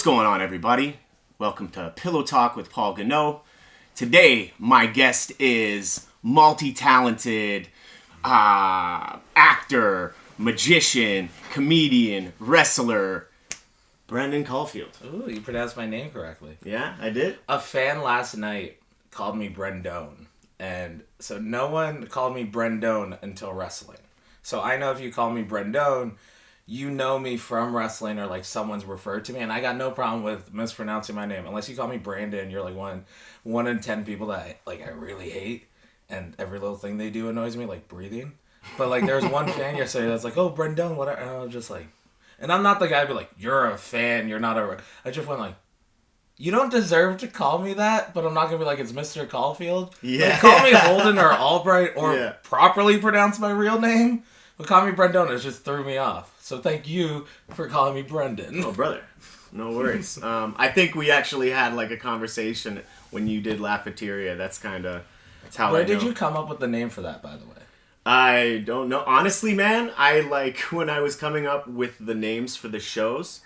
What's going on, everybody? Welcome to Pillow Talk with Paul Goneau. Today, my guest is multi-talented actor, magician, comedian, wrestler, Brendone Caulfield. Ooh, you pronounced my name correctly. Yeah, I did? A fan last night called me Brendone. And so no one called me Brendone until wrestling. So I know if you call me Brendone, you know me from wrestling or like someone's referred to me. And I got no problem with mispronouncing my name. Unless you call me Brandon, you're like one in 10 people that I really hate. And every little thing they do annoys me, like breathing. But like there was one fan yesterday that's like, oh, Brendone, whatever. And I was just like, and I'm not the guy to be like, you're a fan, you're not a... I just went like, you don't deserve to call me that, but I'm not going to be like, it's Mr. Caulfield. Yeah. Like, call me Holden or Albright or properly pronounce my real name. But call me Brendone, it just threw me off. So thank you for calling me Brendon. Oh, brother. No worries. I think we actually had like a conversation when you did Lafiteria. That's how I know. Where did you come up with the name for that, by the way? I don't know. Honestly, man, when I was coming up with the names for the shows,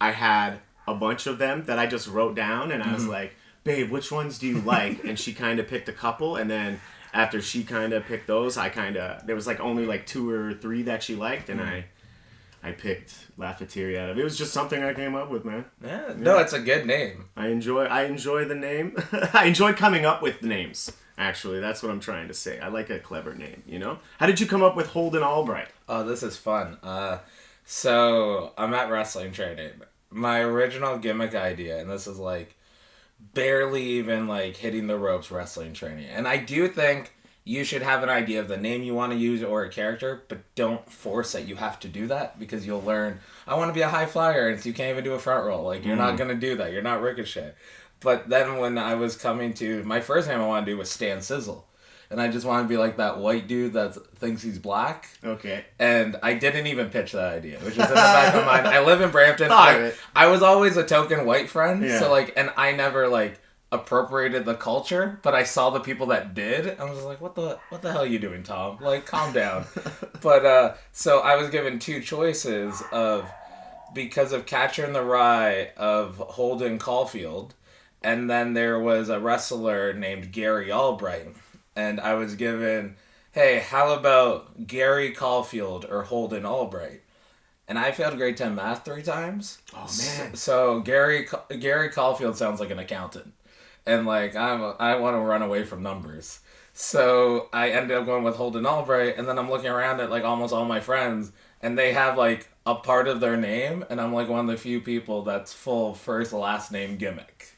I had a bunch of them that I just wrote down, and I was like, babe, which ones do you like? And she kind of picked a couple, and then after she kind of picked those, there was like only like 2 or 3 that she liked, and I picked Lafiteria out of it. It was just something I came up with, man. Yeah. No, it's a good name. I enjoy the name. I enjoy coming up with the names. Actually, that's what I'm trying to say. I like a clever name, you know? How did you come up with Holden Albright? Oh, this is fun. So I'm at wrestling training. My original gimmick idea, and this is like barely even like hitting the ropes wrestling training. And I do think you should have an idea of the name you want to use or a character, but don't force that you have to do that because you'll learn, I want to be a high flyer, and so you can't even do a front roll. Like, you're not going to do that. You're not Ricochet. But then when I was coming to, my first name I wanted to do was Stan Sizzle. And I just want to be like that white dude that thinks he's black. Okay. And I didn't even pitch that idea, which is in the back of my mind. I live in Brampton. I was always a token white friend. Yeah. So and I never appropriated the culture, but I saw the people that did. I was like, what the hell are you doing, Tom? Like, calm down. But so I was given 2 choices because of Catcher in the Rye of Holden Caulfield, and then there was a wrestler named Gary Albright, and I was given, hey, how about Gary Caulfield or Holden Albright? And I failed grade 10 math 3 times. Oh, man. So Gary Caulfield sounds like an accountant. And I want to run away from numbers. So I ended up going with Holden Albright, and then I'm looking around at almost all my friends, and they have a part of their name, and I'm one of the few people that's full first last name gimmick.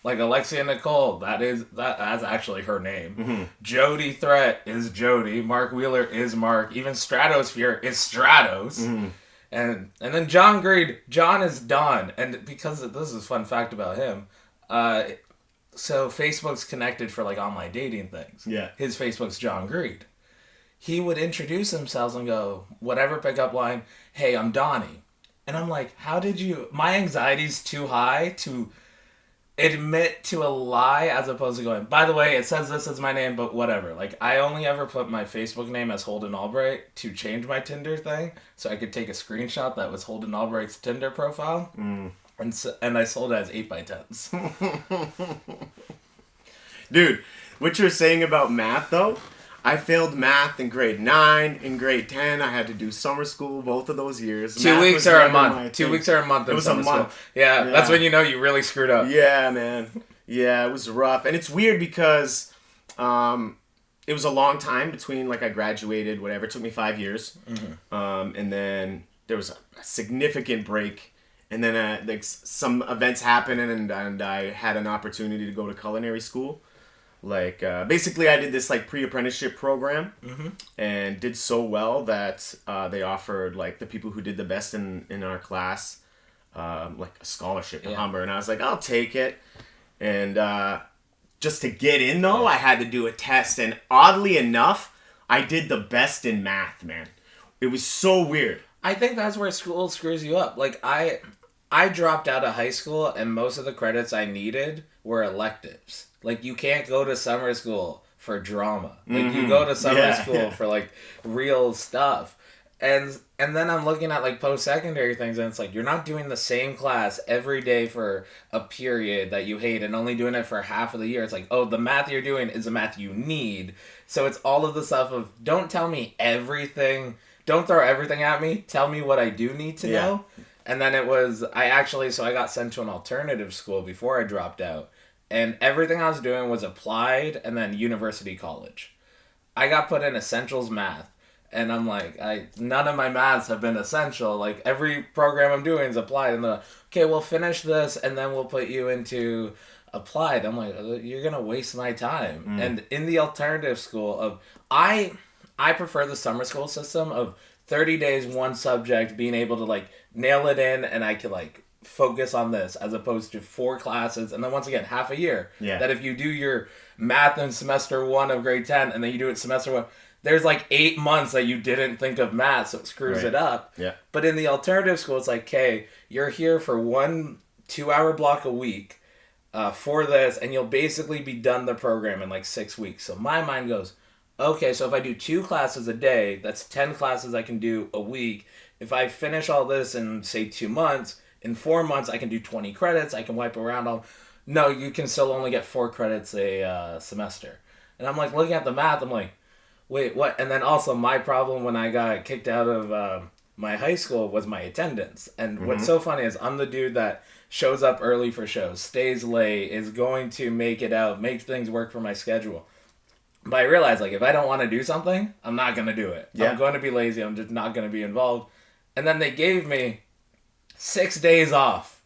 Like Alexia Nicole, that's actually her name. Mm-hmm. Jody Threat is Jody. Mark Wheeler is Mark. Even Stratosphere is Stratos. Mm-hmm. And then John Greed, John is Don. And because this is a fun fact about him, so Facebook's connected for online dating things. Yeah. His Facebook's John Greed. He would introduce himself and go, whatever pickup line, hey, I'm Donnie. And I'm like, my anxiety's too high to admit to a lie as opposed to going, by the way, it says this is my name, but whatever. I only ever put my Facebook name as Holden Albright to change my Tinder thing so I could take a screenshot that was Holden Albright's Tinder profile. Mm. And I sold it as 8x10s. Dude, what you're saying about math, though, I failed math in grade 9. In grade 10, I had to do summer school both of those years. 2 weeks or a month. 2 weeks or a month. It was a month. Yeah, that's when you know you really screwed up. Yeah, man. Yeah, it was rough. And it's weird because it was a long time between, I graduated, whatever. It took me 5 years. Mm-hmm. And then there was a significant break. And then some events happened, and I had an opportunity to go to culinary school. Basically, I did this pre-apprenticeship program, and did so well that they offered the people who did the best in our class a scholarship in Humber, and I was like, I'll take it. And just to get in though, I had to do a test, and oddly enough, I did the best in math, man. It was so weird. I think that's where school screws you up. I dropped out of high school, and most of the credits I needed were electives. You can't go to summer school for drama. You go to summer school for, real stuff. And then I'm looking at like post-secondary things, and it's like you're not doing the same class every day for a period that you hate and only doing it for half of the year. It's like, oh, the math you're doing is the math you need. So it's all of the stuff of don't tell me everything, don't throw everything at me, tell me what I do need to know. And then I got sent to an alternative school before I dropped out. And everything I was doing was applied and then university college. I got put in essentials math. And I'm like, none of my maths have been essential. Like, every program I'm doing is applied. And they're like, okay, we'll finish this, and then we'll put you into applied. I'm like, you're going to waste my time. And in the alternative school I prefer the summer school system of 30 days, one subject, being able to, like, nail it in, and I could, like, focus on this, as opposed to 4 classes, and then once again, half a year. Yeah. That if you do your math in semester 1 of grade 10, and then you do it semester 1... there's like 8 months that you didn't think of math, so it screws it up. Yeah. But in the alternative school, it's like, okay, you're here for 1 2-hour block a week for this, and you'll basically be done the program in like 6 weeks. So my mind goes, okay, so if I do 2 classes a day, that's 10 classes I can do a week. If I finish all this in, say, 2 months, in 4 months I can do 20 credits, I can wipe around all... No, you can still only get 4 credits a semester. And I'm like, looking at the math, I'm like, wait, what? And then also my problem when I got kicked out of my high school was my attendance. And what's so funny is I'm the dude that shows up early for shows, stays late, is going to make it out, make things work for my schedule. But I realized, like, if I don't want to do something, I'm not going to do it. Yeah. I'm going to be lazy. I'm just not going to be involved. And then they gave me 6 days off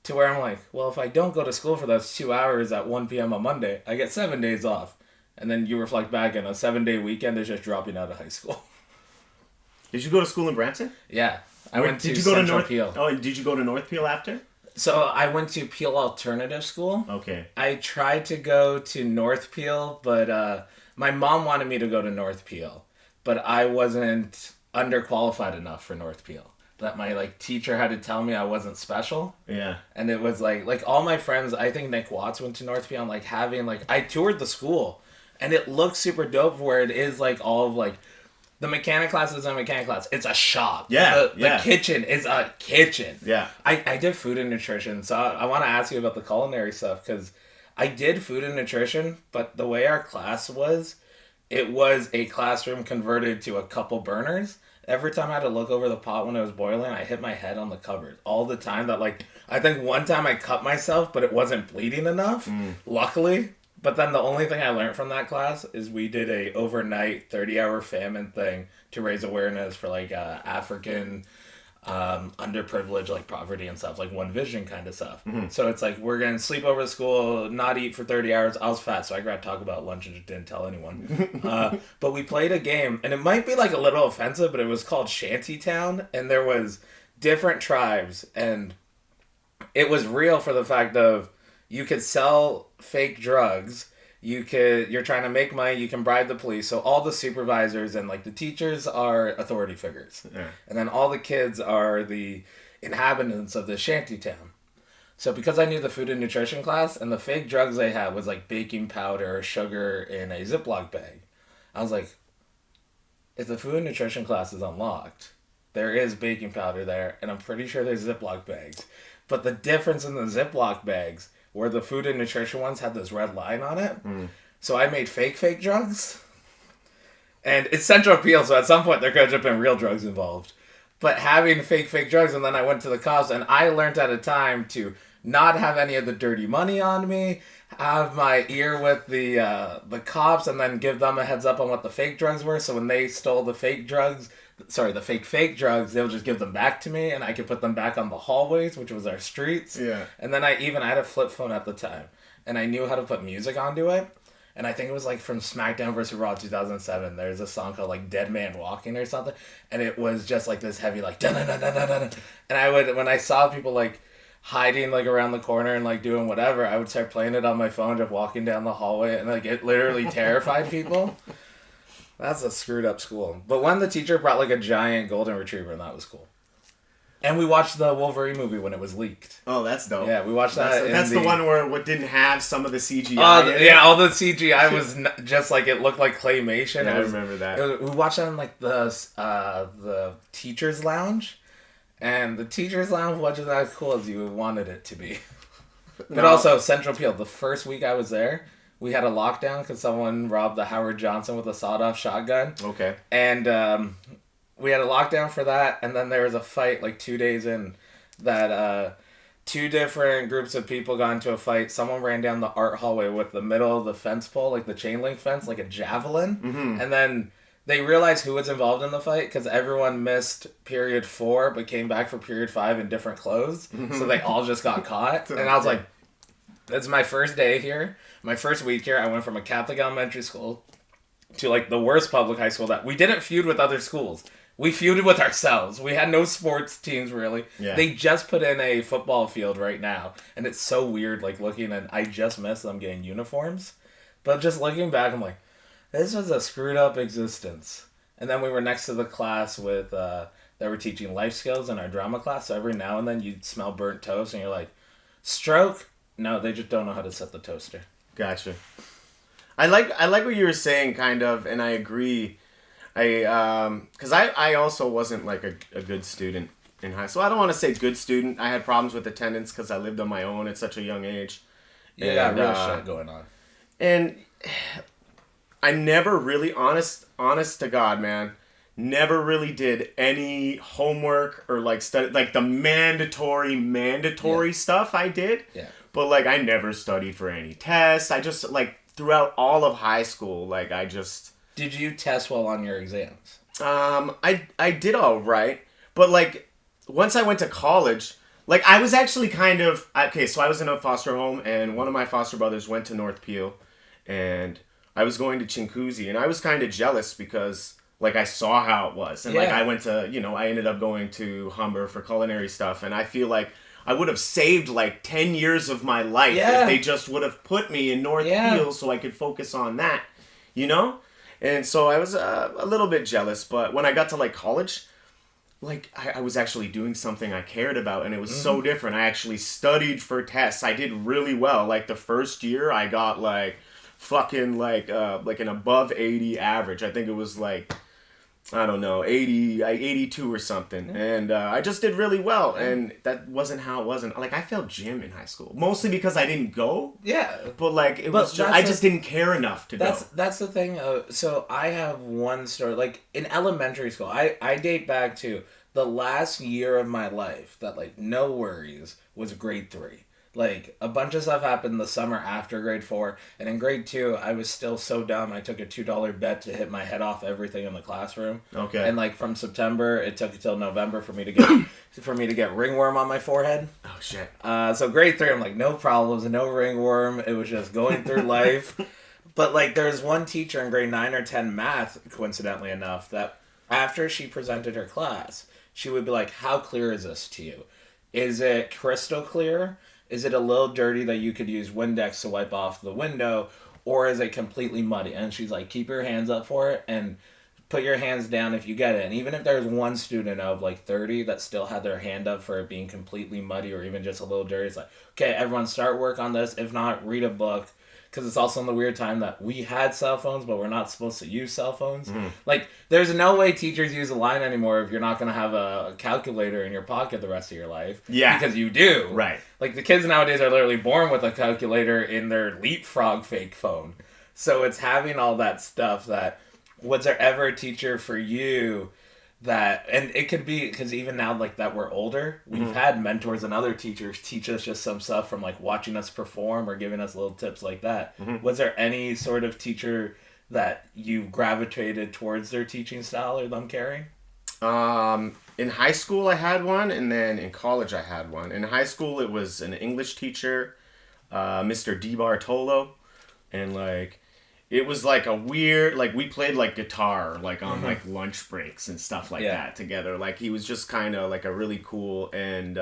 to where I'm like, well, if I don't go to school for those 2 hours at 1 p.m. on Monday, I get 7 days off. And then you reflect back, and a 7-day weekend is just dropping out of high school. Did you go to school in Brampton? Yeah. I went to Central Peel. Oh, did you go to North Peel after? So I went to Peel Alternative School. Okay. I tried to go to North Peel, but my mom wanted me to go to North Peel. But I wasn't underqualified enough for North Peel. That my teacher had to tell me I wasn't special. Yeah. And it was like all my friends, I think Nick Watts went to North Peel, and I toured the school. And it looks super dope where it is all of the mechanic class is a mechanic class. It's a shop. Yeah. The kitchen is a kitchen. Yeah. I did food and nutrition. So I want to ask you about the culinary stuff because I did food and nutrition, but the way our class was, it was a classroom converted to a couple burners. Every time I had to look over the pot when it was boiling, I hit my head on the cupboard all the time. That I think one time I cut myself, but it wasn't bleeding enough. Luckily. But then the only thing I learned from that class is we did a overnight 30-hour famine thing to raise awareness for African underprivileged poverty and stuff, One Vision kind of stuff. Mm-hmm. So it's we're going to sleep over at school, not eat for 30 hours. I was fat, so I grabbed Taco Bell at lunch and just didn't tell anyone. But we played a game, and it might be a little offensive, but it was called Shantytown, and there was different tribes, and it was real for the fact of you could sell fake drugs. You're trying to make money. You can bribe the police. So all the supervisors and the teachers are authority figures. Yeah. And then all the kids are the inhabitants of the shantytown. So because I knew the food and nutrition class and the fake drugs they had was baking powder or sugar in a Ziploc bag, I was like, if the food and nutrition class is unlocked, there is baking powder there, and I'm pretty sure there's Ziploc bags. But the difference in the Ziploc bags, where the food and nutrition ones had this red line on it. So I made fake drugs. And it's Central Peel, so at some point there could have been real drugs involved. But having fake drugs, and then I went to the cops, and I learned at a time to not have any of the dirty money on me, have my ear with the cops, and then give them a heads up on what the fake drugs were. So when they stole the fake drugs, the fake drugs, they'll just give them back to me, and I could put them back on the hallways, which was our streets. Yeah. And then I had a flip phone at the time, and I knew how to put music onto it. And I think it was from SmackDown vs. Raw 2007. There's a song called Dead Man Walking or something, and it was just this heavy dun-dun-dun-dun-dun-dun. And I would, when I saw people hiding around the corner and doing whatever, I would start playing it on my phone, just walking down the hallway, and it literally terrified people. That's a screwed up school. But when the teacher brought a giant golden retriever, and that was cool. And we watched the Wolverine movie when it was leaked. Oh, that's dope. Yeah, we watched that. That's the one where what didn't have some of the CGI. Yeah, all the CGI was just like it looked like claymation. Yeah, I remember that. We watched that in like the teachers' lounge, and the teachers' lounge wasn't as cool as you wanted it to be. But also Central Peel. The first week I was there, we had a lockdown because someone robbed the Howard Johnson with a sawed-off shotgun. Okay. And we had a lockdown for that, and then there was a fight like 2 days in that two different groups of people got into a fight. Someone ran down the art hallway with the middle of the fence pole, like the chain link fence, like a javelin. Mm-hmm. And then they realized who was involved in the fight because everyone missed period 4 but came back for period 5 in different clothes. Mm-hmm. So they all just got caught. And I was like, that's my first day here. My first week here, I went from a Catholic elementary school to like the worst public high school that we didn't feud with other schools. We feuded with ourselves. We had no sports teams, really. Yeah. They just put in a football field right now. And it's so weird, like, looking, and I just miss them getting uniforms. But just looking back, I'm like, this was a screwed up existence. And then we were next to the class with, that were teaching life skills in our drama class. So every now and then you'd smell burnt toast, and you're like, stroke? No, they just don't know how to set the toaster. Gotcha. I like what you were saying, kind of, and I agree. Because I also wasn't like a good student in high school. I don't want to say good student. I had problems with attendance because I lived on my own at such a young age. You got real shit going on. And I never really, honest to God, man, never really did any homework or like study, like the mandatory stuff I did. Yeah. But like I never studied for any tests. I just like throughout all of high school, like I just... Did you test well on your exams? I did all right, but like once I went to college, like I was actually kind of okay. So I was in a foster home, and one of my foster brothers went to North Peel, and I was going to Chinguacousy, and I was kind of jealous because like I saw how it was, and like I went to I ended up going to Humber for culinary stuff, and I feel like I would have saved like 10 years of my life if they just would have put me in North Peel so I could focus on that, And so I was a little bit jealous, but when I got to like college, like I was actually doing something I cared about, and it was so different. I actually studied for tests. I did really well. Like the first year, I got like fucking like an above 80 average. I think it was like, I don't know, 82 or something. And I just did really well. And that wasn't how it wasn't. Like, I failed gym in high school. Mostly because I didn't go. Yeah. But, like, I just didn't care enough to go. That's the thing. So, I have one story. Like, in elementary school, I date back to the last year of my life that, like, no worries, was grade 3. Like, a bunch of stuff happened the summer after grade 4, and in grade 2, I was still so dumb, I took a $2 bet to hit my head off everything in the classroom. Okay. And, like, from September, it took until November for me to get ringworm on my forehead. Oh, shit. So grade 3, I'm like, no problems, no ringworm, it was just going through life. But, like, there's one teacher in grade 9 or 10 math, coincidentally enough, that after she presented her class, she would be like, how clear is this to you? Is it crystal clear? Is it a little dirty that you could use Windex to wipe off the window? Or is it completely muddy? And she's like, keep your hands up for it and put your hands down if you get it. And even if there's one student of like 30 that still had their hand up for it being completely muddy or even just a little dirty, it's like, okay, everyone start work on this. If not, read a book. Because it's also in the weird time that we had cell phones, but we're not supposed to use cell phones. Mm. Like, there's no way teachers use a line anymore if you're not going to have a calculator in your pocket the rest of your life. Yeah. Because you do. Right. Like, the kids nowadays are literally born with a calculator in their Leapfrog fake phone. So it's having all that stuff that, was there ever a teacher for you that, and it could be, because even now, like, that we're older, we've had mentors and other teachers teach us just some stuff from, like, watching us perform or giving us little tips like that. Was there any sort of teacher that you gravitated towards their teaching style or them carrying? In high school, I had one, and then in college, I had one. In high school, it was an English teacher, Mr. Di Bartolo, and, like, it was like a weird, like we played like guitar, like on like lunch breaks and stuff like that together. Like he was just kind of like a really cool and...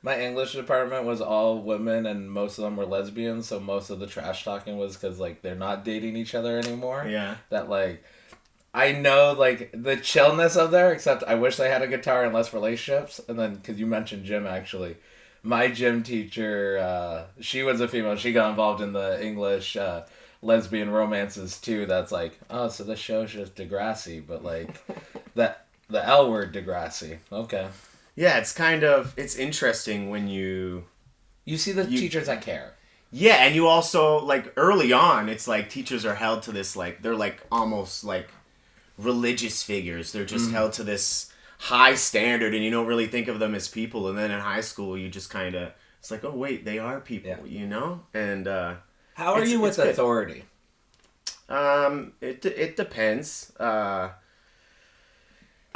My English department was all women and most of them were lesbians. So most of the trash talking was because like they're not dating each other anymore. Yeah. That like, I know, like, the chillness of there, except I wish they had a guitar and less relationships. And then, because you mentioned gym, actually. My gym teacher, she was a female. She got involved in the English lesbian romances, too. That's like, oh, so this show's just Degrassi. But, like, the L word Degrassi. Okay. Yeah, it's interesting when you see the teachers that care. Yeah, and you also, like, early on, it's like teachers are held to this, like, they're, like, almost, like, religious figures. They're just held to this high standard, and you don't really think of them as people. And then in high school, you just kind of, it's like, oh, wait, they are people, you know? And, how are you with authority? It depends.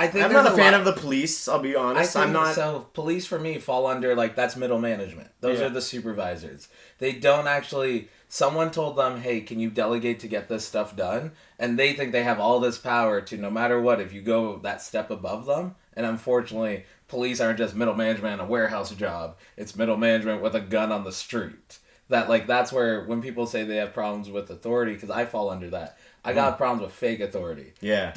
I think I'm not a fan of the police, I'll be honest. I'm not. So police for me fall under, like, that's middle management. Those are the supervisors. They don't actually, someone told them, hey, can you delegate to get this stuff done? And they think they have all this power to, no matter what, if you go that step above them. And unfortunately, police aren't just middle management in a warehouse job. It's middle management with a gun on the street. That, like, that's where, when people say they have problems with authority, because I fall under that. I got problems with fake authority. Yeah.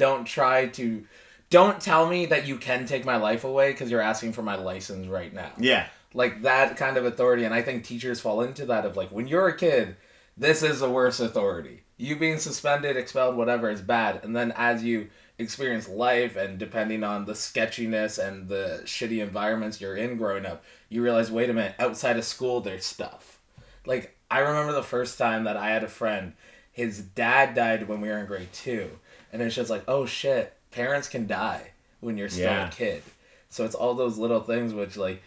Don't tell me that you can take my life away because you're asking for my license right now. Yeah. Like, that kind of authority. And I think teachers fall into that of, like, when you're a kid, this is the worst authority. You being suspended, expelled, whatever is bad. And then as you experience life and depending on the sketchiness and the shitty environments you're in growing up, you realize, wait a minute, outside of school, there's stuff. Like, I remember the first time that I had a friend, his dad died when we were in grade 2. And it's just like, oh, shit. Parents can die when you're still a kid. So it's all those little things which, like,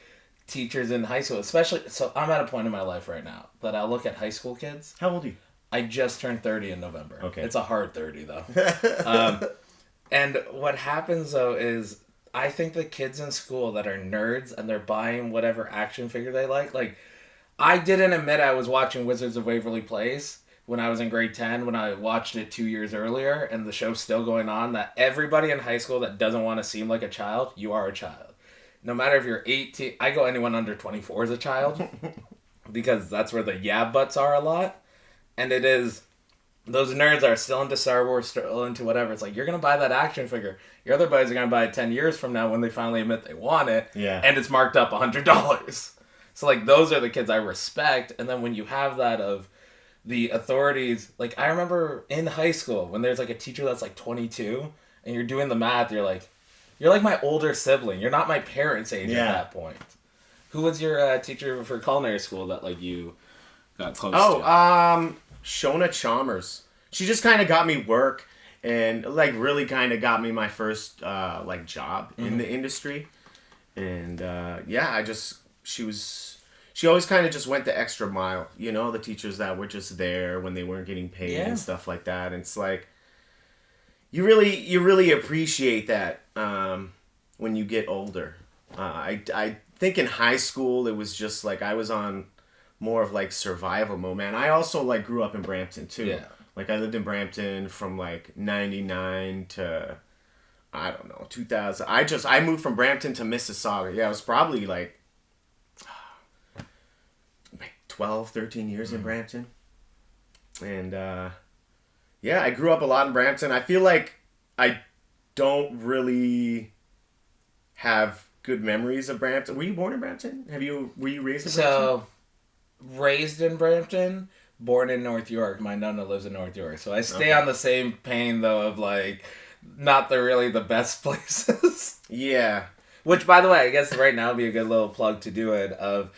teachers in high school, especially, so I'm at a point in my life right now that I look at high school kids. How old are you? I just turned 30 in November. Okay. It's a hard 30, though. And what happens, though, is I think the kids in school that are nerds and they're buying whatever action figure they like, I didn't admit I was watching Wizards of Waverly Place when I was in grade 10, when I watched it 2 years earlier, and the show's still going on, that everybody in high school that doesn't want to seem like a child, you are a child. No matter if you're 18, I go anyone under 24 as a child, because that's where the butts are a lot. And it is, those nerds are still into Star Wars, still into whatever. It's like, you're going to buy that action figure. Your other buddies are going to buy it 10 years from now when they finally admit they want it, and it's marked up $100. So, like, those are the kids I respect. And then when you have that of the authorities, like, I remember in high school when there's, like, a teacher that's, like, 22 and you're doing the math, you're like my older sibling. You're not my parents' age at that point. Who was your teacher for culinary school that, like, you got close to? Shona Chalmers. She just kind of got me work and, like, really kind of got me my first, like, job in the industry. And, she always kind of just went the extra mile, you know, the teachers that were just there when they weren't getting paid and stuff like that. And it's like, you really appreciate that when you get older. I think in high school, it was just like, I was on more of, like, survival mode, man. I also, like, grew up in Brampton too. Yeah. Like, I lived in Brampton from, like, 99 to, I don't know, 2000. I moved from Brampton to Mississauga. Yeah, it was probably, like 12, 13 years in Brampton. And, I grew up a lot in Brampton. I feel like I don't really have good memories of Brampton. Were you born in Brampton? Were you raised in Brampton? So, raised in Brampton, born in North York. My nonna lives in North York. So I stay on the same pain, though, of, like, not really the best places. Yeah. Which, by the way, I guess right now would be a good little plug to do it of...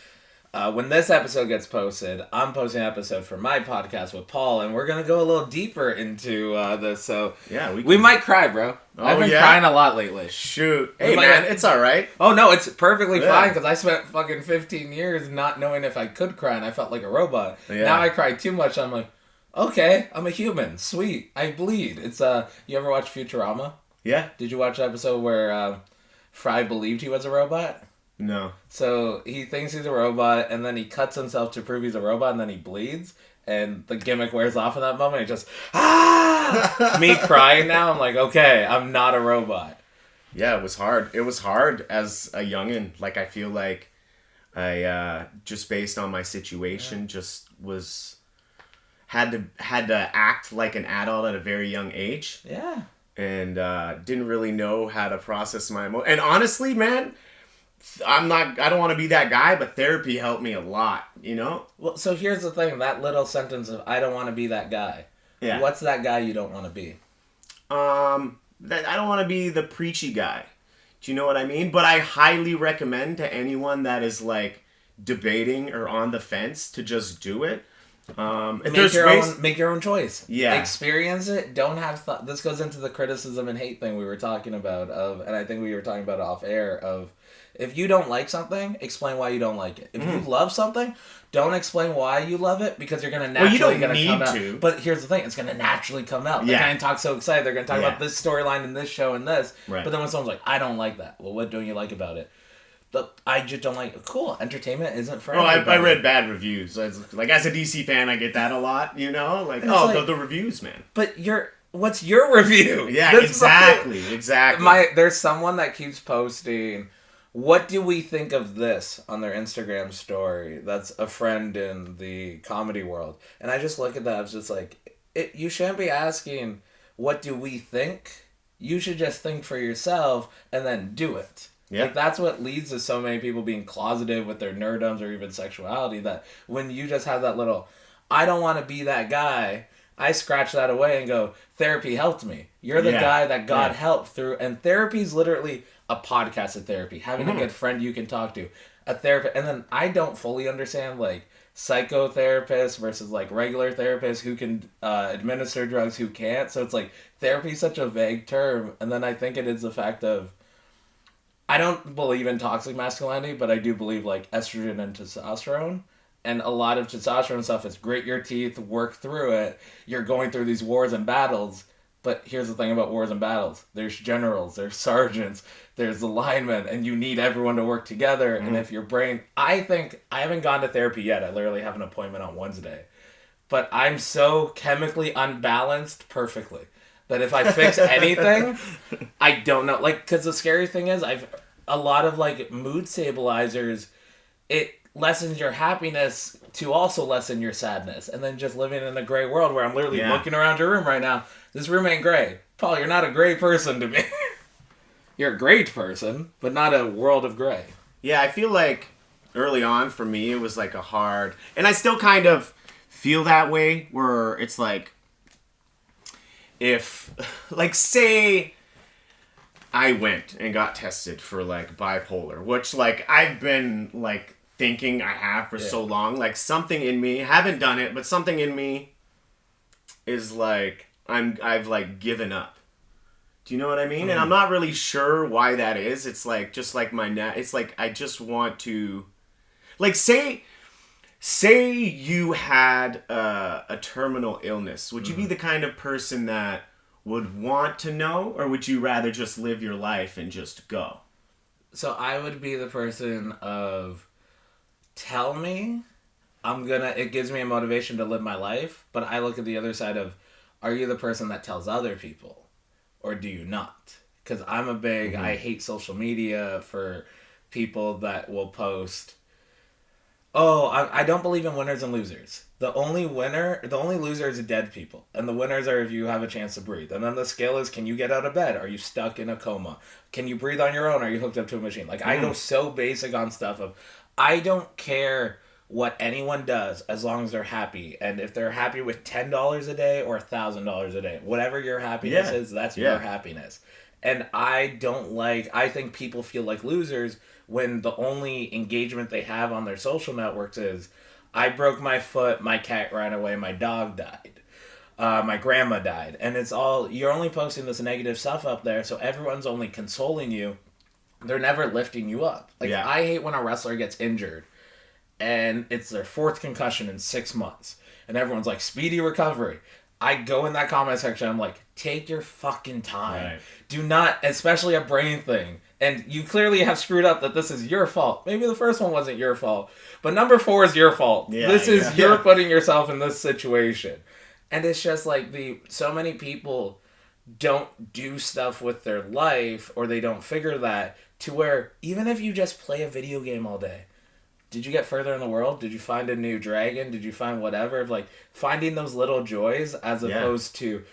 when this episode gets posted, I'm posting an episode for my podcast with Paul, and we're going to go a little deeper into this. So yeah, we might cry, bro. I've been crying a lot lately. Shoot. Hey, man, it's all right. Oh, no, it's perfectly fine, because I spent fucking 15 years not knowing if I could cry, and I felt like a robot. Yeah. Now I cry too much, I'm like, okay, I'm a human. Sweet. I bleed. It's you ever watch Futurama? Yeah. Did you watch the episode where Fry believed he was a robot? No. So he thinks he's a robot, and then he cuts himself to prove he's a robot, and then he bleeds, and the gimmick wears off in that moment. He just, me crying now. I'm like, okay, I'm not a robot. Yeah, it was hard. It was hard as a youngin'. Like, I feel like I just based on my situation, just had to act like an adult at a very young age. Yeah. and didn't really know how to process my emotions. And honestly, man, I don't want to be that guy, but therapy helped me a lot, you know? Well, so here's the thing, that little sentence of, I don't want to be that guy. Yeah. What's that guy you don't want to be? That I don't want to be the preachy guy. Do you know what I mean? But I highly recommend to anyone that is like debating or on the fence to just do it. Make your own choice. Yeah. Experience it. Don't have thought. This goes into the criticism and hate thing we were talking about and I think we were talking about off air of, if you don't like something, explain why you don't like it. If you love something, don't explain why you love it, because you're going to naturally come out. But here's the thing, it's going to naturally come out. They're going to talk so excited. They're going to talk about this storyline in this show and this. Right. But then when someone's like, I don't like that. Well, what don't you like about it? I just don't like it. Cool. Entertainment isn't for everybody. I read bad reviews. Like, as a DC fan, I get that a lot, you know? Like, the reviews, man. But what's your review? Yeah, exactly. There's someone that keeps posting, what do we think of this on their Instagram story? That's a friend in the comedy world. And I just look at that, I was just like, you shouldn't be asking, what do we think? You should just think for yourself and then do it. Yeah. Like, that's what leads to so many people being closeted with their nerdoms or even sexuality, that when you just have that little, I don't want to be that guy, I scratch that away and go, therapy helped me. You're the guy that God helped through. And therapy's literally a podcast of therapy. Having a good friend you can talk to. A therapist. And then I don't fully understand, like, psychotherapists versus, like, regular therapists who can administer drugs, who can't. So it's like, therapy's such a vague term. And then I think it is the fact of, I don't believe in toxic masculinity, but I do believe, like, estrogen and testosterone. And a lot of testosterone stuff is grit your teeth, work through it. You're going through these wars and battles. But here's the thing about wars and battles. There's generals, there's sergeants, there's the linemen, and you need everyone to work together. And if your brain... I haven't gone to therapy yet. I literally have an appointment on Wednesday. But I'm so chemically unbalanced perfectly that if I fix anything, I don't know. Like, because the scary thing is, a lot of, like, mood stabilizers, it lessens your happiness to also lessen your sadness. And then just living in a gray world where I'm literally looking around your room right now. This room ain't gray. Paul, you're not a gray person to me. You're a great person, but not a world of gray. Yeah, I feel like early on for me, it was like a hard... And I still kind of feel that way, where it's like... If, like, say I went and got tested for, like, bipolar, which, like, I've been, like, thinking I have for so long. Like, something in me, haven't done it, but something in me is, like, I've, like, given up. Do you know what I mean? And I'm not really sure why that is. It's, like, just, like, it's, like, I just want to... Like, say you had a terminal illness. Would you be the kind of person that would want to know, or would you rather just live your life and just go? So I would be the person of, tell me, it gives me a motivation to live my life, but I look at the other side of, are you the person that tells other people, or do you not? Because I'm I hate social media for people that will post, I don't believe in winners and losers. The only loser is dead people. And the winners are if you have a chance to breathe. And then the scale is, can you get out of bed? Are you stuck in a coma? Can you breathe on your own? Are you hooked up to a machine? Like, I go so basic on stuff of, I don't care what anyone does as long as they're happy. And if they're happy with $10 a day or $1,000 a day, whatever your happiness is, that's your happiness. And I think people feel like losers when the only engagement they have on their social networks is, I broke my foot, my cat ran away, my dog died, my grandma died. And it's all, you're only posting this negative stuff up there, so everyone's only consoling you. They're never lifting you up. Like, I hate when a wrestler gets injured and it's their 4th concussion in 6 months. And everyone's like, speedy recovery. I go in that comment section, I'm like, take your fucking time. Right. Do not, especially a brain thing. And you clearly have screwed up that this is your fault. Maybe the first one wasn't your fault. But number 4 is your fault. You're putting yourself in this situation. And it's just like so many people don't do stuff with their life, or they don't figure that, to where even if you just play a video game all day, did you get further in the world? Did you find a new dragon? Did you find whatever? Of like finding those little joys as opposed to,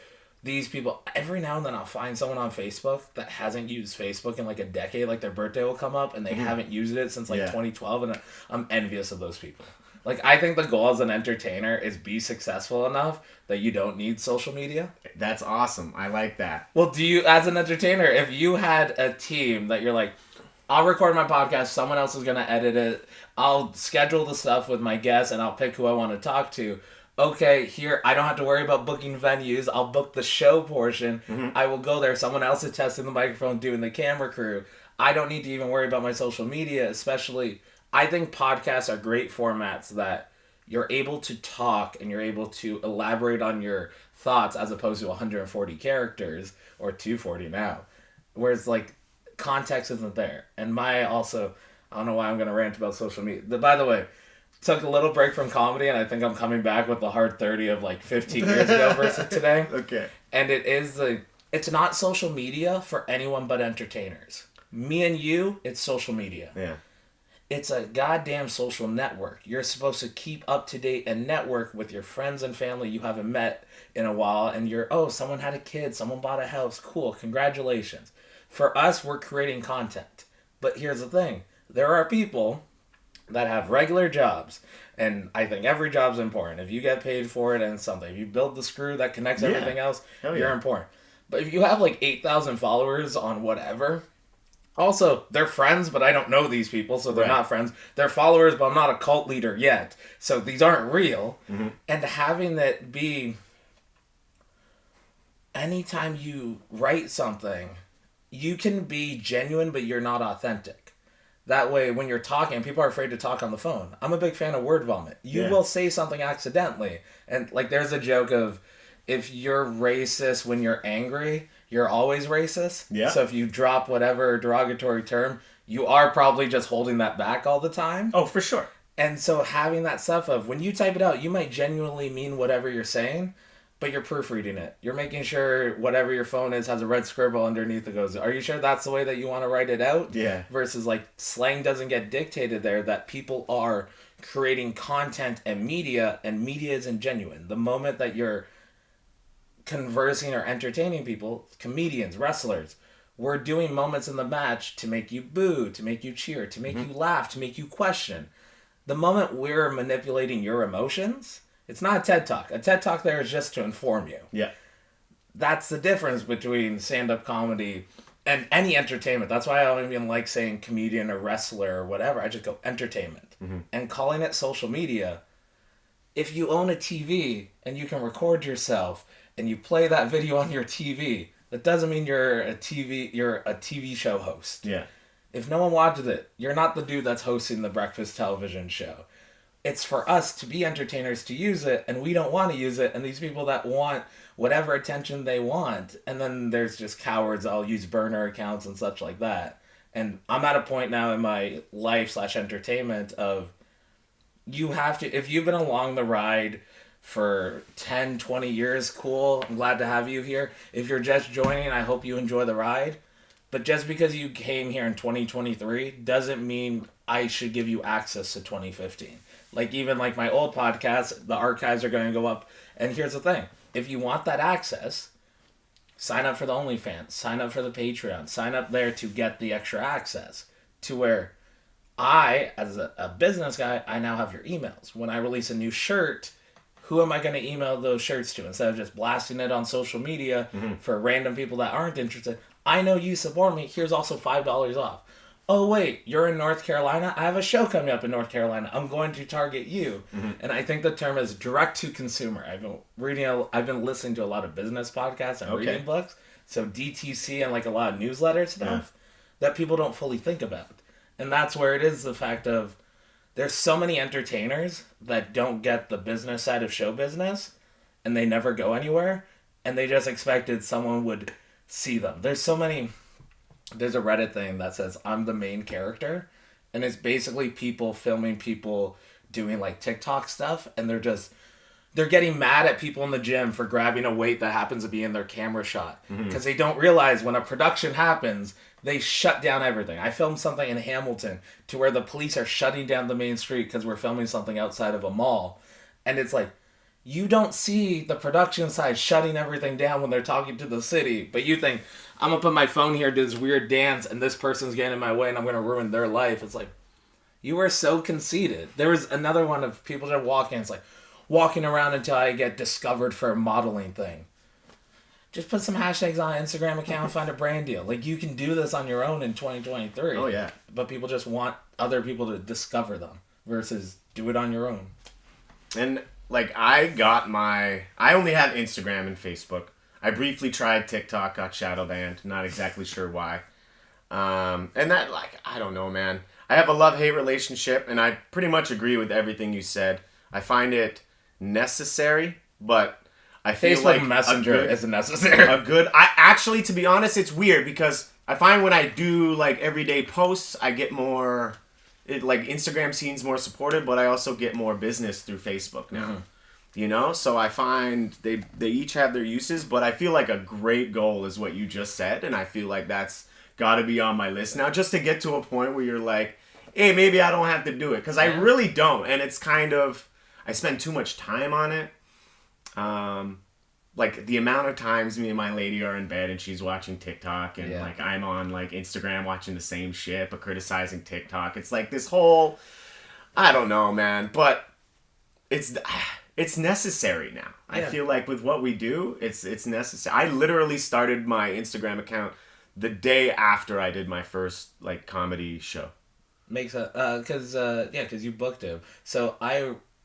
these people, every now and then I'll find someone on Facebook that hasn't used Facebook in like a decade. Like their birthday will come up and they haven't used it since like 2012, and I'm envious of those people. Like, I think the goal as an entertainer is be successful enough that you don't need social media. That's awesome. I like that. Well, do you, as an entertainer, if you had a team that you're like, I'll record my podcast, someone else is going to edit it, I'll schedule the stuff with my guests, and I'll pick who I want to talk to. Okay, here, I don't have to worry about booking venues. I'll book the show portion. I will go there. Someone else is testing the microphone, doing the camera crew. I don't need to even worry about my social media, especially... I think podcasts are great formats that you're able to talk and you're able to elaborate on your thoughts as opposed to 140 characters or 240 now. Whereas, like, context isn't there. And I don't know why I'm going to rant about social media. By the way, took a little break from comedy, and I think I'm coming back with the hard 30 of, like, 15 years ago versus today. Okay. And it's not social media for anyone but entertainers. Me and you, it's social media. Yeah. It's a goddamn social network. You're supposed to keep up to date and network with your friends and family you haven't met in a while. And someone had a kid, someone bought a house. Cool, congratulations. For us, we're creating content. But here's the thing. There are people that have regular jobs. And I think every job's important. If you get paid for it and something. If you build the screw that connects everything else, you're important. But if you have like 8,000 followers on whatever... Also, they're friends, but I don't know these people, so they're not friends. They're followers, but I'm not a cult leader yet. So these aren't real. And having that be... Anytime you write something, you can be genuine, but you're not authentic. That way, when you're talking, people are afraid to talk on the phone. I'm a big fan of word vomit. You will say something accidentally. And, like, there's a joke of, if you're racist when you're angry... You're always racist. Yeah. So if you drop whatever derogatory term, you are probably just holding that back all the time. Oh, for sure. And so having that stuff of, when you type it out, you might genuinely mean whatever you're saying, but you're proofreading it. You're making sure whatever your phone is has a red scribble underneath that goes, are you sure that's the way that you want to write it out? Yeah. Versus, like, slang doesn't get dictated there, that people are creating content and media isn't genuine. The moment that you're conversing or entertaining people, comedians, wrestlers, we're doing moments in the match to make you boo, to make you cheer, to make you laugh, to make you question. The moment we're manipulating your emotions, it's not a TED Talk. A TED Talk there is just to inform you. Yeah. That's the difference between stand-up comedy and any entertainment. That's why I don't even like saying comedian or wrestler or whatever. I just go entertainment. And calling it social media, if you own a TV and you can record yourself and you play that video on your TV, that doesn't mean you're a TV show host. Yeah. If no one watches it, you're not the dude that's hosting the breakfast television show. It's for us to be entertainers to use it, and we don't want to use it, and these people that want whatever attention they want, and then there's just cowards that'll use burner accounts and such like that. And I'm at a point now in my life / entertainment of, you have to, if you've been along the ride for 10, 20 years, cool. I'm glad to have you here. If you're just joining, I hope you enjoy the ride. But just because you came here in 2023 doesn't mean I should give you access to 2015. Like, even like my old podcast, the archives are going to go up. And here's the thing. If you want that access, sign up for the OnlyFans. Sign up for the Patreon. Sign up there to get the extra access. To where I, as a business guy, I now have your emails. When I release a new shirt... Who am I going to email those shirts to? Instead of just blasting it on social media for random people that aren't interested, I know you support me. Here's also $5 off. Oh, wait, you're in North Carolina? I have a show coming up in North Carolina. I'm going to target you. And I think the term is direct to consumer. I've been listening to a lot of business podcasts and reading books. So DTC and like a lot of newsletter stuff that people don't fully think about. And that's where it is the fact of, there's so many entertainers that don't get the business side of show business, and they never go anywhere, and they just expected someone would see them. There's a Reddit thing that says, I'm the main character, and it's basically people filming people doing like TikTok stuff, and they're getting mad at people in the gym for grabbing a weight that happens to be in their camera shot. Because they don't realize when a production happens, they shut down everything. I filmed something in Hamilton to where the police are shutting down the main street because we're filming something outside of a mall. And it's like, you don't see the production side shutting everything down when they're talking to the city, but you think, I'm gonna put my phone here, do this weird dance, and this person's getting in my way, and I'm gonna ruin their life. It's like, you are so conceited. There was another one of people that are walking, it's like, walking around until I get discovered for a modeling thing. Just put some hashtags on an Instagram account and find a brand deal. Like, you can do this on your own in 2023. Oh, yeah. But people just want other people to discover them versus do it on your own. And, like, I only have Instagram and Facebook. I briefly tried TikTok, got shadow banned. Not exactly sure why. And that, like, I don't know, man. I have a love-hate relationship, and I pretty much agree with everything you said. I find it necessary, but I feel Facebook like Messenger isn't necessary. Actually, to be honest, it's weird because I find when I do like everyday posts, I get more. Like Instagram seems more supportive, but I also get more business through Facebook now. Mm-hmm. You know, so I find they each have their uses, but I feel like a great goal is what you just said, and I feel like that's got to be on my list now, just to get to a point where you're like, hey, maybe I don't have to do it because I really don't, and it's kind of I spend too much time on it. Like the amount of times me and my lady are in bed and she's watching TikTok and like I'm on like Instagram watching the same shit but criticizing TikTok. It's like this whole, I don't know, man, but it's necessary now. I feel like with what we do, it's necessary. I literally started my Instagram account the day after I did my first like comedy show. Makes a because you booked him. So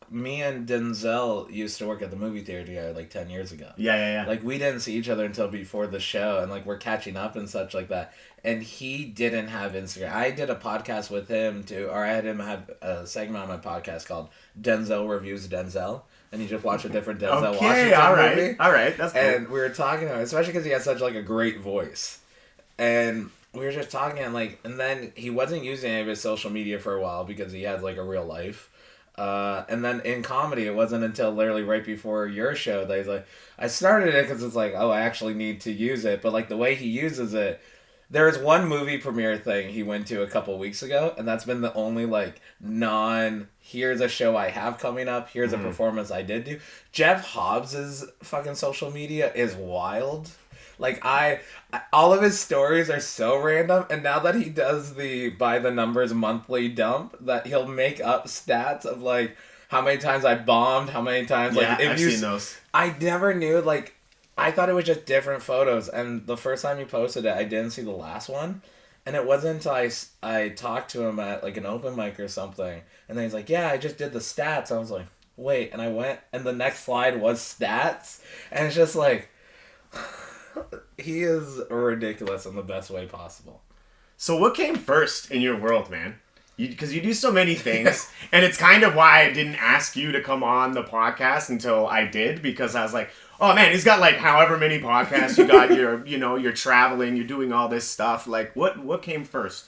me and Denzel used to work at the movie theater together like 10 years ago. Yeah. Like, we didn't see each other until before the show, and, like, we're catching up and such like that. And he didn't have Instagram. I did a podcast with him, too, or I had him have a segment on my podcast called Denzel Reviews Denzel. And you just watch a different Denzel Washington movie. All right, that's cool. And we were talking to him, especially because he has such, like, a great voice. And we were just talking, and then he wasn't using any of his social media for a while because he has, like, a real life. And then in comedy, it wasn't until literally right before your show that he's like, I started it because it's like, oh, I actually need to use it. But like the way he uses it, there was one movie premiere thing he went to a couple weeks ago, and that's been the only like here's a show I have coming up, here's a performance I did do. Jeff Hobbs's fucking social media is wild. Like, all of his stories are so random, and now that he does the by the numbers monthly dump, that he'll make up stats of, like, how many times I bombed, how many times, like, I've seen those. I never knew, like, I thought it was just different photos, and the first time he posted it, I didn't see the last one, and it wasn't until I talked to him at, like, an open mic or something, and then he's like, yeah, I just did the stats. I was like, wait, and I went, and the next slide was stats, and it's just like... He is ridiculous in the best way possible. So what came first in your world, man? Because you do so many things, and it's kind of why I didn't ask you to come on the podcast until I did, because I was like, oh man, he's got like however many podcasts you got, you're traveling, you're doing all this stuff. Like, what came first?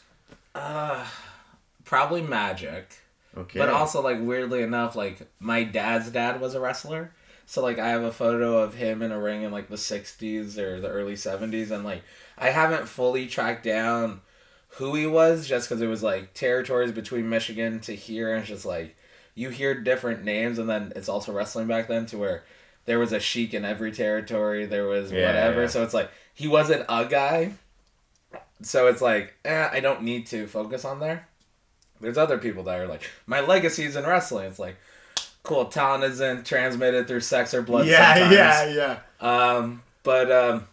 Probably magic. Okay. But also, like, weirdly enough, like, my dad's dad was a wrestler. So, like, I have a photo of him in a ring in, like, the 60s or the early 70s. And, like, I haven't fully tracked down who he was just because it was, like, territories between Michigan to here. And it's just, like, you hear different names. And then it's also wrestling back then to where there was a sheik in every territory. There was whatever. Yeah. So, it's, like, he wasn't a guy. So, it's, like, I don't need to focus on there. There's other people that are, like, my legacy's in wrestling. It's, like... Cool, talent isn't transmitted through sex or blood sometimes. Yeah. But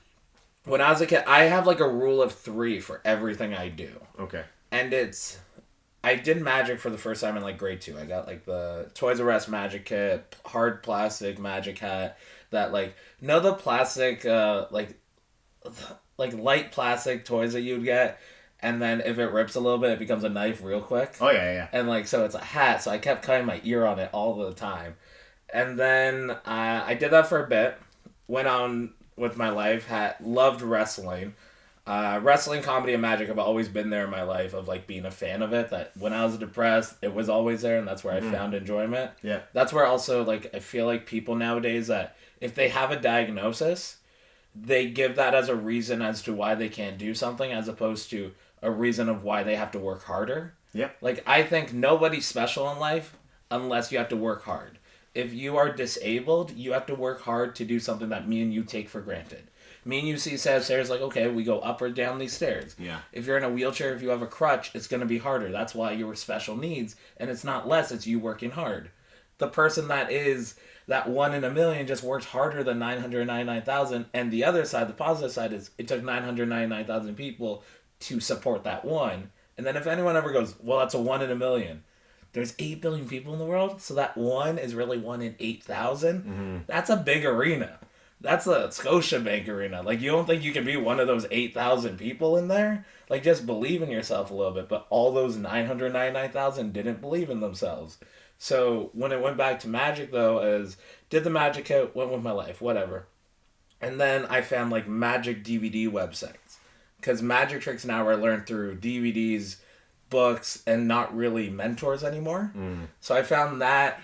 when I was a kid, I have like a rule of 3 for everything I do. Okay. And I did magic for the first time in like grade 2. I got like the Toys R Us magic kit, hard plastic magic hat, that like, the plastic, like light plastic toys that you'd get. And then if it rips a little bit, it becomes a knife real quick. Oh, yeah. And, like, so it's a hat, so I kept cutting my ear on it all the time. And then I did that for a bit. Went on with my life. Loved wrestling. Wrestling, comedy, and magic have always been there in my life of, like, being a fan of it. That when I was depressed, it was always there, and that's where I found enjoyment. Yeah. That's where also, like, I feel like people nowadays that if they have a diagnosis, they give that as a reason as to why they can't do something as opposed to a reason of why they have to work harder. Yeah. Like, I think nobody's special in life unless you have to work hard. if you are disabled, you have to work hard to do something that me and you take for granted. Me and you see set of stairs like, okay, we go up or down these stairs. Yeah. If you're in a wheelchair, if you have a crutch, it's going to be harder. That's why you're special needs. And it's not less, it's you working hard. The person that is that 1 in a million just works harder than 999,000. And the other side, the positive side, is it took 999,000 people to support that one. And then if anyone ever goes, well, that's a 1 in a million. There's 8 billion people in the world, so that 1 is really 1 in 8,000. Mm-hmm. That's a big arena. That's a Scotiabank arena. Like, you don't think you can be one of those 8,000 people in there? Like, just believe in yourself a little bit. But all those 999,000 didn't believe in themselves. So when it went back to magic, though, did the magic hit, went with my life, whatever. And then I found, like, magic DVD websites. Because magic tricks now are learned through DVDs, books, and not really mentors anymore. So I found that.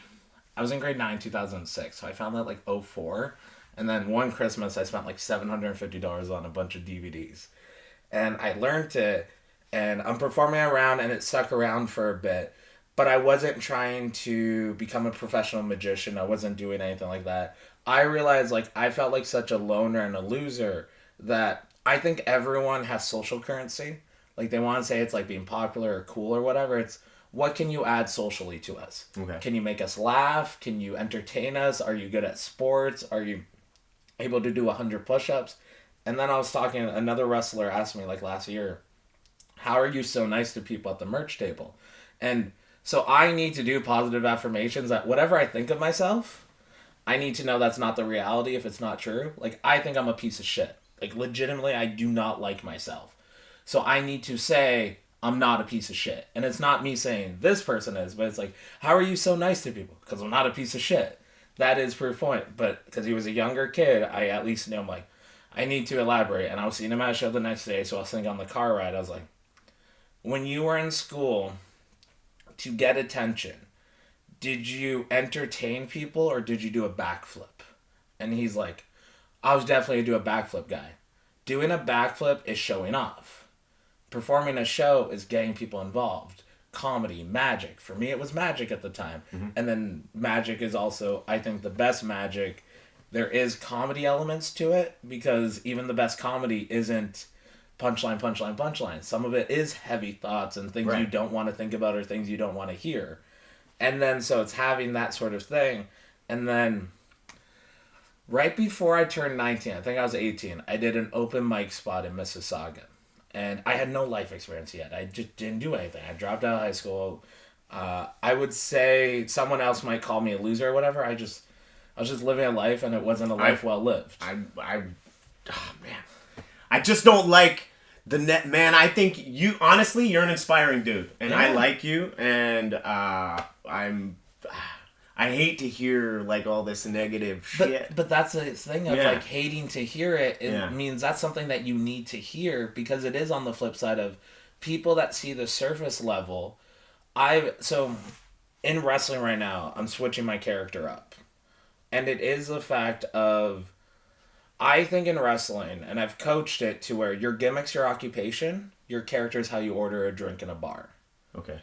I was in grade 9, 2006. So I found that, like, 2004. And then one Christmas, I spent like $750 on a bunch of DVDs. And I learned it, and I'm performing around, and it stuck around for a bit. But I wasn't trying to become a professional magician. I wasn't doing anything like that. I realized, like, I felt like such a loner and a loser that I think everyone has social currency. Like, they want to say it's like being popular or cool or whatever. It's, what can you add socially to us? Okay. Can you make us laugh? Can you entertain us? Are you good at sports? Are you able to do 100 push-ups? And then I was talking, another wrestler asked me like last year, how are you so nice to people at the merch table? And so I need to do positive affirmations that whatever I think of myself, I need to know that's not the reality if it's not true. Like, I think I'm a piece of shit. Like, legitimately, I do not like myself. So I need to say, I'm not a piece of shit. And it's not me saying this person is, but it's like, how are you so nice to people? Because I'm not a piece of shit. That is proof point. But because he was a younger kid, I at least knew, I'm like, I need to elaborate. And I was seeing him at a show the next day, so I was thinking on the car ride, I was like, when you were in school, to get attention, did you entertain people or did you do a backflip? And he's like, I was definitely do a backflip guy. Doing a backflip is showing off. Performing a show is getting people involved. Comedy, magic. For me, it was magic at the time. Mm-hmm. And then magic is also, I think, the best magic. There is comedy elements to it because even the best comedy isn't punchline, punchline, punchline. Some of it is heavy thoughts and things you don't want to think about or things you don't want to hear. And then, so it's having that sort of thing. And then, right before I turned 19, I think I was 18, I did an open mic spot in Mississauga. And I had no life experience yet. I just didn't do anything. I dropped out of high school. I would say someone else might call me a loser or whatever. I was just living a life, and it wasn't a life well lived. Oh man, I just don't like the net. Man, I think honestly, you're an inspiring dude, and I like you, and I hate to hear like all this negative shit. But that's the thing of like hating to hear it. It means that's something that you need to hear because it is on the flip side of people that see the surface level. So in wrestling right now, I'm switching my character up. And it is the fact of, I think in wrestling, and I've coached it to where your gimmick's your occupation, your character is how you order a drink in a bar. Okay.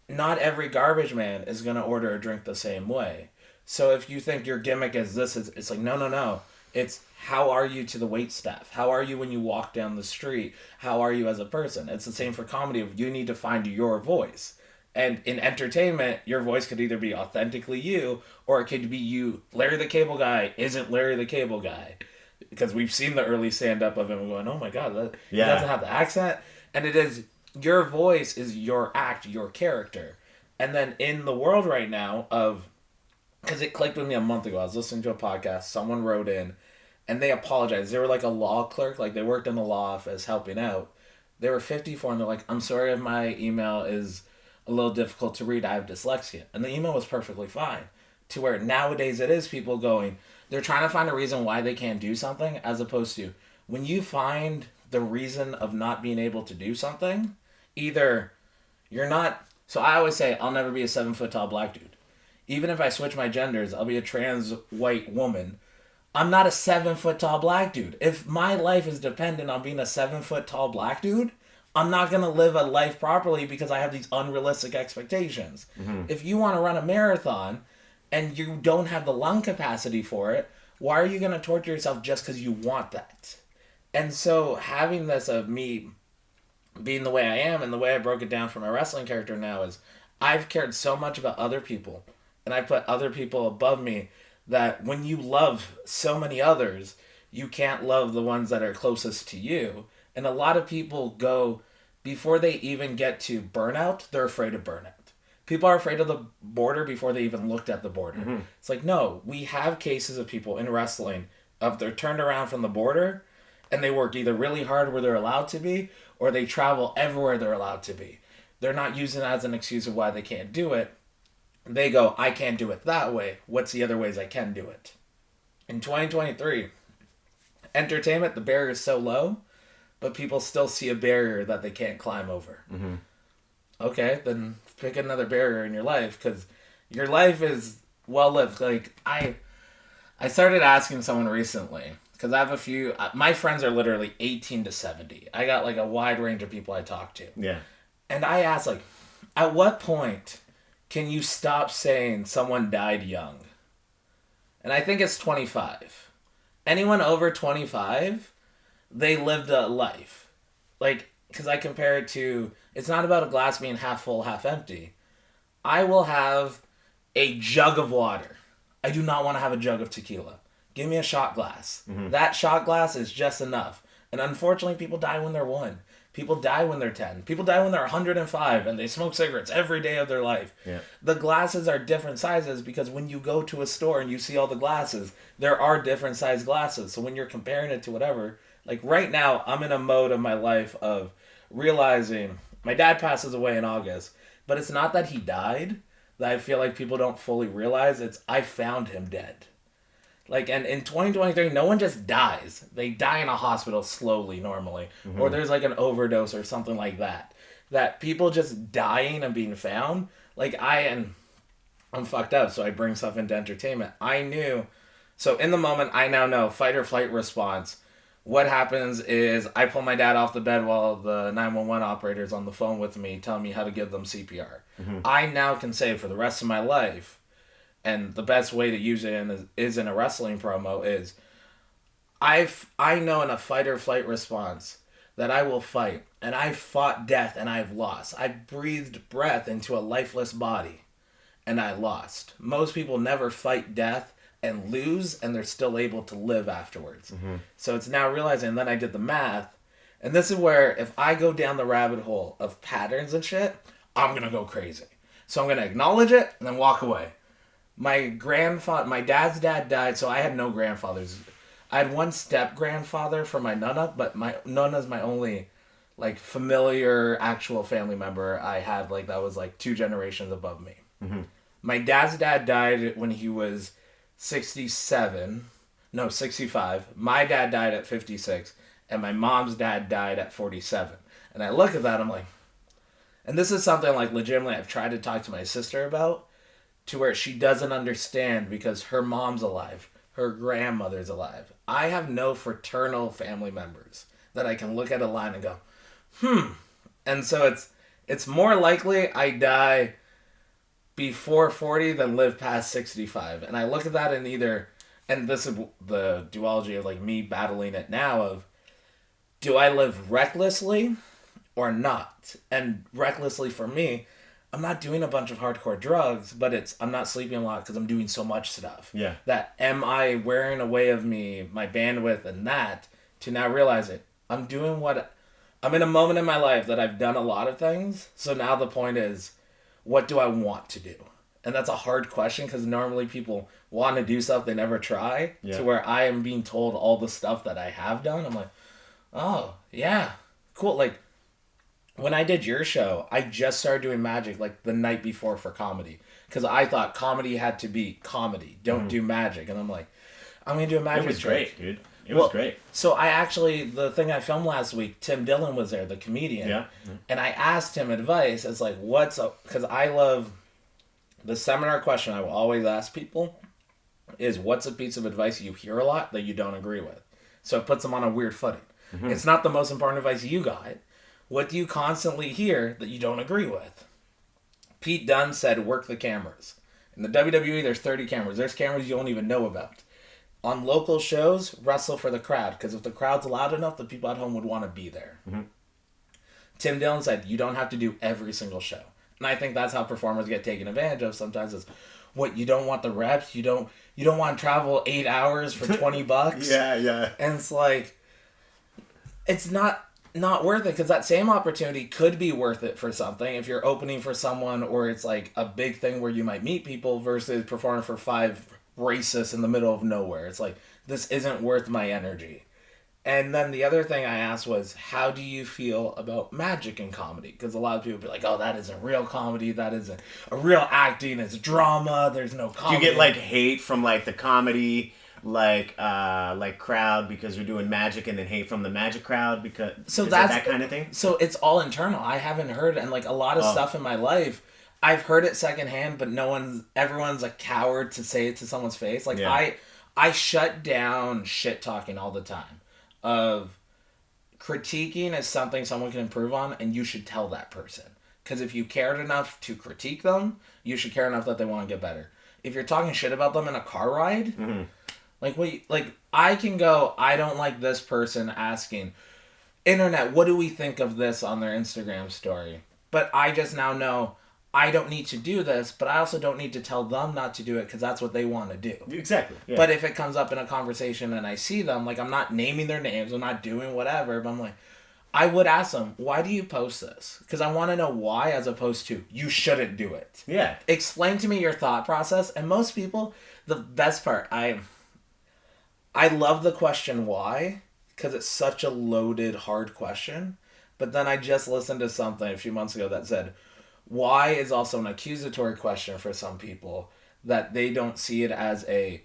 Not every garbage man is going to order a drink the same way. So if you think your gimmick is this, it's like, no. It's how are you to the wait staff? How are you when you walk down the street? How are you as a person? It's the same for comedy. You need to find your voice. And in entertainment, your voice could either be authentically you, or it could be you. Larry the Cable Guy isn't Larry the Cable Guy. Because we've seen the early stand-up of him going, oh my God, he doesn't have the accent. And it is, your voice is your act, your character. And then in the world right now because it clicked with me a month ago. I was listening to a podcast. Someone wrote in, and they apologized. They were like a law clerk. Like, they worked in the law office helping out. They were 54, and they're like, I'm sorry if my email is a little difficult to read. I have dyslexia. And the email was perfectly fine. To where nowadays it is people going, they're trying to find a reason why they can't do something, as opposed to when you find the reason of not being able to do something, either you're not. So I always say, I'll never be a 7-foot tall black dude. Even if I switch my genders, I'll be a trans white woman. I'm not a 7-foot tall black dude. If my life is dependent on being a 7-foot tall black dude, I'm not going to live a life properly because I have these unrealistic expectations. Mm-hmm. If you want to run a marathon and you don't have the lung capacity for it, why are you going to torture yourself just because you want that? And so having this of me being the way I am, and the way I broke it down for my wrestling character now is I've cared so much about other people, and I put other people above me, that when you love so many others, you can't love the ones that are closest to you. And a lot of people go, before they even get to burnout, they're afraid of burnout. People are afraid of the border before they even looked at the border. Mm-hmm. It's like, no, we have cases of people in wrestling of they're turned around from the border and they work either really hard where they're allowed to be, or they travel everywhere they're allowed to be. They're not using it as an excuse of why they can't do it. They go, I can't do it that way. What's the other ways I can do it? In 2023, entertainment, the barrier is so low, but people still see a barrier that they can't climb over. Mm-hmm. Okay, then pick another barrier in your life, because your life is well lived. Like, I started asking someone recently, because I have a few, my friends are literally 18 to 70. I got like a wide range of people I talk to. Yeah. And I asked, like, at what point can you stop saying someone died young? And I think it's 25. Anyone over 25, they lived a life. Like, because I compare it to, it's not about a glass being half full, half empty. I will have a jug of water. I do not want to have a jug of tequila. Give me a shot glass. Mm-hmm. That shot glass is just enough. And unfortunately, people die when they're 1. People die when they're 10. People die when they're 105 and they smoke cigarettes every day of their life. Yeah. The glasses are different sizes because when you go to a store and you see all the glasses, there are different size glasses. So when you're comparing it to whatever, like right now, I'm in a mode of my life of realizing my dad passes away in August, but it's not that he died that I feel like people don't fully realize. It's I found him dead. Like, and in 2023, no one just dies. They die in a hospital slowly, normally. Mm-hmm. Or there's like an overdose or something like that. That people just dying and being found. Like, I'm fucked up, so I bring stuff into entertainment. I knew. So in the moment, I now know fight or flight response. What happens is I pull my dad off the bed while the 911 operator's on the phone with me, telling me how to give them CPR. Mm-hmm. I now can say for the rest of my life, and the best way to use it is in a wrestling promo, is I know in a fight or flight response that I will fight. And I've fought death and I've lost. I breathed breath into a lifeless body and I lost. Most people never fight death and lose, and they're still able to live afterwards. Mm-hmm. So it's now realizing, and then I did the math, and this is where if I go down the rabbit hole of patterns and shit, I'm going to go crazy. So I'm going to acknowledge it and then walk away. My dad's dad died, so I had no grandfathers. I had one step-grandfather for my nonna, but my nonna's my only, like, familiar, actual family member I had, like, that was, like, 2 generations above me. Mm-hmm. My dad's dad died when he was 65. My dad died at 56, and my mom's dad died at 47. And I look at that, I'm like, and this is something, like, legitimately I've tried to talk to my sister about, to where she doesn't understand because her mom's alive. Her grandmother's alive. I have no fraternal family members that I can look at a line and go, And so it's more likely I die before 40 than live past 65. And I look at that in either, and this is the duology of like me battling it now of, do I live recklessly or not? And recklessly for me, I'm not doing a bunch of hardcore drugs, but I'm not sleeping a lot because I'm doing so much stuff. Yeah. That am I wearing away of me, my bandwidth and that, to now realize it. I'm in a moment in my life that I've done a lot of things. So now the point is, what do I want to do? And that's a hard question because normally people want to do stuff they never try. Yeah. To where I am being told all the stuff that I have done. I'm like, oh, yeah, cool. Like, when I did your show, I just started doing magic like the night before for comedy. Because I thought comedy had to be comedy. Don't do magic. And I'm like, I'm going to do a magic trick. It was great, dude. It was great. So the thing I filmed last week, Tim Dillon was there, the comedian. Yeah. And I asked him advice as like, because I love, the seminar question I will always ask people is, what's a piece of advice you hear a lot that you don't agree with? So it puts them on a weird footing. Mm-hmm. It's not the most important advice you got. What do you constantly hear that you don't agree with? Pete Dunne said, work the cameras. In the WWE, there's 30 cameras. There's cameras you don't even know about. On local shows, wrestle for the crowd, because if the crowd's loud enough, the people at home would want to be there. Mm-hmm. Tim Dillon said, you don't have to do every single show. And I think that's how performers get taken advantage of sometimes is, what, you don't want the reps? You don't want to travel 8 hours for $20? Yeah. And it's like, it's not worth it, because that same opportunity could be worth it for something if you're opening for someone, or it's like a big thing where you might meet people versus performing for 5 racists in the middle of nowhere. It's like, this isn't worth my energy. And then the other thing I asked was, how do you feel about magic in comedy? Because a lot of people be like, oh, that isn't real comedy, that isn't a real acting, it's drama, there's no comedy. Do you get like hate from like the comedy like crowd because you're doing magic, and then hate from the magic crowd because that kind of thing? So it's all internal. I haven't heard, and like a lot of stuff in my life, I've heard it secondhand, but everyone's a coward to say it to someone's face. Like I shut down shit talking all the time. Of critiquing is something someone can improve on, and you should tell that person. Because if you cared enough to critique them, you should care enough that they want to get better. If you're talking shit about them in a car ride, I can go, I don't like this person asking, internet, what do we think of this on their Instagram story? But I just now know I don't need to do this, but I also don't need to tell them not to do it because that's what they want to do. Exactly. Yeah. But if it comes up in a conversation and I see them, like, I'm not naming their names, I'm not doing whatever, but I'm like, I would ask them, why do you post this? Because I want to know why, as opposed to, you shouldn't do it. Yeah. Explain to me your thought process. And most people, the best part, I love the question why, because it's such a loaded, hard question. But then I just listened to something a few months ago that said, why is also an accusatory question for some people, that they don't see it as I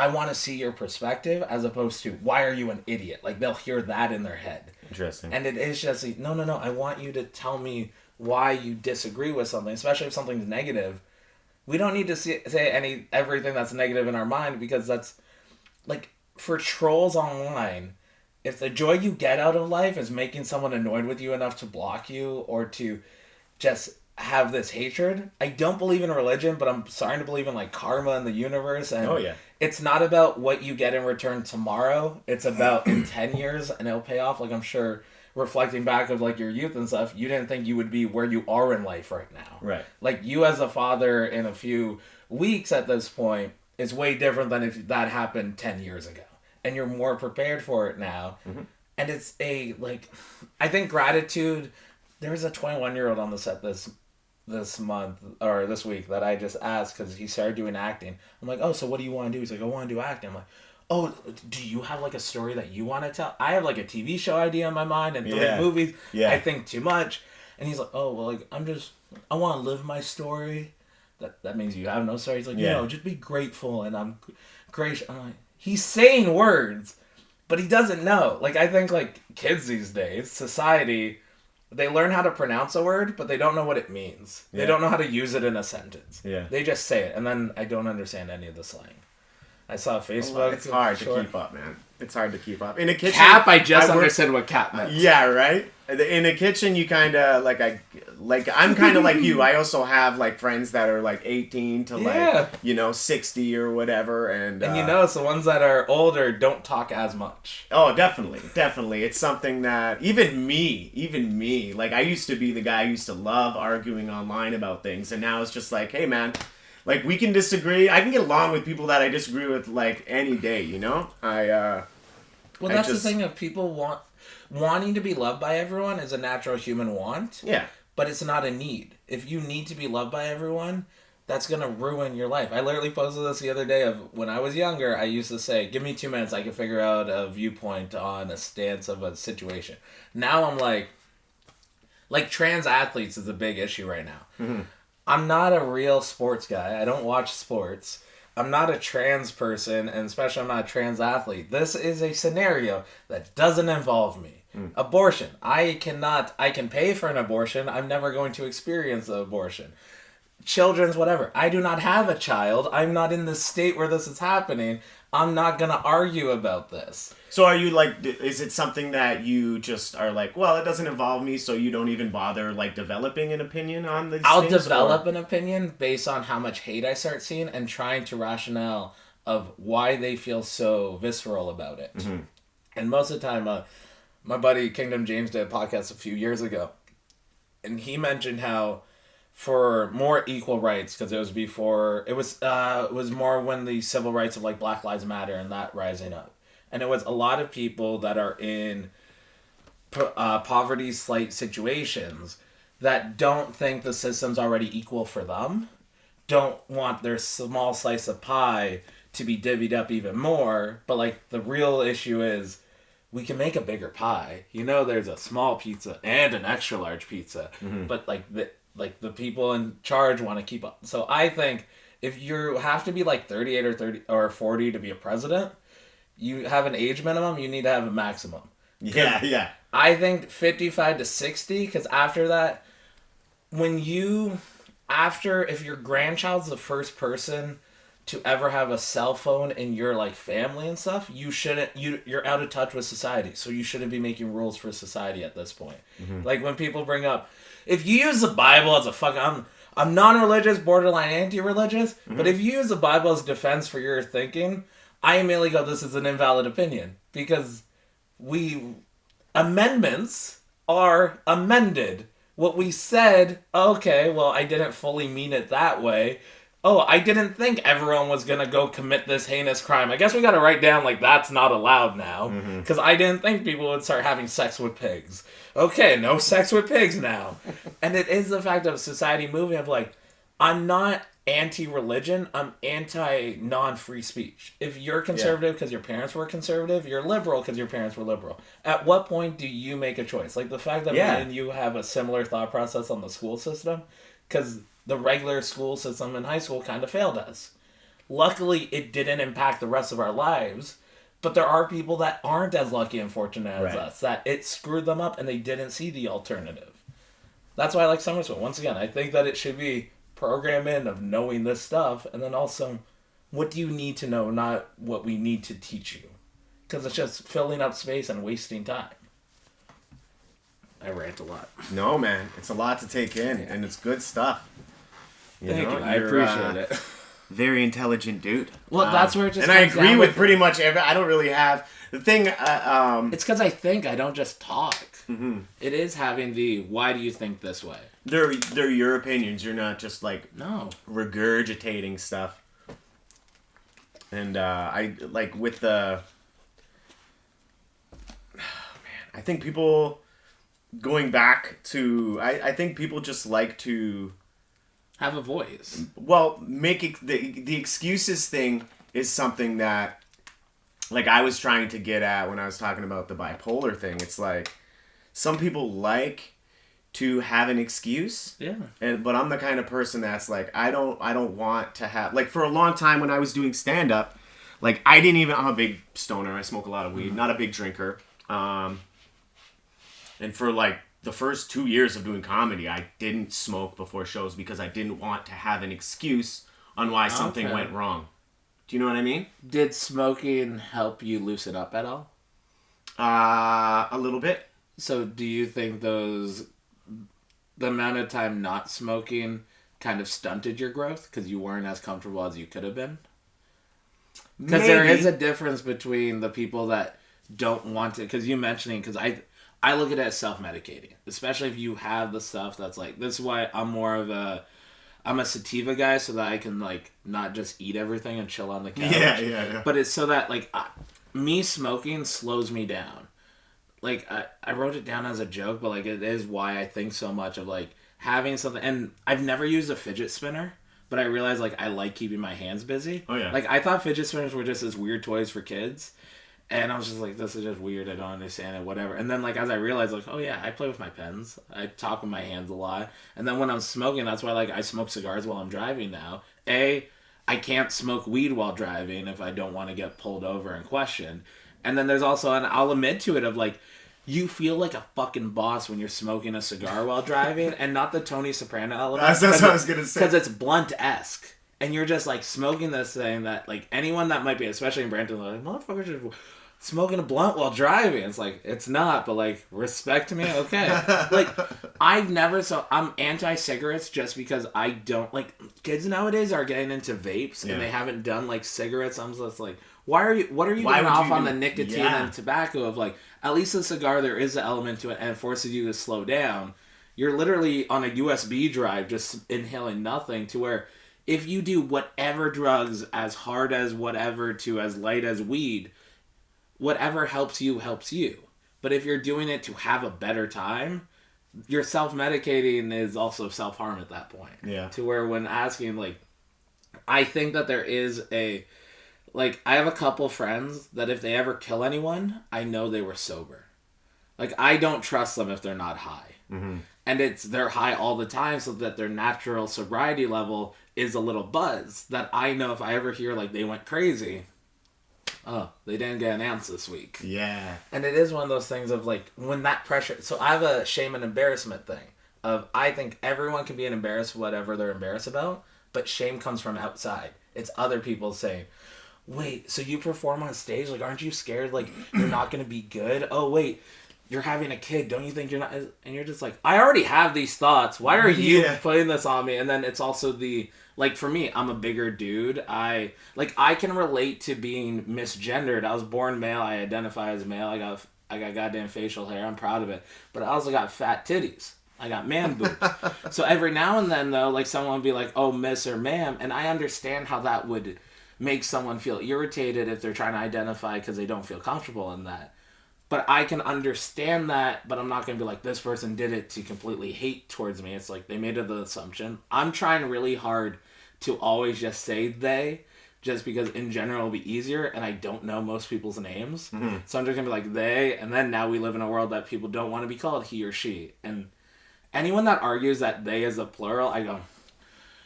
want to see your perspective, as opposed to, why are you an idiot? Like, they'll hear that in their head. Interesting. And it is just like, no, I want you to tell me why you disagree with something, especially if something's negative. We don't need to say everything that's negative in our mind, because that's, like, for trolls online, if the joy you get out of life is making someone annoyed with you enough to block you, or to just have this hatred. I don't believe in religion, but I'm starting to believe in like karma and the universe. And it's not about what you get in return tomorrow. It's about in 10 years, and it'll pay off. Like, I'm sure, reflecting back of like your youth and stuff, you didn't think you would be where you are in life right now. Right. Like, you as a father in a few weeks at this point is way different than if that happened 10 years ago. And you're more prepared for it now. Mm-hmm. And it's I think gratitude. There's a 21-year-old on the set this month, or this week, that I just asked because he started doing acting. I'm like, oh, so what do you want to do? He's like, I want to do acting. I'm like, oh, do you have like a story that you want to tell? I have like a TV show idea in my mind and 3 movies. Yeah. I think too much. And he's like, oh, well, like, I want to live my story. That means you have no story. He's like, just be grateful, and I'm gracious. I'm like, he's saying words, but he doesn't know. Like, I think like kids these days, society, they learn how to pronounce a word, but they don't know what it means. Yeah. They don't know how to use it in a sentence. Yeah. They just say it, and then I don't understand any of the slang. I saw Facebook. It's hard to keep up, man. It's hard to keep up. In a kitchen... Cap, I understood what cap meant. Yeah, right? In a kitchen, you kind of, I'm kind of like you. I also have, like, friends that are, like, 18 to, 60 or whatever, and you notice the ones that are older don't talk as much. Oh, definitely. It's something that, even me, like, I used to be the guy who used to love arguing online about things, and now it's just like, hey, man... Like, we can disagree. I can get along with people that I disagree with, like, any day, you know? Well, that's the thing of people wanting to be loved by everyone is a natural human want. Yeah. But it's not a need. If you need to be loved by everyone, that's going to ruin your life. I literally posted this the other day of when I was younger, I used to say, give me 2 minutes, I can figure out a viewpoint on a stance of a situation. Now I'm like trans athletes is a big issue right now. Mm-hmm. I'm not a real sports guy. I don't watch sports. I'm not a trans person, and especially I'm not a trans athlete. This is a scenario that doesn't involve me. Abortion. I can pay for an abortion. I'm never going to experience the abortion. Children's whatever. I do not have a child. I'm not in the state where this is happening. I'm not going to argue about this. So are you like, is it something that you just are like, well, it doesn't involve me, so you don't even bother like developing an opinion on these I'll things? develop an opinion based on how much hate I start seeing and trying to rationale of why they feel so visceral about it. Mm-hmm. And most of the time, my buddy Kingdom James did a podcast a few years ago, and he mentioned how for more equal rights, because it was before, it was more when the civil rights of like Black Lives Matter and that rising up. And it was a lot of people that are in poverty slight situations that don't think the system's already equal for them, don't want their small slice of pie to be divvied up even more, but like the real issue is we can make a bigger pie. You know, there's a small pizza and an extra large pizza, but like the people in charge want to keep up. So I think if you have to be like 38 or 30 or 40 to be a president, you have an age minimum, you need to have a maximum. Yeah. I think 55 to 60, because after that, if your grandchild's the first person to ever have a cell phone in your like family and stuff, you're out of touch with society, so you shouldn't be making rules for society at this point. Like when people bring up, if you use the Bible as a I'm non-religious, borderline anti-religious, but if you use the Bible as defense for your thinking, I immediately go, this is an invalid opinion, because amendments are amended. What we said, okay, well, I didn't fully mean it that way. Oh, I didn't think everyone was going to go commit this heinous crime. I guess we got to write down, like, that's not allowed now. Because I didn't think people would start having sex with pigs. Okay, no sex with pigs now. And it is the fact of society moving of, like, I'm not anti-religion, I'm anti-non-free speech. If you're conservative because your parents were conservative, you're liberal because your parents were liberal. At what point do you make a choice? Like, the fact that me and you have a similar thought process on the school system, because the regular school system in high school kind of failed us. Luckily, it didn't impact the rest of our lives, but there are people that aren't as lucky and fortunate as us, that it screwed them up and they didn't see the alternative. That's why I like summer school. Once again, I think that it should be programmed in of knowing this stuff, and then also, what do you need to know, not what we need to teach you. Because it's just filling up space and wasting time. I rant a lot. No, man. It's a lot to take in, and it's good stuff. Thank you. I appreciate it. Very intelligent dude. Well, that's where it just and I agree with pretty much I don't really have... The thing... it's because I think, I don't just talk. It is having the, why do you think this way? They're your opinions. You're not just, like... No. Regurgitating stuff. And, I... Like, with the... I think people... Going back to... I think people just like to... Have a voice. Well, the excuses thing is something that, like, I was trying to get at when I was talking about the bipolar thing. It's like, some people like to have an excuse. Yeah. But I'm the kind of person that's like, I don't want to have... Like, for a long time when I was doing stand-up, like, I'm a big stoner. I smoke a lot of weed. Not a big drinker. And for, like, the first 2 years of doing comedy, I didn't smoke before shows because I didn't want to have an excuse on why something went wrong. Do you know what I mean? Did smoking help you loosen up at all? A little bit. So do you think the amount of time not smoking kind of stunted your growth because you weren't as comfortable as you could have been? Because there is a difference between the people that don't want to, because you mentioning, because I look at it as self-medicating, especially if you have the stuff that's like, this is why I'm a sativa guy, so that I can, like, not just eat everything and chill on the couch. Yeah. But it's so that, like, me smoking slows me down. Like, I wrote it down as a joke, but, like, it is why I think so much of, like, having something, and I've never used a fidget spinner, but I realized, like, I like keeping my hands busy. Oh, yeah. Like, I thought fidget spinners were just as weird toys for kids. And I was just like, this is just weird. I don't understand it, whatever. And then, like, as I realized, like, oh, yeah, I play with my pens. I talk with my hands a lot. And then when I'm smoking, that's why, like, I smoke cigars while I'm driving now. I can't smoke weed while driving if I don't want to get pulled over and questioned. And then there's also, and I'll admit to it, of, like, you feel like a fucking boss when you're smoking a cigar while driving. And not the Tony Soprano element. That's what I was going to say. Because it's Blunt-esque. and you're just like smoking this thing that like anyone that might be, especially in Brampton, like motherfuckers are smoking a blunt while driving. It's like, it's not, but like, respect me, okay. Like, I'm anti-cigarettes just because I don't, like, kids nowadays are getting into vapes and they haven't done like cigarettes. I'm just like, what are you getting off on the nicotine and tobacco of like, at least a cigar, there is an element to it and it forces you to slow down. You're literally on a USB drive just inhaling nothing, to where if you do whatever drugs, as hard as whatever to as light as weed, whatever helps you, helps you. But if you're doing it to have a better time, you're self-medicating is also self-harm at that point. Yeah. To where when asking, like, I think that there is a, like, I have a couple friends that if they ever kill anyone, I know they were sober. Like, I don't trust them if they're not high. Mm-hmm. And they're high all the time, so that their natural sobriety level is a little buzz that I know if I ever hear, like, they went crazy, oh, they didn't get an ounce this week. Yeah. And it is one of those things of, like, when that pressure... So I have a shame and embarrassment thing of, I think everyone can be embarrassed whatever they're embarrassed about, but shame comes from outside. It's other people saying, wait, so you perform on stage? Like, aren't you scared, like, you're not going to be good? Oh, wait, you're having a kid. Don't you think you're not... And you're just like, I already have these thoughts. Why are you putting this on me? And then it's also the... Like, for me, I'm a bigger dude. I can relate to being misgendered. I was born male. I identify as male. I got goddamn facial hair. I'm proud of it. But I also got fat titties. I got man boobs. So every now and then, though, like, someone would be like, oh, miss or ma'am. And I understand how that would make someone feel irritated if they're trying to identify because they don't feel comfortable in that. But I can understand that, but I'm not going to be like, this person did it to completely hate towards me. It's like, they made an assumption. I'm trying really hard to always just say they, just because in general it'll be easier, and I don't know most people's names. Mm-hmm. So I'm just going to be like, they, and then now we live in a world that people don't want to be called he or she. And anyone that argues that they is a plural, I go,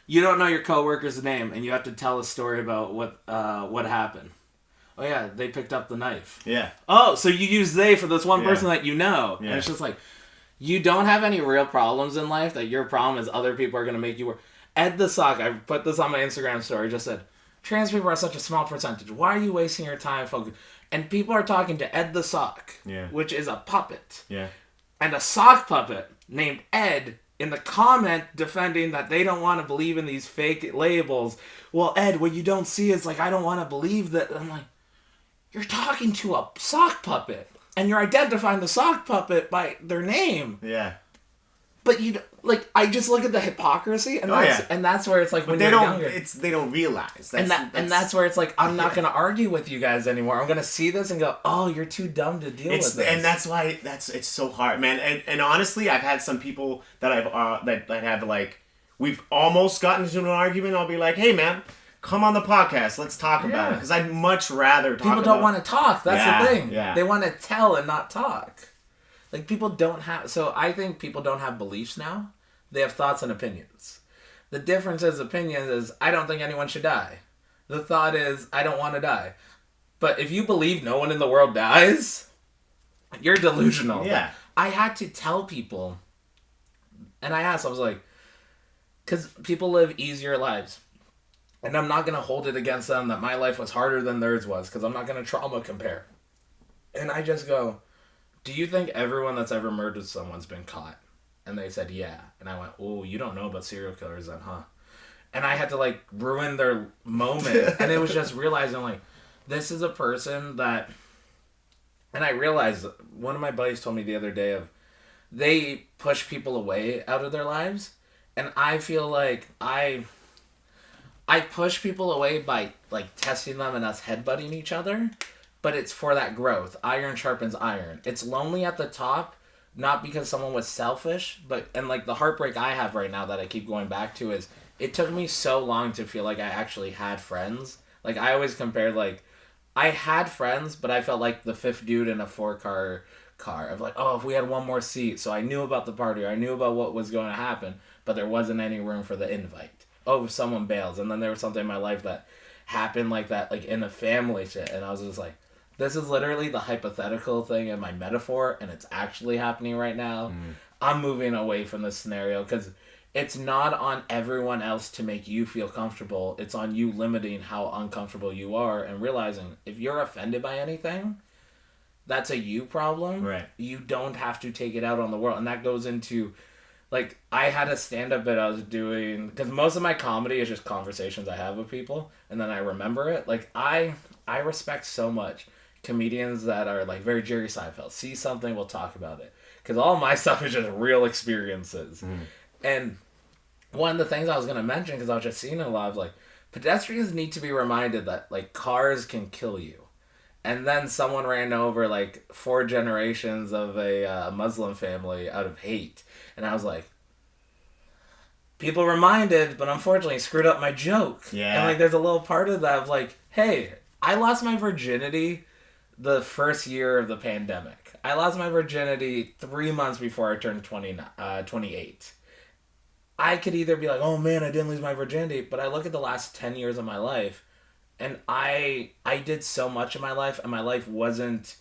you don't know your coworker's name, and you have to tell a story about what happened. Oh, yeah, they picked up the knife. Yeah. Oh, so you use they for this one person that you know. Yeah. And it's just like, you don't have any real problems in life, that your problem is other people are going to make you work. Ed the Sock, I put this on my Instagram story, just said, trans people are such a small percentage. Why are you wasting your time focusing? And people are talking to Ed the Sock, which is a puppet. Yeah. And a sock puppet named Ed in the comment defending that they don't want to believe in these fake labels. Well, Ed, what you don't see is, like, I don't want to believe that. I'm like, you're talking to a sock puppet, and you're identifying the sock puppet by their name. Yeah. But I just look at the hypocrisy, and that's where it's like, when you're younger, they don't realize. That's where it's like, I'm not going to argue with you guys anymore. I'm going to see this and go, oh, you're too dumb to deal with this. And that's why it's so hard, man. And honestly, I've had some people that that have, like, we've almost gotten into an argument. I'll be like, hey, man, come on the podcast. Let's talk about it. Because I'd much rather talk about... People don't want to talk. That's the thing. Yeah. They want to tell and not talk. Like, people don't have... So I think people don't have beliefs now. They have thoughts and opinions. The difference is opinions is, I don't think anyone should die. The thought is, I don't want to die. But if you believe no one in the world dies, you're delusional. Yeah. I had to tell people, and I was like, because people live easier lives. And I'm not going to hold it against them that my life was harder than theirs was, because I'm not going to trauma compare. And I just go, do you think everyone that's ever murdered someone's been caught? And they said, yeah. And I went, oh, you don't know about serial killers then, huh? And I had to, like, ruin their moment. And it was just realizing, like, this is a person that... And I realized, one of my buddies told me the other day of, they push people away out of their lives. And I feel like I push people away by, like, testing them and us headbutting each other, but it's for that growth. Iron sharpens iron. It's lonely at the top, not because someone was selfish, and, like, the heartbreak I have right now that I keep going back to is, it took me so long to feel like I actually had friends. Like, I always compared, like, I had friends, but I felt like the fifth dude in a 4-car car. Of, like, oh, if we had one more seat, so I knew about the party, or I knew about what was going to happen, but there wasn't any room for the invite. Oh, if someone bails. And then there was something in my life that happened like that, like in a family shit. And I was just like, this is literally the hypothetical thing in my metaphor, and it's actually happening right now. I'm moving away from this scenario because it's not on everyone else to make you feel comfortable. It's on you limiting how uncomfortable you are and realizing if you're offended by anything, that's a you problem. Right. You don't have to take it out on the world. And that goes into, like, I had a stand-up bit I was doing, because most of my comedy is just conversations I have with people, and then I remember it. Like, I respect so much comedians that are, like, very Jerry Seinfeld. See something, we'll talk about it. Because all my stuff is just real experiences. And one of the things I was going to mention, because I was just seeing a lot of, like, pedestrians need to be reminded that, like, cars can kill you. And then someone ran over, like, 4 generations of a Muslim family out of hate. And I was like, people reminded, but unfortunately screwed up my joke. Yeah. And, like, there's a little part of that of, like, hey, I lost my virginity the first year of the pandemic. I lost my virginity 3 months before I turned 28. I could either be like, oh man, I didn't lose my virginity, but I look at the last 10 years of my life, and I did so much in my life, and my life wasn't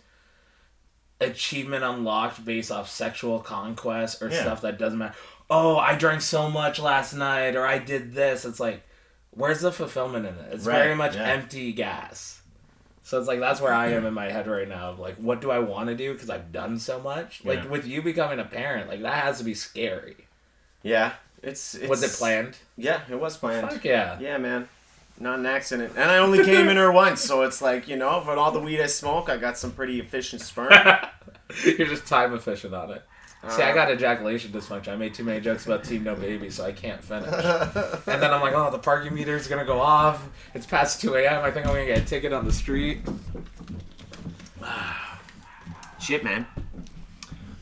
achievement unlocked based off sexual conquest or stuff that doesn't matter. Oh, I drank so much last night, or I did this. It's like, where's the fulfillment in it? It's very much empty gas. So it's like, that's where I am in my head right now. Of like, what do I want to do? Because I've done so much. Like, with you becoming a parent, like, that has to be scary. Yeah. It's Was it planned? Yeah, it was planned. Fuck yeah. Yeah, man. Not an accident. And I only came in her once, so it's like, you know, for all the weed I smoke, I got some pretty efficient sperm. You're just time efficient on it. See, I got ejaculation dysfunction. I made too many jokes about Team No Baby, so I can't finish. And then I'm like, oh, the parking meter's going to go off. It's past 2 a.m. I think I'm going to get a ticket on the street. Shit, man.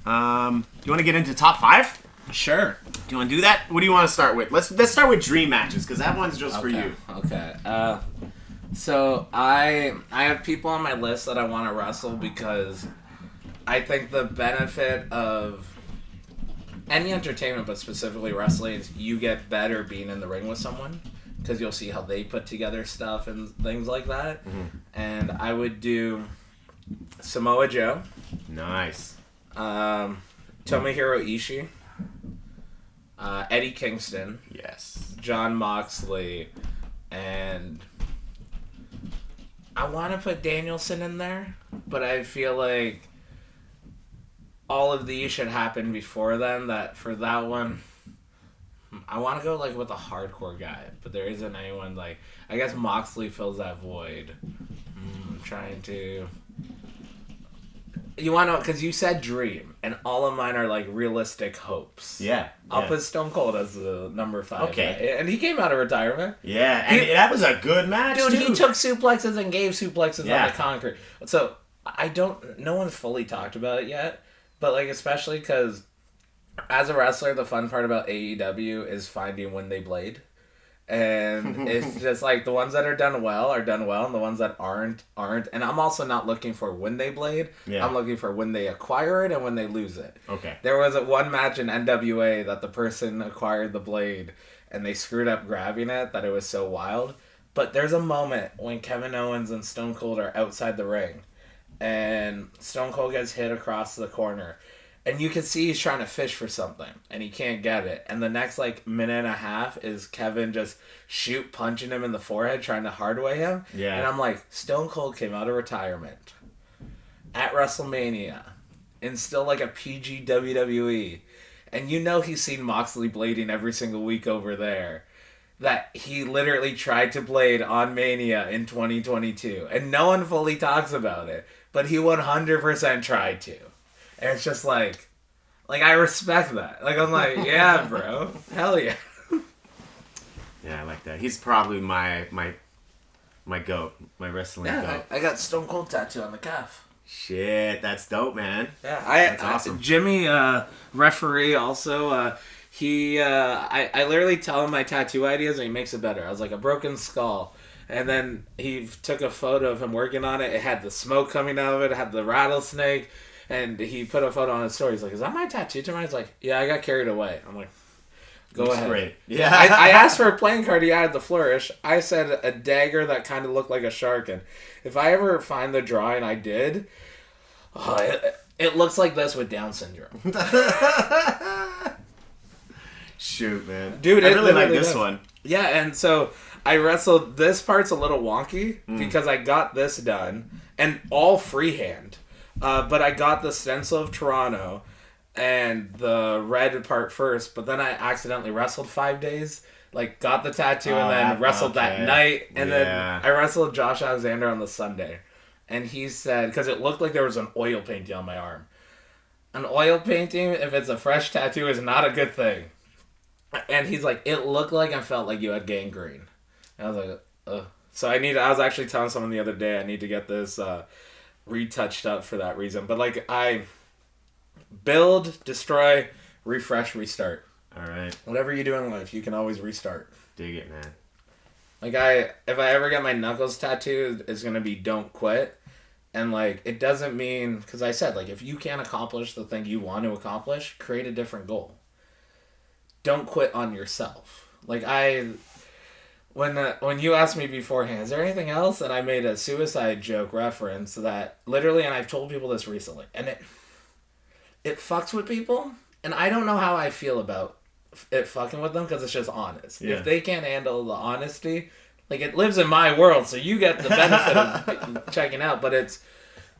You want to get into top 5? Sure. Do you want to do that? What do you want to start with? Let's start with dream matches, because that one's just for you. Okay. So I have people on my list that I want to wrestle because I think the benefit of any entertainment, but specifically wrestling, is you get better being in the ring with someone because you'll see how they put together stuff and things like that. And I would do Samoa Joe. Nice. Tomohiro Ishii. Eddie Kingston. Yes. John Moxley. And I want to put Danielson in there, but I feel like all of these should happen before then. That for that one, I want to go like with a hardcore guy, but there isn't anyone like. I guess Moxley fills that void. I'm trying to. You want to, because you said dream, and all of mine are like realistic hopes. Yeah. I'll put Stone Cold as the number 5. Okay. And he came out of retirement. Yeah, and that was a good match, dude, too. he took suplexes and gave suplexes on the concrete. So, no one fully talked about it yet, but like, especially because as a wrestler, the fun part about AEW is finding when they blade. And it's just like the ones that are done well, and the ones that aren't. And I'm also not looking for when they blade. Yeah. I'm looking for when they acquire it and when they lose it. Okay. There was one match in NWA that the person acquired the blade and they screwed up grabbing it, that it was so wild. But there's a moment when Kevin Owens and Stone Cold are outside the ring and Stone Cold gets hit across the corner. And you can see he's trying to fish for something, and he can't get it. And the next, like, minute and a half is Kevin just punching him in the forehead, trying to hardway him. Yeah. And I'm like, Stone Cold came out of retirement at WrestleMania in still, like, a PG WWE. And you know he's seen Moxley blading every single week over there. That he literally tried to blade on Mania in 2022. And no one fully talks about it. But he 100% tried to. And it's just like I respect that. Like, I'm like, yeah, bro. Hell yeah. Yeah, I like that. He's probably my goat, my wrestling goat. I got Stone Cold tattoo on the calf. Shit, that's dope, man. Yeah, that's awesome. Jimmy, referee, also, I literally tell him my tattoo ideas and he makes it better. I was like, a broken skull. And then he took a photo of him working on it. It had the smoke coming out of it. It had the rattlesnake. And he put a photo on his story. He's like, is that my tattoo tomorrow? He's like, yeah, I got carried away. I'm like, go ahead. Great. Yeah. I asked for a playing card. He added the flourish. I said a dagger that kind of looked like a shark. And if I ever find the drawing I did, it looks like this with Down syndrome. Shoot, man. Dude, I really like this one. Yeah, and so I wrestled. This part's a little wonky because I got this done and all freehand. But I got the stencil of Toronto and the red part first, but then I accidentally wrestled 5 days. Like, got the tattoo and then wrestled that night. And then I wrestled Josh Alexander on the Sunday. And he said, because it looked like there was an oil painting on my arm. An oil painting, if it's a fresh tattoo, is not a good thing. And he's like, it looked like and felt like you had gangrene. And I was like, ugh. So I was actually telling someone the other day, I need to get this retouched up for that reason. But like, I build, destroy, refresh, restart. All right. Whatever you do in life, you can always restart. Dig it, man. Like, if I ever get my knuckles tattooed, it's going to be don't quit. And, like, it doesn't mean, because I said, like, if you can't accomplish the thing you want to accomplish, create a different goal. Don't quit on yourself. Like, when you asked me beforehand, is there anything else? And I made a suicide joke reference that, literally, and I've told people this recently, and it fucks with people, and I don't know how I feel about it fucking with them, because it's just honest. Yeah. If they can't handle the honesty... Like, it lives in my world, so you get the benefit of checking out. But it's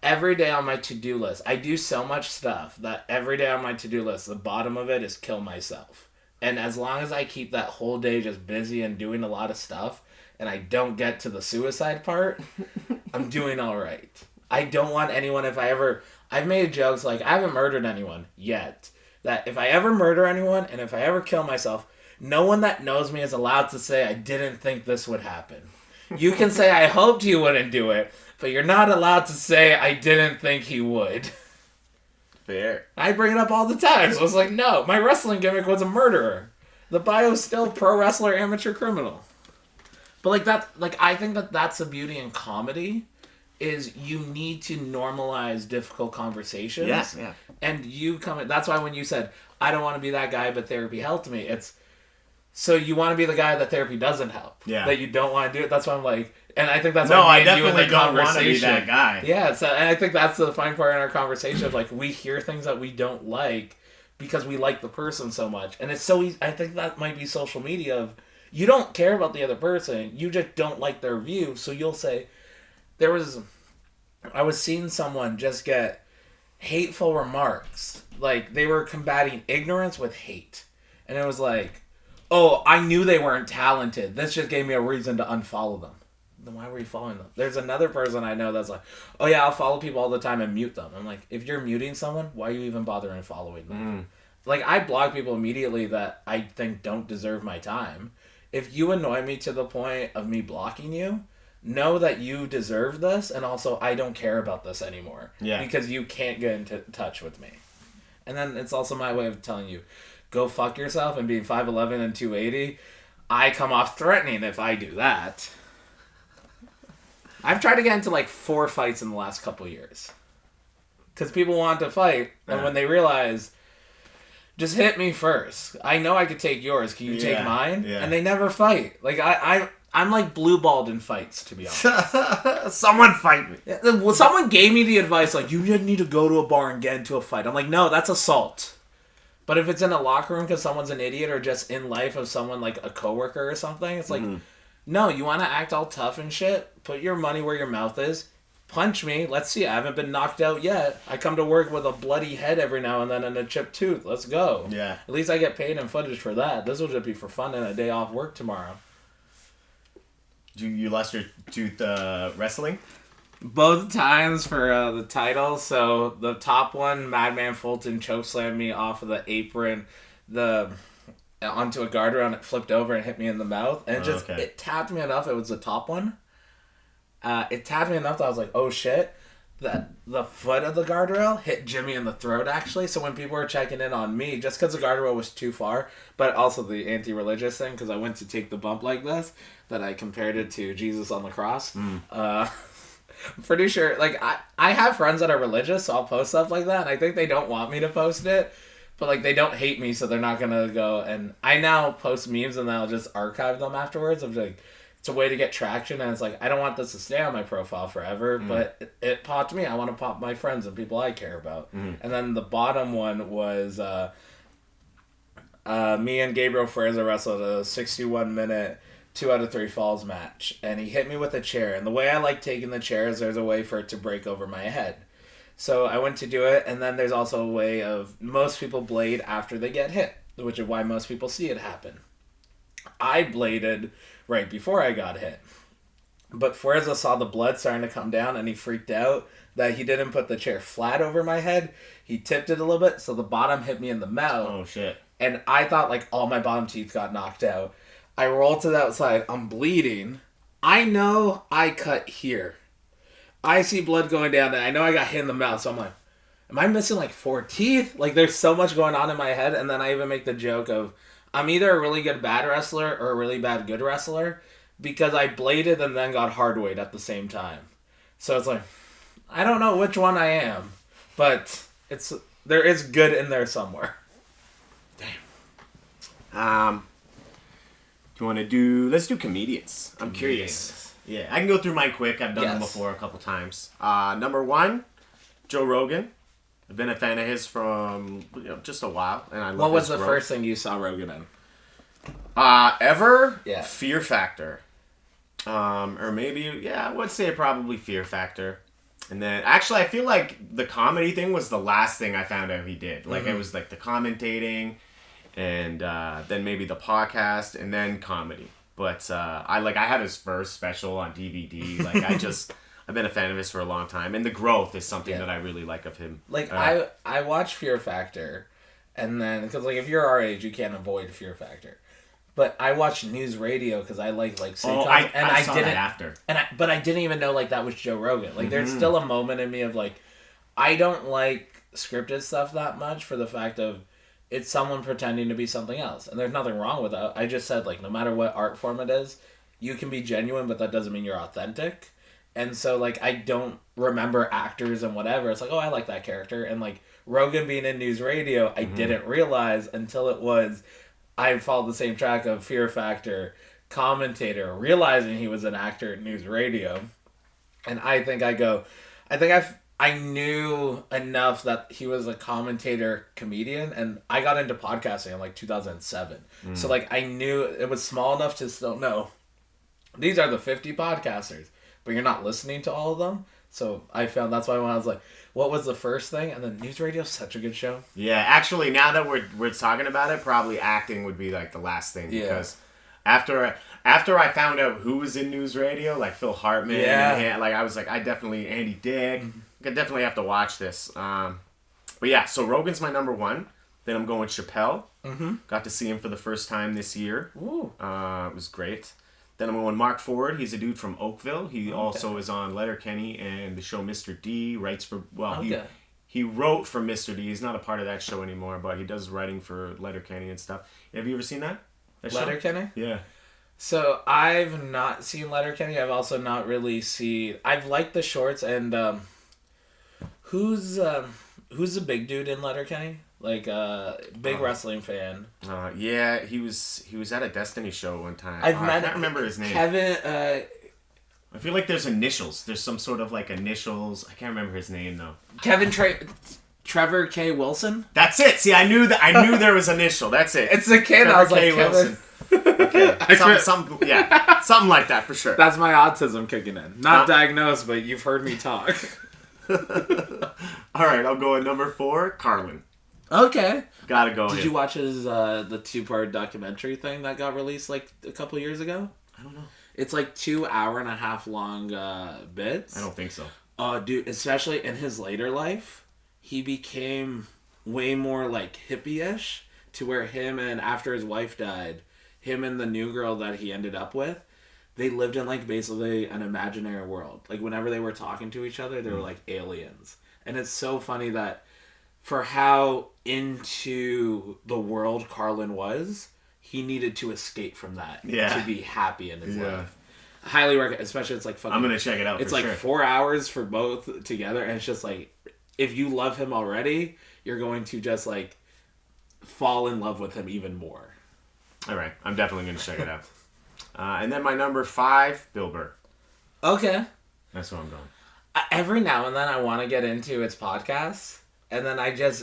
every day on my to-do list. I do so much stuff that every day on my to-do list, the bottom of it is kill myself. And as long as I keep that whole day just busy and doing a lot of stuff, and I don't get to the suicide part, I'm doing all right. I don't want anyone, I've made jokes like, I haven't murdered anyone yet. That if I ever murder anyone, and if I ever kill myself... No one that knows me is allowed to say, I didn't think this would happen. You can say, I hoped he wouldn't do it, but you're not allowed to say, I didn't think he would. Fair. I bring it up all the time. So I was like, no, my wrestling gimmick was a murderer. The bio's still pro wrestler, amateur criminal. But I think that's the beauty in comedy, is you need to normalize difficult conversations. Yeah. And that's why when you said, I don't want to be that guy, but therapy helped me, so you want to be the guy that therapy doesn't help. Yeah. That you don't want to do it. That's why I'm like... And I think that's why I definitely don't want to be that guy. Yeah. So, and I think that's the fine part in our conversation of, like, we hear things that we don't like because we like the person so much. And it's so easy. I think that might be social media of... You don't care about the other person. You just don't like their view. So you'll say... I was seeing someone just get hateful remarks. Like, they were combating ignorance with hate. And it was like... Oh, I knew they weren't talented. This just gave me a reason to unfollow them. Then why were you following them? There's another person I know that's like, oh yeah, I'll follow people all the time and mute them. I'm like, if you're muting someone, why are you even bothering following them? Like, I block people immediately that I think don't deserve my time. If you annoy me to the point of me blocking you, know that you deserve this, and also I don't care about this anymore. Yeah. Because you can't get into touch with me. And then it's also my way of telling you, go fuck yourself, and being 5'11" and 280, I come off threatening if I do that. I've tried to get into like 4 fights in the last couple years. Because people want to fight, and when they realize, just hit me first. I know I could take yours. Can you take mine? Yeah. And they never fight. Like, I'm like blue-balled in fights, to be honest. Someone fight me. Well, someone gave me the advice, like, you need to go to a bar and get into a fight. I'm like, no, that's assault. But if it's in a locker room because someone's an idiot, or just in life of someone like a coworker or something, it's like, no, you want to act all tough and shit? Put your money where your mouth is. Punch me. Let's see. I haven't been knocked out yet. I come to work with a bloody head every now and then and a chipped tooth. Let's go. Yeah. At least I get paid in footage for that. This will just be for fun and a day off work tomorrow. You lost your tooth wrestling? Both times for the title. So the top one, Madman Fulton chokeslammed me off of the apron, onto a guardrail, and it flipped over and hit me in the mouth. And it tapped me enough. It was the top one. It tapped me enough that I was like, oh shit. The foot of the guardrail hit Jimmy in the throat, actually. So when people were checking in on me, just because the guardrail was too far, but also the anti-religious thing, because I went to take the bump like this, that I compared it to Jesus on the cross. I'm pretty sure, like, I have friends that are religious, so I'll post stuff like that, and I think they don't want me to post it, but, like, they don't hate me, so they're not gonna go, and I now post memes, and then I'll just archive them afterwards. I'm like, it's a way to get traction, and it's like, I don't want this to stay on my profile forever, but it popped me. I want to pop my friends and people I care about. And then the bottom one was, Me and Gabriel Fraser wrestled a 61-minute 2 out of 3 falls match, and he hit me with a chair. And the way I like taking the chair is there's a way for it to break over my head. So I went to do it, and then there's also a way of most people blade after they get hit, which is why most people see it happen. I bladed right before I got hit. But Fuerza saw the blood starting to come down, and he freaked out that he didn't put the chair flat over my head. He tipped it a little bit, so the bottom hit me in the mouth. Oh, shit. And I thought, like, all my bottom teeth got knocked out. I roll to the outside. I'm bleeding. I know I cut here. I see blood going down, and I know I got hit in the mouth. So I'm like, am I missing like 4 teeth? Like, there's so much going on in my head. And then I even make the joke of, I'm either a really good bad wrestler or a really bad good wrestler because I bladed and then got hard weight at the same time. So it's like, I don't know which one I am, but there is good in there somewhere. Damn. Do you want to do... Let's do comedians. I'm curious. Yeah, I can go through mine quick. I've done them before a couple times. Number 1, Joe Rogan. I've been a fan of his from just a while, and I love What was the growth. first thing you saw Rogan in? Ever? Yeah. Fear Factor. Or maybe, I would say probably Fear Factor. And then, actually, I feel like the comedy thing was the last thing I found out he did. Like, it was like the commentating, and then maybe the podcast, and then comedy. But I had his first special on DVD. Like, I've been a fan of his for a long time. And the growth is something that I really like of him. Like, I watched Fear Factor, and then, because, like, if you're our age, you can't avoid Fear Factor. But I watched news radio because I like sitcoms. I saw that after. But I didn't even know, like, that was Joe Rogan. Like, there's still a moment in me of, like, I don't like scripted stuff that much for the fact of it's someone pretending to be something else. And there's nothing wrong with that. I just said, like, no matter what art form it is, you can be genuine, but that doesn't mean you're authentic. And so, like, I don't remember actors and whatever. It's like, oh, I like that character. And, like, Rogan being in news radio, I didn't realize until it was... I followed the same track of Fear Factor, commentator, realizing he was an actor in news radio. And I knew enough that he was a commentator comedian, and I got into podcasting in like 2007. So like I knew it was small enough to still know these are the 50 podcasters, but you're not listening to all of them. So I found that's why when I was like, what was the first thing? And then news radio is such a good show. Yeah, actually, now that we're talking about it, probably acting would be like the last thing because after I found out who was in news radio, like Phil Hartman, and, like I was like, Andy Dick, I definitely have to watch this. But yeah, so Rogan's my number 1. Then I'm going Chappelle. Got to see him for the first time this year. Ooh. It was great. Then I'm going Mark Ford. He's a dude from Oakville. He also is on Letterkenny and the show Mr. D. Writes for... Well, he wrote for Mr. D. He's not a part of that show anymore, but he does writing for Letterkenny and stuff. Have you ever seen that Letterkenny? Show? Yeah. So I've not seen Letterkenny. I've also not really seen... I've liked the shorts and... Who's the big dude in Letterkenny? Like big wrestling fan. Yeah, he was at a Destiny show one time. I can't remember his name. Kevin. I feel like there's initials. There's some sort of like initials. I can't remember his name though. Trevor K. Wilson. That's it. See, I knew there was initial. That's it. It's a kid. Trevor I was K. like Wilson. Okay. Something like that for sure. That's my autism kicking in. Not diagnosed, but you've heard me talk. All right, I'll go at number 4, Carlin. Okay. Gotta go. Did you watch his the 2-part documentary thing that got released like a couple years ago? I don't know. It's like 2 hour-and-a-half long bits. I don't think so. Dude, especially in his later life, he became way more like hippie-ish to where him and after his wife died, him and the new girl that he ended up with, they lived in like basically an imaginary world. Like whenever they were talking to each other, they were like aliens. And it's so funny that for how into the world Carlin was, he needed to escape from that to be happy in his life. I highly recommend, especially it's like fucking... I'm going to check it out It's like 4 hours for both together, and it's just like, if you love him already, you're going to just like fall in love with him even more. All right. I'm definitely going to check it out. And then my number 5, Bill Burr. Okay. That's where I'm going. Every now and then I want to get into his podcast, and then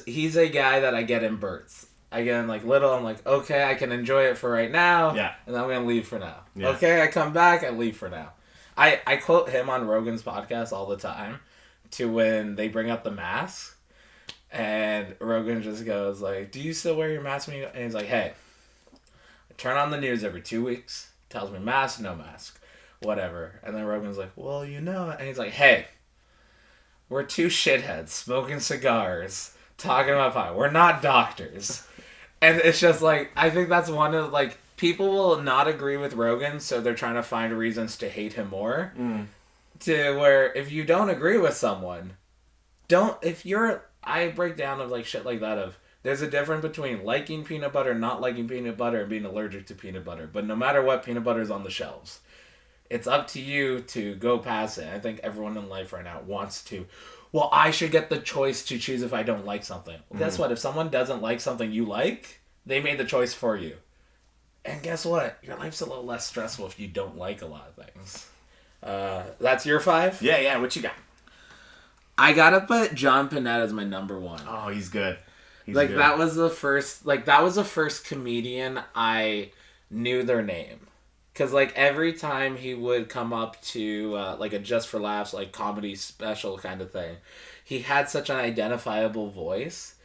he's a guy that I get in bursts. Again, like little, I'm like, okay, I can enjoy it for right now. Yeah. And I'm going to leave for now. Yeah. Okay, I come back, I leave for now. I quote him on Rogan's podcast all the time to when they bring up the mask. And Rogan just goes like, do you still wear your mask? And he's like, hey, I turn on the news every 2 weeks. Tells me mask, no mask. Whatever. And then Rogan's like, well, you know. And he's like, hey, we're two shitheads smoking cigars, talking about pie. We're not doctors. And it's just like, I think that's one of, like, people will not agree with Rogan, so they're trying to find reasons to hate him more. To where, if you don't agree with someone, I break down of, like, shit like that of, there's a difference between liking peanut butter, not liking peanut butter, and being allergic to peanut butter. But no matter what, peanut butter is on the shelves. It's up to you to go past it. I think everyone in life right now wants to, well, I should get the choice to choose if I don't like something. Well, guess what? If someone doesn't like something you like, they made the choice for you. And guess what? Your life's a little less stressful if you don't like a lot of things. That's your 5? Yeah. What you got? I gotta put John Panetta as my number 1. Oh, he's good. Good. That was the first comedian I knew their name. Because, like, every time he would come up to, like, a Just for Laughs, like, comedy special kind of thing, he had such an identifiable voice.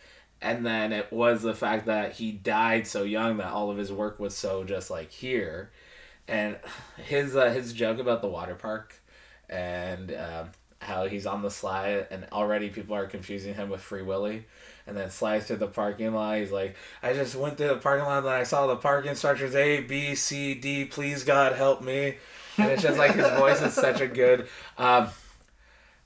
And then it was the fact that he died so young that all of his work was so just, like, here. And his joke about the water park and how he's on the slide and already people are confusing him with Free Willy. And then slides through the parking lot. He's like, I just went through the parking lot and I saw the parking instructions A, B, C, D, please God help me. And it's just like his voice is such a good...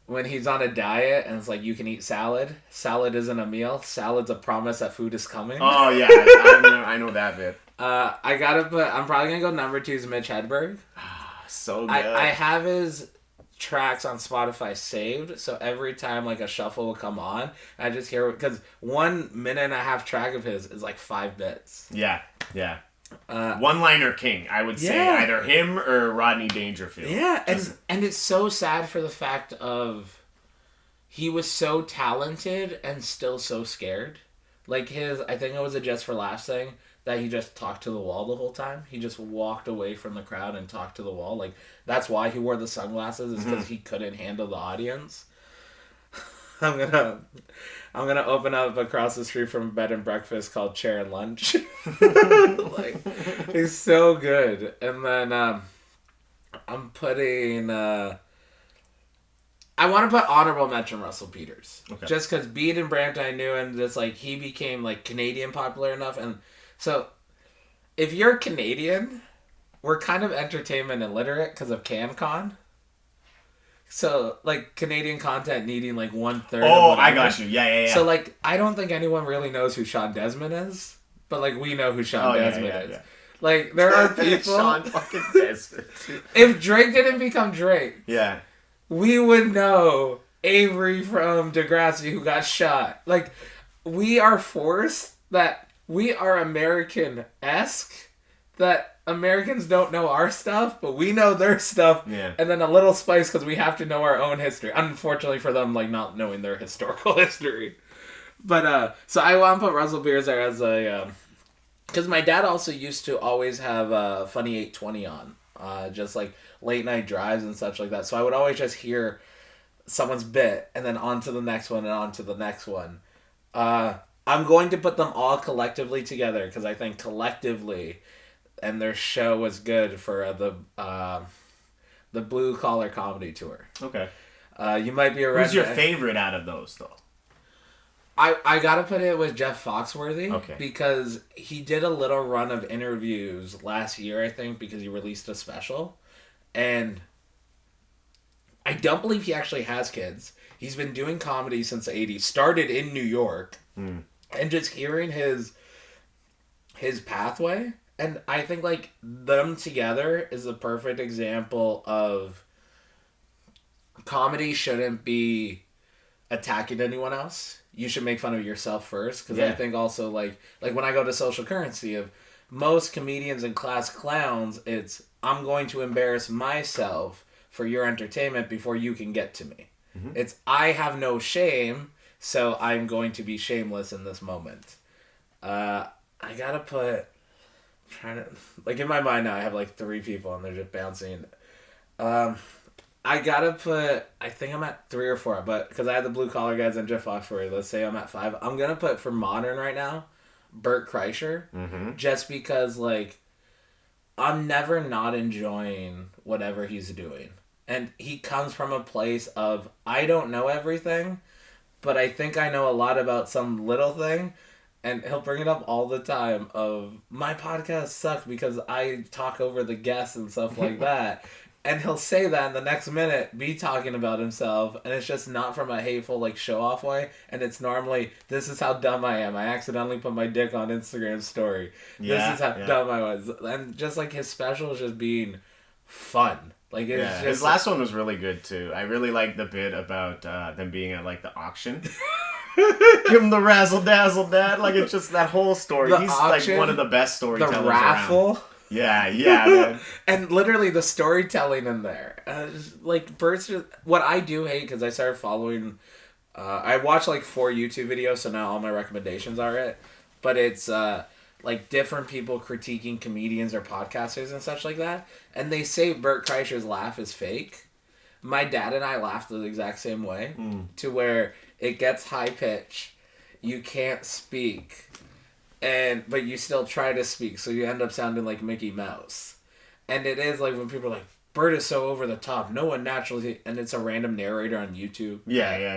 when he's on a diet and it's like, you can eat salad. Salad isn't a meal. Salad's a promise that food is coming. Oh, yeah. I know that bit. I'm probably going to go number 2 is Mitch Hedberg. So good. I have his tracks on Spotify saved, so every time like a shuffle will come on, I just hear, because 1 minute and a half track of his is like 5 bits. Yeah. One-liner king, I would say. Either him or Rodney Dangerfield. Yeah, and it's so sad for the fact of he was so talented and still so scared. Like I think it was a Just for Laughs thing, that he just talked to the wall the whole time. He just walked away from the crowd and talked to the wall. Like, that's why he wore the sunglasses, is because he couldn't handle the audience. I'm gonna open up across the street from a bed and breakfast called Chair and Lunch. Like, he's so good. And then I'm putting... I want to put honorable mention Russell Peters. Okay. Just because Bede and Brampton I knew, and just like he became like Canadian popular enough. And so if you're Canadian, we're kind of entertainment illiterate because of CanCon. So like Canadian content needing like 1/3. Oh, I got you. Yeah. So like I don't think anyone really knows who Sean Desmond is, but like we know who Sean Desmond is. Yeah. Like there are people. Sean fucking Desmond. If Drake didn't become Drake. Yeah. We would know Avery from Degrassi who got shot. Like, we are forced that we are American-esque, that Americans don't know our stuff, but we know their stuff. Yeah. And then a little spice because we have to know our own history. Unfortunately for them, like, not knowing their historical history. But, so I want to put Russell Peters there as a, because my dad also used to always have Funny 820 on. Just like late night drives and such like that. So I would always just hear someone's bit and then on to the next one and on to the next one. I'm going to put them all collectively together because I think collectively and their show was good for the Blue Collar Comedy Tour. Okay. You might be a redneck. Who's your favorite out of those though? I gotta put it with Jeff Foxworthy. Okay. Because he did a little run of interviews last year, I think, because he released a special. And I don't believe he actually has kids. He's been doing comedy since the 80s. Started in New York. And just hearing his pathway. And I think, like, them together is a perfect example of comedy shouldn't be attacking anyone else. You should make fun of yourself first. Because I think also, like when I go to Social Currency, of most comedians and class clowns, it's, I'm going to embarrass myself for your entertainment before you can get to me. It's, I have no shame, so I'm going to be shameless in this moment. I gotta put. Trying to like in my mind now, I have like 3 people and they're just bouncing. I gotta put. I think I'm at 3 or 4, but because I had the Blue Collar Guys and Jeff Foxworthy, let's say I'm at 5. I'm gonna put for modern right now, Bert Kreischer, just because like I'm never not enjoying whatever he's doing, and he comes from a place of I don't know everything, but I think I know a lot about some little thing. And he'll bring it up all the time of, my podcast sucked because I talk over the guests and stuff like that. And he'll say that in the next minute, be talking about himself. And it's just not from a hateful, like, show-off way. And it's normally, this is how dumb I am. I accidentally put my dick on Instagram story. This is how dumb I was. And just, like, his special is just being fun. Like, it's just... His last one was really good, too. I really liked the bit about them being at, like, the auction. Give him the razzle dazzle, Dad. Like, it's just that whole story. He's auction, like one of the best storytellers. The raffle. Around. Yeah, man. And literally the storytelling in there. Like, Bert's just, what I do hate, because I started following. I watch like 4 YouTube videos, so now all my recommendations are it. But it's like different people critiquing comedians or podcasters and such like that. And they say Bert Kreischer's laugh is fake. My dad and I laughed the exact same way, to where it gets high pitch, you can't speak, but you still try to speak, so you end up sounding like Mickey Mouse. And it is like when people are like, Bert is so over the top, no one naturally, and it's a random narrator on YouTube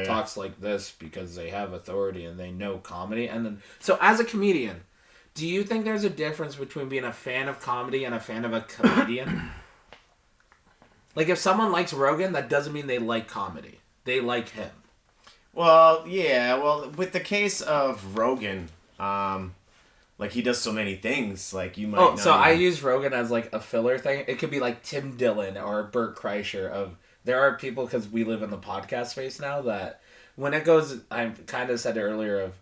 talks like this because they have authority and they know comedy. And then, so as a comedian, do you think there's a difference between being a fan of comedy and a fan of a comedian? Like, if someone likes Rogan, that doesn't mean they like comedy. They like him. Well, yeah. Well, with the case of Rogan, like, he does so many things. Like, you might Oh, so I use Rogan as, like, a filler thing. It could be, like, Tim Dillon or Bert Kreischer. There are people, because we live in the podcast space now, that when it goes... I kind of said earlier of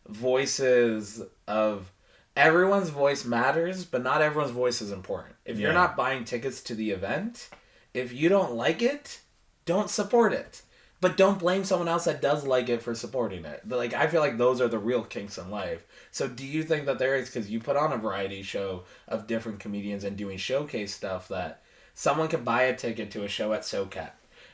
voices of... Everyone's voice matters, but not everyone's voice is important. If you're not buying tickets to the event... If you don't like it, don't support it. But don't blame someone else that does like it for supporting it. But, like, I feel like those are the real kinks in life. So do you think that there is, because you put on a variety show of different comedians and doing showcase stuff, that someone could buy a ticket to a show at SoCat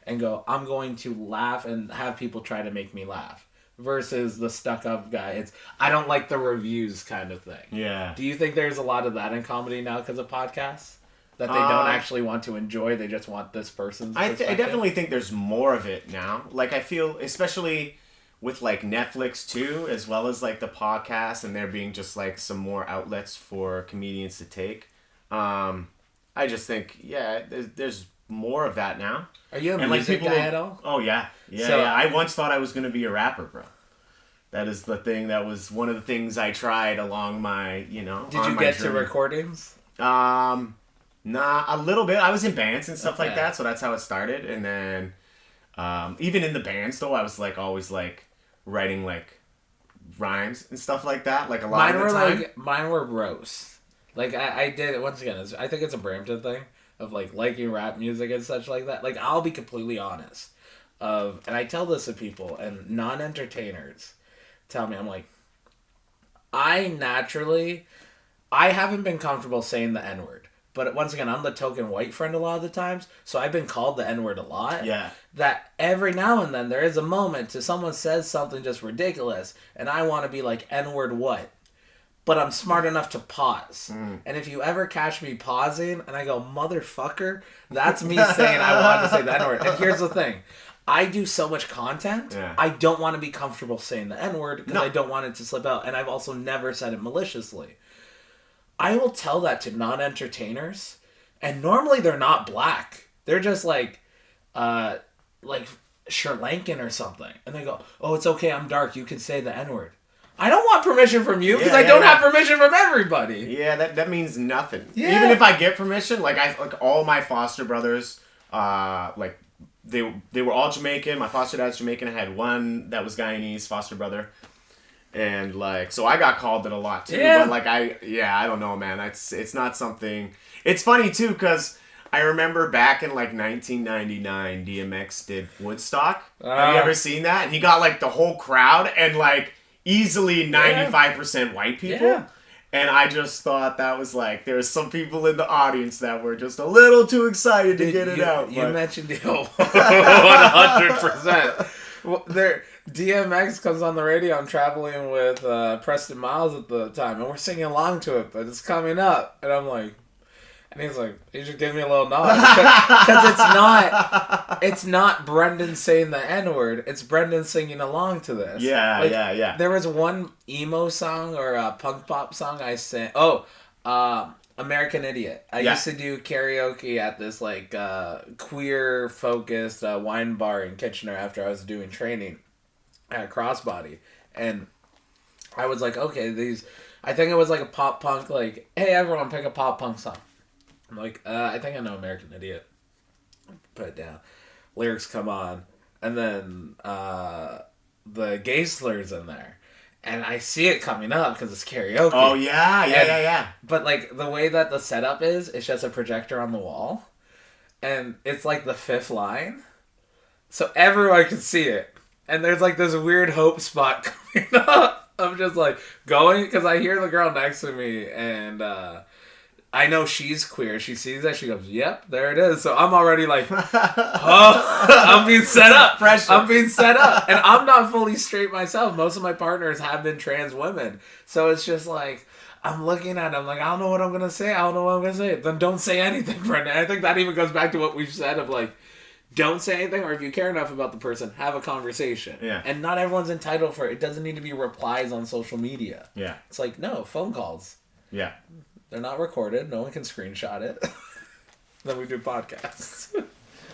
and go, I'm going to laugh and have people try to make me laugh, versus the stuck-up guy, it's, I don't like the reviews kind of thing. Yeah. Do you think there's a lot of that in comedy now because of podcasts? That they don't actually want to enjoy, they just want this person's perspective? I definitely think there's more of it now. Like, I feel, especially with, like, Netflix, too, as well as, like, the podcast, and there being just, like, some more outlets for comedians to take. I just think, there's more of that now. Are you a music guy at all? Oh, yeah. Yeah. I once thought I was going to be a rapper, bro. That is the thing. That was one of the things I tried along my, Did you get to recordings? Nah, a little bit. I was in bands and stuff like that, so that's how it started. And then, even in the bands, though, I was, like, always, like, writing, like, rhymes and stuff like that, like, a lot of the time. Mine were roasts. Like, I did it, once again, I think it's a Brampton thing, of, like, liking rap music and such like that. Like, I'll be completely honest. And I tell this to people, and non-entertainers tell me, I'm like, I haven't been comfortable saying the N-word. But once again, I'm the token white friend a lot of the times, so I've been called the N-word a lot. Yeah. That every now and then there is a moment to someone says something just ridiculous, and I want to be like, N-word what? But I'm smart enough to pause. And if you ever catch me pausing, and I go, motherfucker, that's me saying I want to say the N-word. And here's the thing. I do so much content, I don't want to be comfortable saying the N-word, because I don't want it to slip out. And I've also never said it maliciously. I will tell that to non-entertainers, and normally they're not black. They're just like Sri Lankan or something. And they go, oh, it's okay, I'm dark, you can say the N-word. I don't want permission from you, because I don't have permission from everybody. Yeah, that means nothing. Yeah. Even if I get permission, like all my foster brothers, like they were all Jamaican. My foster dad's Jamaican. I had one that was Guyanese, foster brother. And, like, so I got called it a lot, too. Yeah. But, like, I don't know, man. It's not something... It's funny, too, because I remember back in, like, 1999, DMX did Woodstock. Have you ever seen that? And he got, like, the whole crowd, and, like, easily 95% white people. Yeah. And I just thought that was like, there was some people in the audience that were just a little too excited to get it out. You mentioned 100%. Well, DMX comes on the radio. I'm traveling with Preston Miles at the time, and we're singing along to it, but it's coming up. And I'm like, and he's like, he just gave me a little nod. Because it's not Brendan saying the N-word, it's Brendan singing along to this. Yeah, like, yeah. There was one emo song or a punk pop song I sang. American Idiot. I used to do karaoke at this like queer focused wine bar in Kitchener after I was doing training at Crossbody, and I was like, okay, I think it was like a pop punk, like, hey everyone pick a pop punk song. I'm like, I think I know American Idiot. Put it down. Lyrics come on, and then the gay slurs in there. And I see it coming up because it's karaoke. Oh, yeah. But, like, the way that the setup is, it's just a projector on the wall. And it's, like, the fifth line. So everyone can see it. And there's, like, this weird hope spot coming up. I'm just, like, going, because I hear the girl next to me, and I know she's queer. She sees that. She goes, yep, there it is. So I'm already like, oh, I'm being set up. Pressure. I'm being set up. And I'm not fully straight myself. Most of my partners have been trans women. So it's just like, I'm looking at them like, I don't know what I'm going to say. I don't know what I'm going to say. Then don't say anything, Brendan. I think that even goes back to what we've said of like, don't say anything, or if you care enough about the person, have a conversation. Yeah. And not everyone's entitled for it. It doesn't need to be replies on social media. Yeah. It's like, no, phone calls. Yeah. They're not recorded. No one can screenshot it. Then we do podcasts.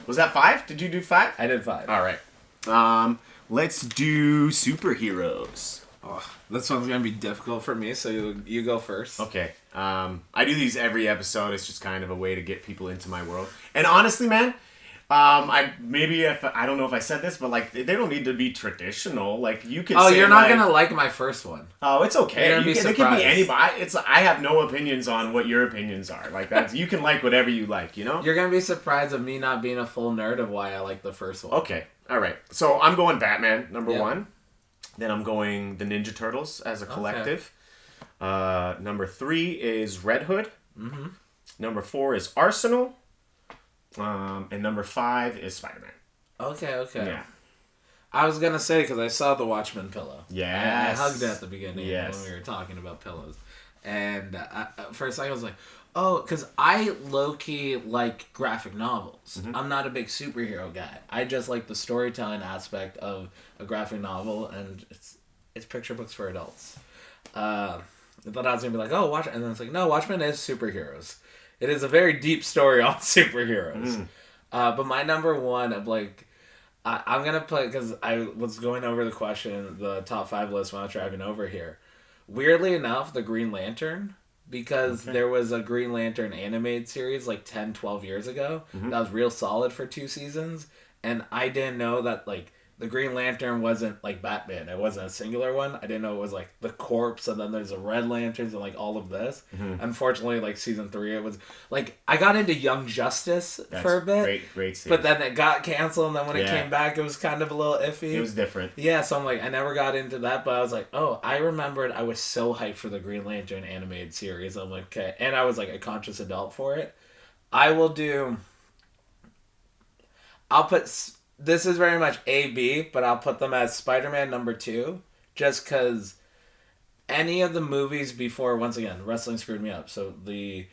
Was that 5? Did you do 5? I did 5. All right. Let's do superheroes. Oh, this one's going to be difficult for me, so you go first. Okay. I do these every episode. It's just kind of a way to get people into my world. And honestly, man, I don't know if I said this, but like they don't need to be traditional. Like you can. Oh, say, you're not like, gonna like my first one. Oh, it's okay. It can be anybody. I have no opinions on what your opinions are. Like that's you can like whatever you like. You know. You're gonna be surprised of me not being a full nerd of why I like the first one. Okay. All right. So I'm going Batman number 1. Then I'm going the Ninja Turtles as a collective. Okay. Number 3 is Red Hood. Mm-hmm. Number 4 is Arsenal. And number 5 is Spider-Man. Okay. Yeah. I was going to say, because I saw the Watchmen pillow. Yes. I hugged it at the beginning when we were talking about pillows. And for a second I was like, oh, because I low-key like graphic novels. Mm-hmm. I'm not a big superhero guy. I just like the storytelling aspect of a graphic novel, and it's picture books for adults. I thought I was going to be like, oh, Watchmen. And then it's like, no, Watchmen is superheroes. It is a very deep story on superheroes. But my number 1 of like, I'm going to put, because I was going over the question, the top 5 list when I was driving over here. Weirdly enough, the Green Lantern, because there was a Green Lantern animated series like 10, 12 years ago. That was real solid for 2 seasons. And I didn't know that like the Green Lantern wasn't like Batman. It wasn't a singular one. I didn't know it was like the Corpse, and then there's the Red Lanterns and like all of this. Unfortunately, like season 3, it was like I got into Young Justice for a bit. Great series. But then it got canceled, and then when it came back, it was kind of a little iffy. It was different. Yeah, so I'm like, I never got into that, but I was like, oh, I remembered I was so hyped for the Green Lantern animated series. I'm like, okay. And I was like a conscious adult for it. I'll put... This is very much A, B, but I'll put them as Spider-Man number 2, just because any of the movies before, once again, wrestling screwed me up. So the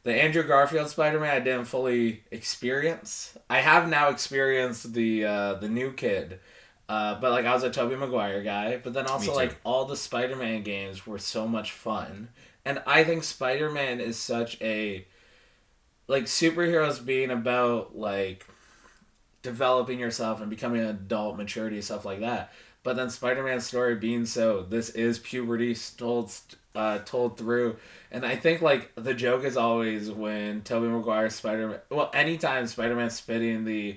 Andrew Garfield Spider-Man I didn't fully experience. I have now experienced the new kid, but like I was a Tobey Maguire guy. But then also like all the Spider-Man games were so much fun, and I think Spider-Man is such a like superheroes being about like developing yourself and becoming an adult, maturity, stuff like that. But then Spider-Man's story being so, this is puberty told through. And I think, like, the joke is always when Tobey Maguire's Spider-Man... Well, anytime Spider-Man's spitting the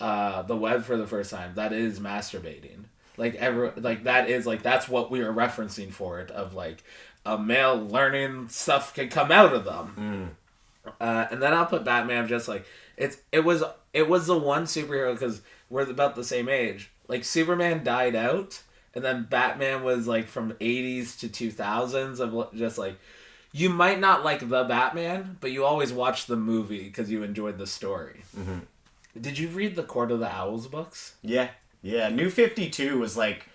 web for the first time, that is masturbating. That's what we are referencing for it, of, like, a male learning stuff can come out of them. And then I'll put Batman just, like... It was the one superhero, because we're about the same age. Like, Superman died out, And then Batman was like from 80s to 2000s of just like, you might not like the Batman, but you always watch the movie because you enjoyed the story. Mm-hmm. Did you read the Court of the Owls books? Yeah. New 52 was like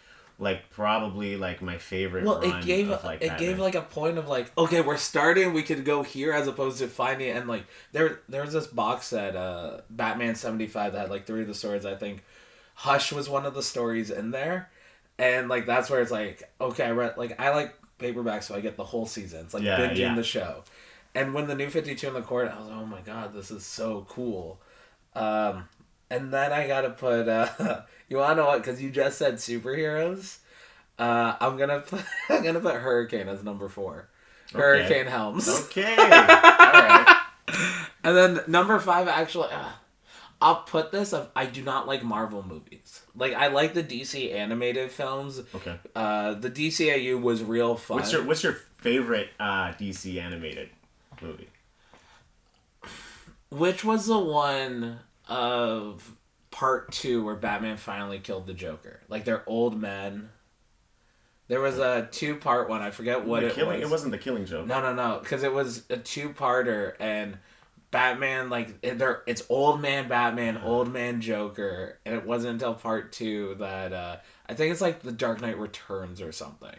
probably like my favorite run it gave of like Batman. gave like a point of like, okay, we're starting, we could go here, as opposed to finding it. And like there's this box set, Batman 75, that had like 3 of the stories. I think Hush was one of the stories in there, and like that's where it's like, okay, I like paperback, so I get the whole season. It's like binging the show. And when the New 52 in the Court, I was like, oh my god, this is so cool. And then I gotta put, you wanna know what? Because you just said superheroes. I'm gonna put Hurricane as number 4. Okay. Hurricane Helms. Okay. All right. And then number 5, actually, I'll put this. I do not like Marvel movies. Like, I like the DC animated films. Okay. The DCAU was real fun. What's your favorite DC animated movie? Which was the one of part 2 where Batman finally killed the Joker? Like, they're old men. There was a 2-part one. I forget what it was. It wasn't The Killing Joke. No. Because it was a 2-parter, and Batman, like, it's old man Batman, old man Joker, and it wasn't until part 2 that, I think it's like The Dark Knight Returns or something.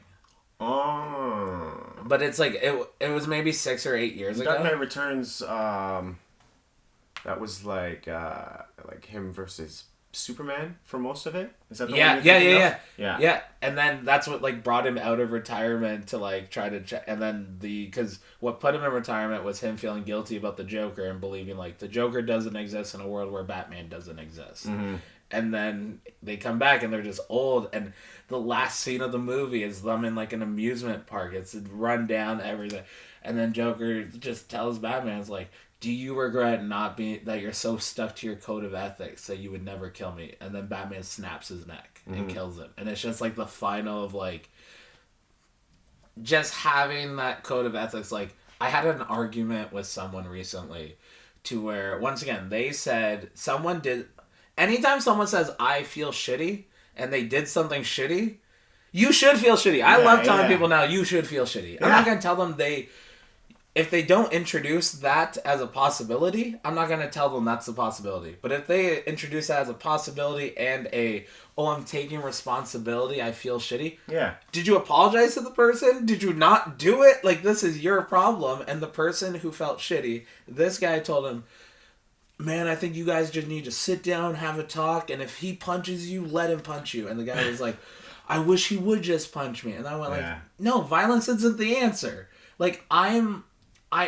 Oh. But it's like, it was maybe 6 or 8 years ago. Dark Knight Returns, that was like him versus Superman for most of it. Is that the one you're thinking of? Yeah. And then that's what like brought him out of retirement to like try to check. And then because what put him in retirement was him feeling guilty about the Joker and believing like the Joker doesn't exist in a world where Batman doesn't exist. Mm-hmm. And then they come back and they're just old. And the last scene of the movie is them in like an amusement park. It's run down everything. And then Joker just tells Batman, it's like, do you regret not being, that you're so stuck to your code of ethics that you would never kill me? And then Batman snaps his neck and kills him. And it's just like the final of like, just having that code of ethics. Like, I had an argument with someone recently to where, once again, they said, anytime someone says, I feel shitty, and they did something shitty, you should feel shitty. I love telling people now, you should feel shitty. I'm not going to tell them if they don't introduce that as a possibility, I'm not going to tell them that's a possibility. But if they introduce that as a possibility and I'm taking responsibility, I feel shitty. Yeah. Did you apologize to the person? Did you not do it? Like, this is your problem. And the person who felt shitty, this guy told him, man, I think you guys just need to sit down, have a talk, and if he punches you, let him punch you. And the guy was like, I wish he would just punch me. And I went like, no, violence isn't the answer. Like, I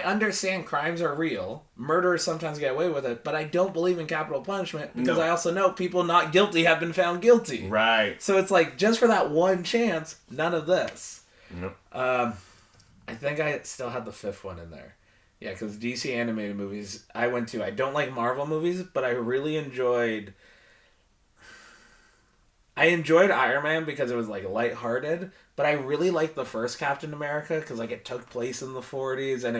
understand crimes are real. Murderers sometimes get away with it, but I don't believe in capital punishment because I also know people not guilty have been found guilty. Right. So it's like, just for that one chance, none of this. Nope. I think I still had the 5th one in there. Yeah, because DC animated movies, I don't like Marvel movies, but I really enjoyed Iron Man because it was like lighthearted, but I really liked the first Captain America because like it took place in the 40s and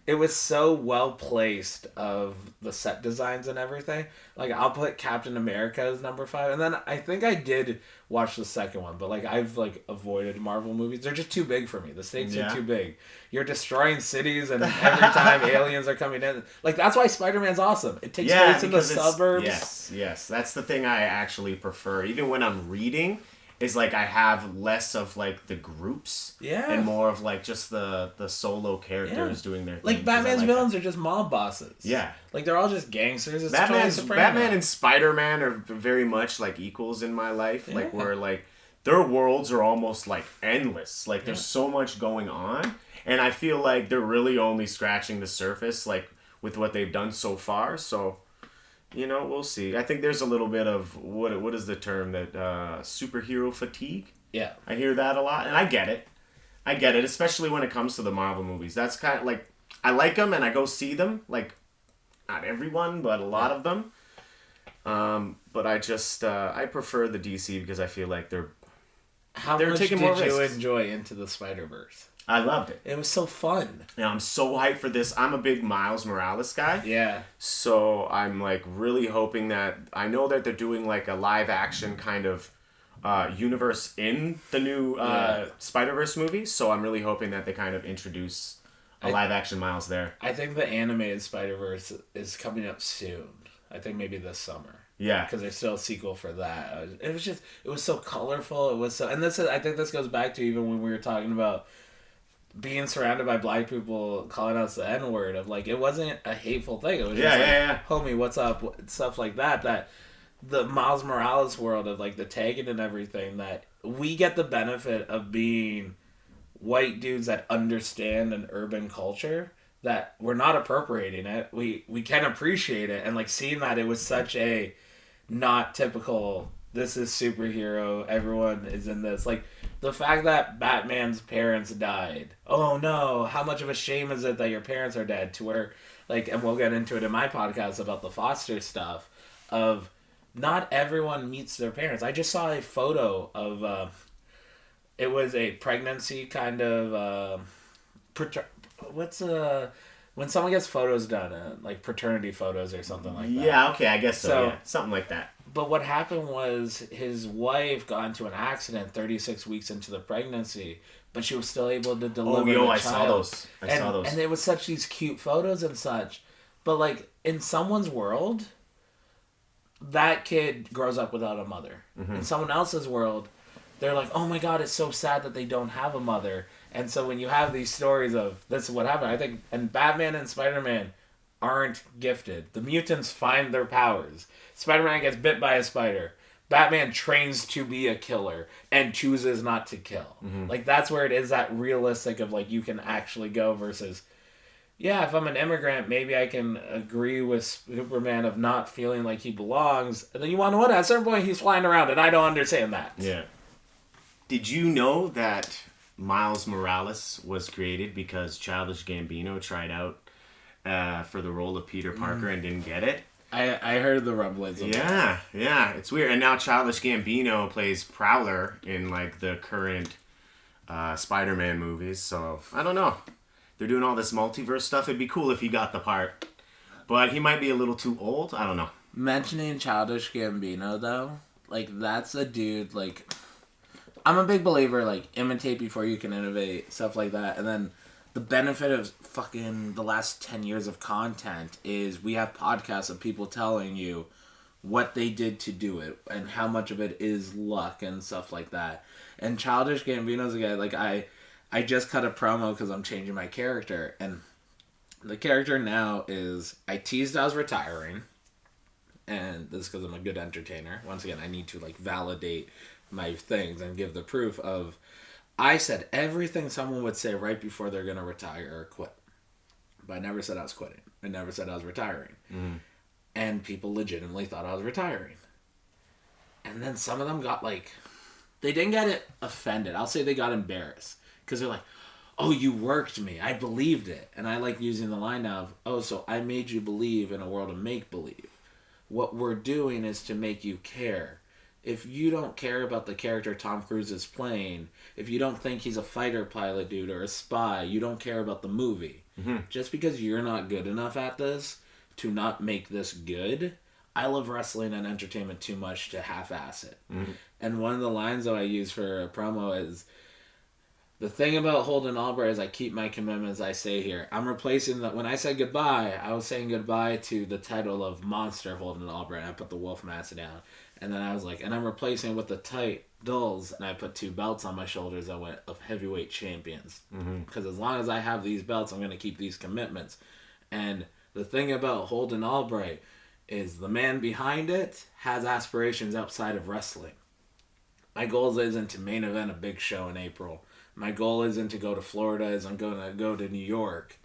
it was so well placed of the set designs and everything. Like, I'll put Captain America as number 5, and then I think I did watch the second one, but like I've like avoided Marvel movies. They're just too big for me. The stakes are too big. You're destroying cities, and every time aliens are coming in, like that's why Spider-Man's awesome. It takes place in the suburbs. Yes, that's the thing I actually prefer. Even when I'm reading, is like I have less of like the groups, and more of like just the solo characters doing their thing. Like Batman's villains are just mob bosses. Yeah, like they're all just gangsters. It's Batman and Spider-Man are very much like equals in my life. Like where like their worlds are almost like endless. Like there's so much going on, and I feel like they're really only scratching the surface, like with what they've done so far. So. You know, we'll see. I think there's a little bit of, what is the term, that superhero fatigue? Yeah. I hear that a lot, and I get it. Especially when it comes to the Marvel movies. That's kind of like, I like them and I go see them. Like, not everyone, but a lot of them. But I just, I prefer the DC because I feel like they're taking more risks. How much did you enjoy Into the Spider-Verse? I loved it. It was so fun. Yeah, I'm so hyped for this. I'm a big Miles Morales guy. Yeah. So I'm like really hoping that, I know that they're doing like a live action kind of universe in the new Spider-Verse movie. So I'm really hoping that they kind of introduce a live-action Miles there. I think the animated Spider-Verse is coming up soon. I think maybe this summer. Yeah. Because there's still a sequel for that. It was so colorful. It was so, and I think this goes back to even when we were talking about being surrounded by black people calling us the N-word, of like, it wasn't a hateful thing. It was just homie, what's up? Stuff like that. That the Miles Morales world of like the tagging and everything, that we get the benefit of being white dudes that understand an urban culture, that we're not appropriating it. We can appreciate it, and like seeing that it was such a not typical, this is superhero, everyone is in this. Like the fact that Batman's parents died. Oh no, how much of a shame is it that your parents are dead? To where, like, and we'll get into it in my podcast about the foster stuff, of not everyone meets their parents. I just saw a photo of, it was a pregnancy kind of, when someone gets photos done, like paternity photos or something like that. Yeah, okay, I guess so. Yeah, something like that. But what happened was his wife got into an accident 36 weeks into the pregnancy, but she was still able to deliver the child. I saw those. I saw those. And it was such these cute photos and such. But like in someone's world, that kid grows up without a mother. Mm-hmm. In someone else's world, they're like, oh my God, it's so sad that they don't have a mother. And so when you have these stories of this is what happened, I think, and Batman and Spider-Man aren't gifted. The mutants find their powers. Spider-Man gets bit by a spider. Batman trains to be a killer and chooses not to kill. Mm-hmm. Like, that's where it is that realistic of, like, you can actually go versus, yeah, if I'm an immigrant, maybe I can agree with Superman of not feeling like he belongs. And then you want to know what? At a certain point, he's flying around, and I don't understand that. Yeah. Did you know that Miles Morales was created because Childish Gambino tried out for the role of Peter Parker and didn't get it? I heard the rumblings of that. Yeah, it's weird. And now Childish Gambino plays Prowler in, like, the current Spider-Man movies. So, I don't know. They're doing all this multiverse stuff. It'd be cool if he got the part. But he might be a little too old. I don't know. Mentioning Childish Gambino, though, like, that's a dude, like, I'm a big believer, like, imitate before you can innovate, stuff like that. And then the benefit of fucking the last 10 years of content is we have podcasts of people telling you what they did to do it and how much of it is luck and stuff like that. And Childish Gambino's a guy, like, I just cut a promo because I'm changing my character. And the character now is, I teased I was retiring. And this is because I'm a good entertainer. Once again, I need to, like, validate my things and give the proof of, I said everything someone would say right before they're going to retire or quit. But I never said I was quitting. I never said I was retiring. Mm. And people legitimately thought I was retiring. And then some of them got, like, they didn't get it offended. I'll say they got embarrassed. Because they're like, oh, you worked me. I believed it. And I like using the line now of, oh, so I made you believe in a world of make-believe. What we're doing is to make you care. If you don't care about the character Tom Cruise is playing, if you don't think he's a fighter pilot dude or a spy, you don't care about the movie. Mm-hmm. Just because you're not good enough at this to not make this good, I love wrestling and entertainment too much to half-ass it. Mm-hmm. And one of the lines that I use for a promo is, the thing about Holden Albright is I keep my commitments, I say here. I'm replacing that. When I said goodbye, I was saying goodbye to the title of Monster Holden Albright. I put the wolf mask down. And then I was like, and I'm replacing it with the tight dulls. And I put 2 belts on my shoulders. I went of heavyweight champions. Because as long as I have these belts, I'm going to keep these commitments. And the thing about Holden Albright is the man behind it has aspirations outside of wrestling. My goal isn't to main event a big show in April. My goal isn't to go to Florida, as I'm going to go to New York.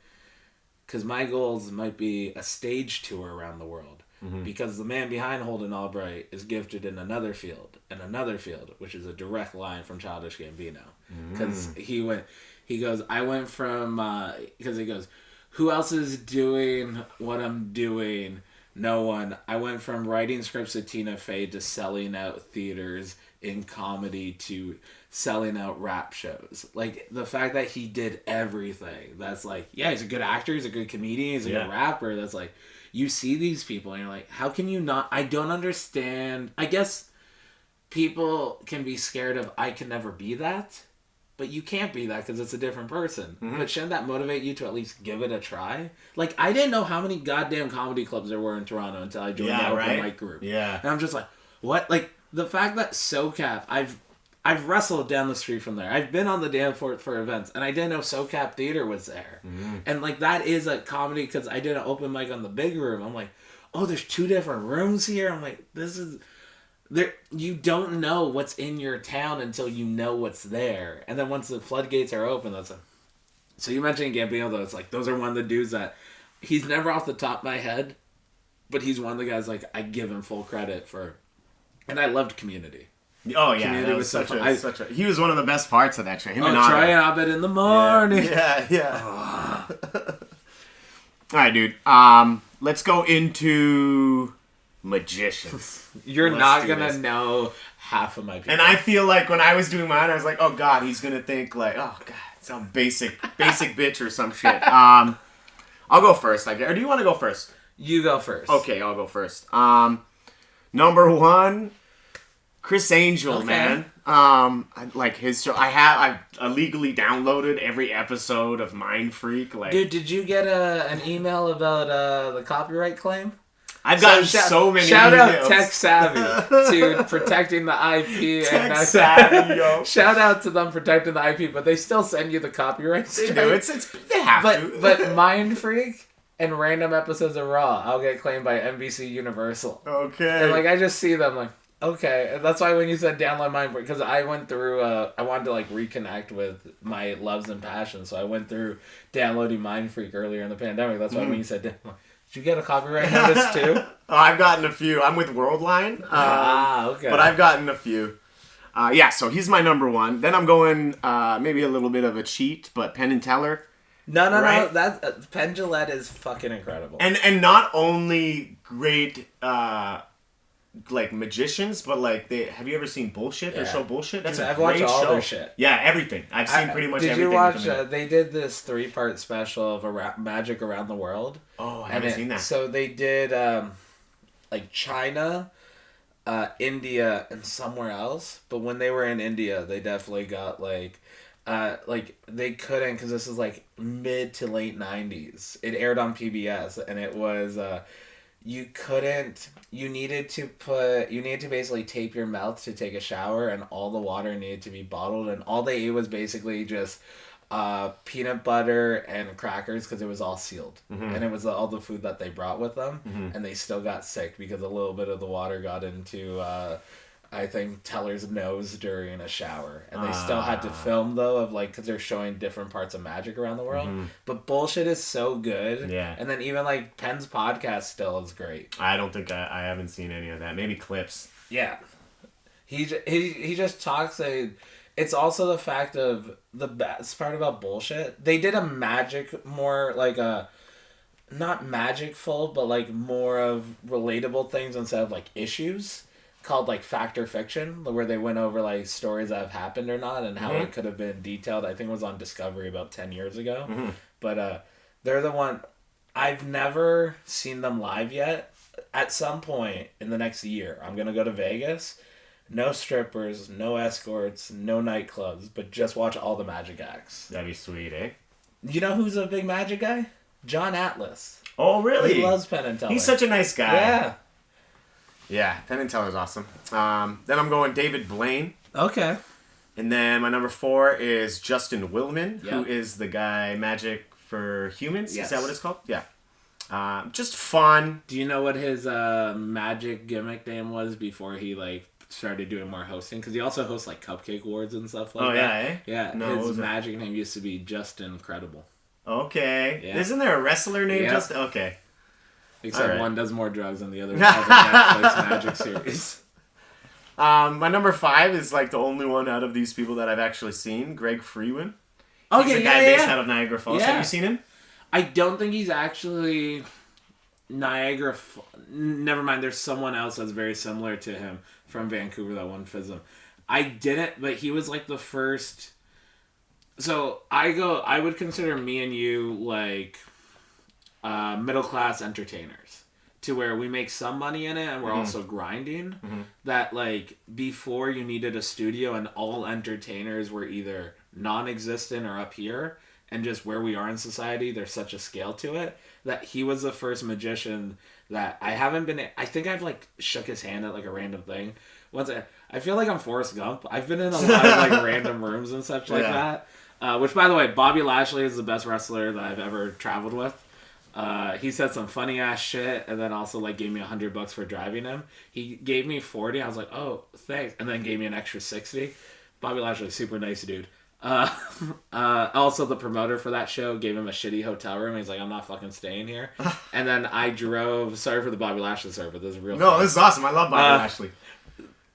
Because my goals might be a stage tour around the world. Mm-hmm. Because the man behind Holden Albright is gifted in another field, which is a direct line from Childish Gambino. Because he goes, who else is doing what I'm doing? No one. I went from writing scripts with Tina Fey to selling out theaters in comedy to selling out rap shows. Like, the fact that he did everything, that's like, yeah, he's a good actor, he's a good comedian, he's a good rapper. That's like, you see these people and you're like, how can you not? I don't understand. I guess people can be scared of, I can never be that. But you can't be that because it's a different person. Mm-hmm. But shouldn't that motivate you to at least give it a try? Like, I didn't know how many goddamn comedy clubs there were in Toronto until I joined the open mic group. Yeah. And I'm just like, what? Like, the fact that SoCap, I've wrestled down the street from there. I've been on the dance floor for events, and I didn't know SoCap Theater was there. Mm-hmm. And, like, that is a comedy because I did an open mic on the big room. I'm like, oh, there's 2 different rooms here? I'm like, this is... There, you don't know what's in your town until you know what's there. And then once the floodgates are open, that's a... So you mentioned Gambino, though. It's like, those are one of the dudes that... He's never off the top of my head, but he's one of the guys, like, I give him full credit for... And I loved Community. Oh, yeah. Community was such a... He was one of the best parts of that show. Try an Abed in the morning. Yeah. All right, dude. Let's go into... magicians. You're not gonna know half of my people. And I feel like when I was doing mine, I was like, oh god, he's gonna think like, oh god, some basic bitch or some shit. I'll go first, I guess. Or do you want to go first? You go first. Okay, I'll go first. Number 1, Chris Angel, man. I like his show. I illegally downloaded every episode of Mind Freak. Like, dude, did you get an email about the copyright claim? I've gotten so many shout emails. Out Tech Savvy to protecting the IP. Tech Savvy, yo. Shout out to them protecting the IP, but they still send you the copyright strike. They do. They have to. But Mind Freak and random episodes of Raw, I'll get claimed by NBC Universal. Okay. And like I just see them like, okay. And that's why when you said download Mind Freak, because I went through, I wanted to like reconnect with my loves and passions, so I went through downloading Mind Freak earlier in the pandemic. That's why when you said download. Did you get a copyright notice too? Oh, I've gotten a few. I'm with Worldline. Okay. But I've gotten a few. So he's my number 1. Then I'm going maybe a little bit of a cheat, but Penn and Teller. No. That Penn Jillette is fucking incredible. And not only great like magicians, but like have you ever seen Bullshit? Their show Bullshit? That's a great show. I've watched all their shit. Yeah, everything. I've seen pretty much everything. Did you watch? They did this 3-part special of Magic Around the World. Oh, I haven't seen that. So they did like China, India, and somewhere else. But when they were in India, they definitely got like they couldn't because this is like mid to late 90s. It aired on PBS, and it was. You needed to basically tape your mouth to take a shower, and all the water needed to be bottled, and all they ate was basically just peanut butter and crackers because it was all sealed. Mm-hmm. And it was all the food that they brought with them. Mm-hmm. And they still got sick because a little bit of the water got into I think Teller's nose during a shower. And they still had to film though of like because they're showing different parts of magic around the world. Mm-hmm. But Bullshit is so good. Yeah. And then even like Penn's podcast still is great. I don't think I haven't seen any of that. Maybe clips. Yeah. He just talks it's also the fact of the best part about Bullshit. They did a magic more like a not magicful, but like more of relatable things instead of like issues. Called like Fact or Fiction, where they went over like stories that have happened or not and how it could have been detailed. I think it was on Discovery about 10 years ago. Mm-hmm. But they're the one. I've never seen them live yet. At some point in the next year, I'm gonna go to Vegas. No strippers, no escorts, no nightclubs, but just watch all the magic acts. That'd be sweet, eh? You know who's a big magic guy? John Atlas. Oh, really? He loves Penn and Teller. He's such a nice guy. Yeah. Yeah, Penn and Teller's awesome. Then I'm going David Blaine. Okay. And then my number 4 is Justin Willman, who is the guy Magic for Humans. Yes. Is that what it's called? Yeah. Just fun. Do you know what his magic gimmick name was before he like started doing more hosting? Because he also hosts like Cupcake Awards and stuff like that. Oh, yeah, eh? Yeah, no, his magic name used to be Just Incredible. Okay. Yeah. Isn't there a wrestler named Just... Okay. Except one does more drugs than the other has a Netflix magic series. My number 5 is like the only one out of these people that I've actually seen, Greg Freeman. He's a guy based out of Niagara Falls. Yeah. Have you seen him? I don't think he's actually Niagara... Never mind, there's someone else that's very similar to him from Vancouver that won FISM. I didn't, but he was like the first... So I would consider me and you like... middle class entertainers to where we make some money in it and we're also grinding, that like before you needed a studio and all entertainers were either non-existent or up here, and just where we are in society, there's such a scale to it, that he was the first magician that I haven't been... I think I've like shook his hand at like a random thing. I feel like I'm Forrest Gump. I've been in a lot of like random rooms and such like that. Which, by the way, Bobby Lashley is the best wrestler that I've ever traveled with. He said some funny ass shit, and then also like gave me $100 for driving him. He gave me 40. I was like, oh, thanks, and then gave me an extra 60. Bobby Lashley, super nice dude. Also the promoter for that show gave him a shitty hotel room. He's like, I'm not fucking staying here. And then I drove. Sorry for the Bobby Lashley story, but this is real. No, funny. This is awesome. I love Bobby Lashley.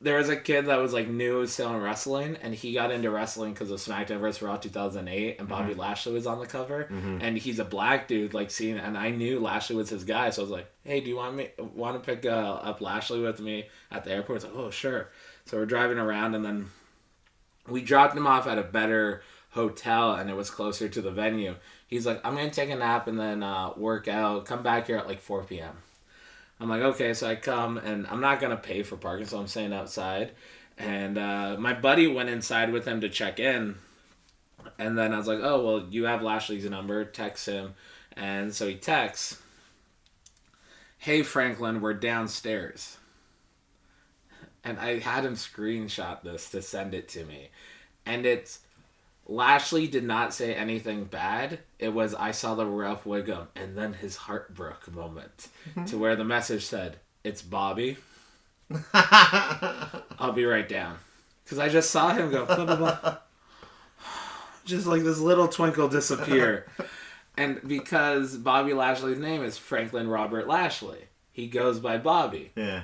There was a kid that was like new still in wrestling, and he got into wrestling because of SmackDown vs. Raw 2008, and Bobby Lashley was on the cover, and he's a black dude, like seeing, and I knew Lashley was his guy, so I was like, hey, do you want to pick up Lashley with me at the airport? He's like, oh, sure. So we're driving around, and then we dropped him off at a better hotel, and it was closer to the venue. He's like, I'm going to take a nap and then work out, come back here at like 4 p.m. I'm like, okay, so I come, and I'm not going to pay for parking, so I'm staying outside. And my buddy went inside with him to check in, and then I was like, oh, well, you have Lashley's number, text him. And so he texts, hey, Franklin, we're downstairs. And I had him screenshot this to send it to me. And it's, Lashley did not say anything bad. It was, I saw the Ralph Wiggum, and then his heart broke moment. To where the message said, it's Bobby. I'll be right down. Because I just saw him go, blah, blah, blah. Just like this little twinkle disappear. And because Bobby Lashley's name is Franklin Robert Lashley, he goes by Bobby. Yeah.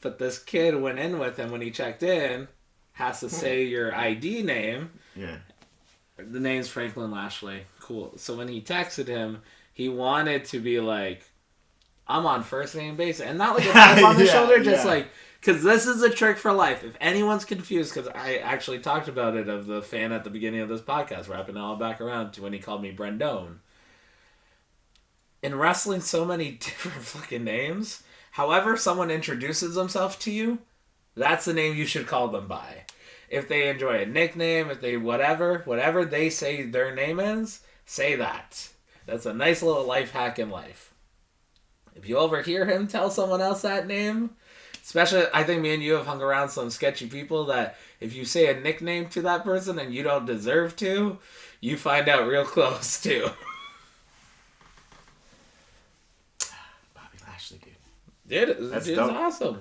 But this kid went in with him when he checked in, has to say your ID name. Yeah. The name's Franklin Lashley. Cool. So when he texted him, he wanted to be like, I'm on first name basis. And not like a tap on the shoulder, just like, because this is a trick for life. If anyone's confused, because I actually talked about it of the fan at the beginning of this podcast, wrapping it all back around to when he called me Brendone. In wrestling, so many different fucking names. However someone introduces themselves to you, that's the name you should call them by. If they enjoy a nickname, if they whatever they say their name is, say that. That's a nice little life hack in life. If you overhear him tell someone else that name, especially, I think me and you have hung around some sketchy people that if you say a nickname to that person and you don't deserve to, you find out real close too. Bobby Lashley, Dude, dude's awesome.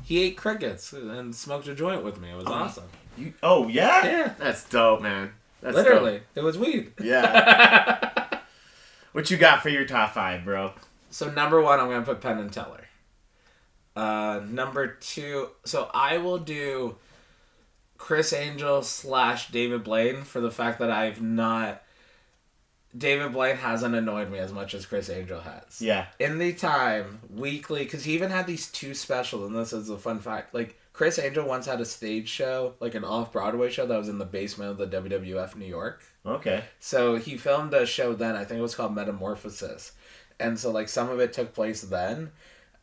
He ate crickets and smoked a joint with me. It was awesome. Oh, yeah? Yeah. That's dope, man. That's Literally. dope. It was weed. Yeah. What you got for your top 5, bro? So, number 1, I'm going to put Penn and Teller. Number 2, so I will do Chris Angel / David Blaine for the fact that I've not... David Blaine hasn't annoyed me as much as Chris Angel has. Yeah. In the time, weekly, because he even had these 2 specials, and this is a fun fact. Like, Chris Angel once had a stage show, like an off-Broadway show that was in the basement of the WWF New York. Okay. So he filmed a show then, I think it was called Metamorphosis. And so, like, some of it took place then,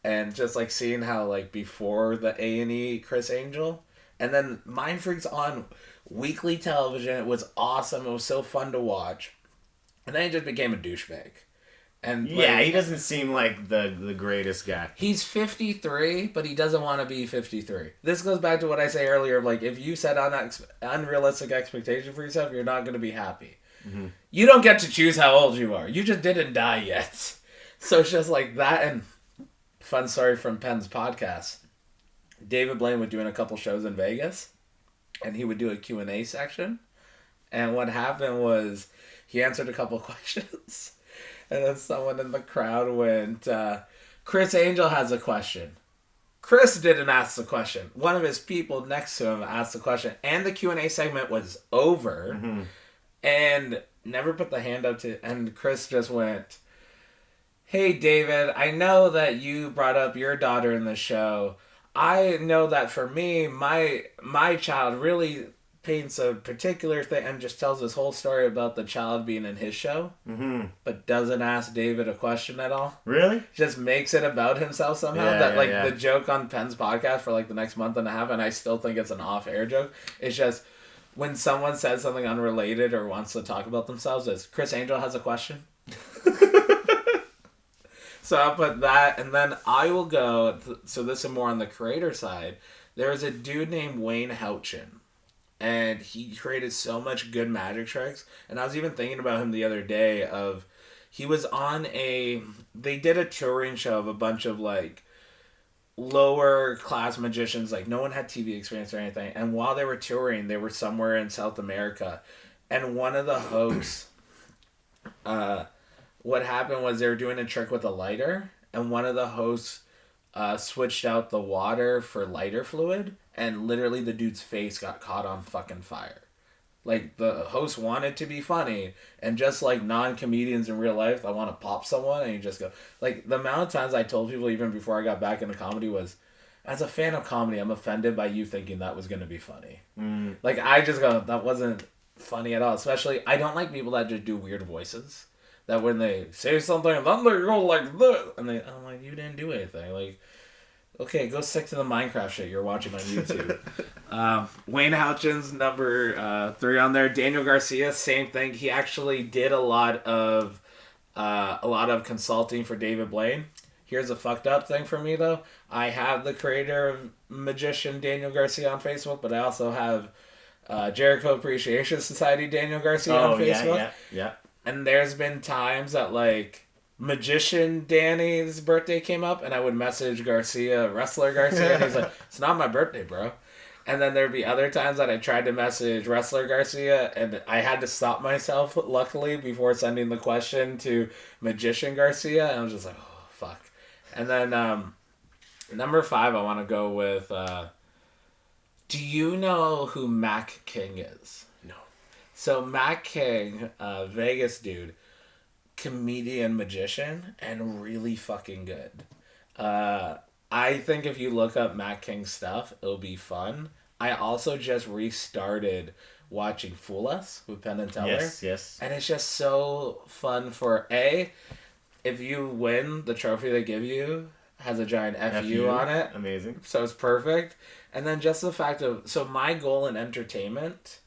and just, like, seeing how, like, before the A&E Chris Angel, and then Mind Freak's on weekly television. It was awesome. It was so fun to watch. And then he just became a douchebag. And yeah, he doesn't seem like the greatest guy. He's 53, but he doesn't want to be 53. This goes back to what I say earlier. Like, if you set on unrealistic expectation for yourself, you're not going to be happy. Mm-hmm. You don't get to choose how old you are. You just didn't die yet. So it's just like that. And fun story from Penn's podcast. David Blaine was doing a couple shows in Vegas, and he would do a Q&A section. And what happened was he answered a couple questions. And then someone in the crowd went, Chris Angel has a question. Chris didn't ask the question. One of his people next to him asked the question. And the Q&A segment was over. Mm-hmm. And never put the hand up to... And Chris just went, hey, David, I know that you brought up your daughter in the show. I know that for me, my child really paints a particular thing and just tells this whole story about the child being in his show, but doesn't ask David a question at all. Really? Just makes it about himself somehow. The joke on Penn's podcast for like the next month and a half, and I still think it's an off-air joke, it's just when someone says something unrelated or wants to talk about themselves, is Chris Angel has a question. So I'll put that, and then I will go, so this is more on the creator side. There's a dude named Wayne Houchin. And he created so much good magic tricks. And I was even thinking about him the other day he was on they did a touring show of a bunch of like lower class magicians. Like no one had TV experience or anything. And while they were touring, they were somewhere in South America. And one of the hosts, what happened was they were doing a trick with a lighter. And one of the hosts switched out the water for lighter fluid. And literally the dude's face got caught on fucking fire. Like, the host wanted to be funny. And just like non-comedians in real life, I want to pop someone. And you just go... Like, the amount of times I told people, even before I got back into comedy, was... As a fan of comedy, I'm offended by you thinking that was going to be funny. Like, I just go, that wasn't funny at all. Especially, I don't like people that just do weird voices. That when they say something, and then they go like this. And I'm like, you didn't do anything. Like... Okay, go stick to the Minecraft shit you're watching on YouTube. Wayne Houchin's number 3 on there. Daniel Garcia, same thing. He actually did a lot of consulting for David Blaine. Here's a fucked up thing for me though. I have the creator of magician Daniel Garcia on Facebook, but I also have Jericho Appreciation Society Daniel Garcia on Facebook. Yeah. And there's been times that like magician Danny's birthday came up and I would message wrestler Garcia, and he's like, it's not my birthday, bro. And then there'd be other times that I tried to message wrestler Garcia and I had to stop myself, luckily, before sending the question to magician Garcia, and I was just like, oh, fuck. And then number 5, I want to go with, do you know who Mac King is? No. So Mac King, Vegas dude, comedian magician, and really fucking good. I think if you look up Matt King's stuff, it'll be fun. I also just restarted watching Fool Us with Penn and Teller. Yes. And it's just so fun for if you win, the trophy they give you has a giant FU on it. Amazing. So it's perfect. And then just the fact of, so my goal in entertainment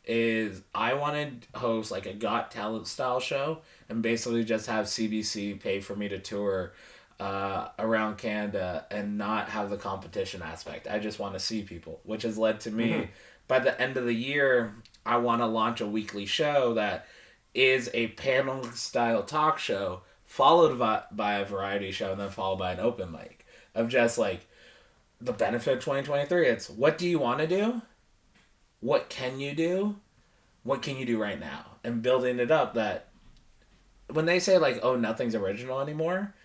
is I want to host like a Got Talent style show and basically just have CBC pay for me to tour around Canada and not have the competition aspect. I just want to see people, which has led to me, by the end of the year, I want to launch a weekly show that is a panel style talk show followed by a variety show and then followed by an open mic of just like the benefit of 2023. It's what do you want to do? What can you do? What can you do right now? And building it up that when they say like, oh, nothing's original anymore,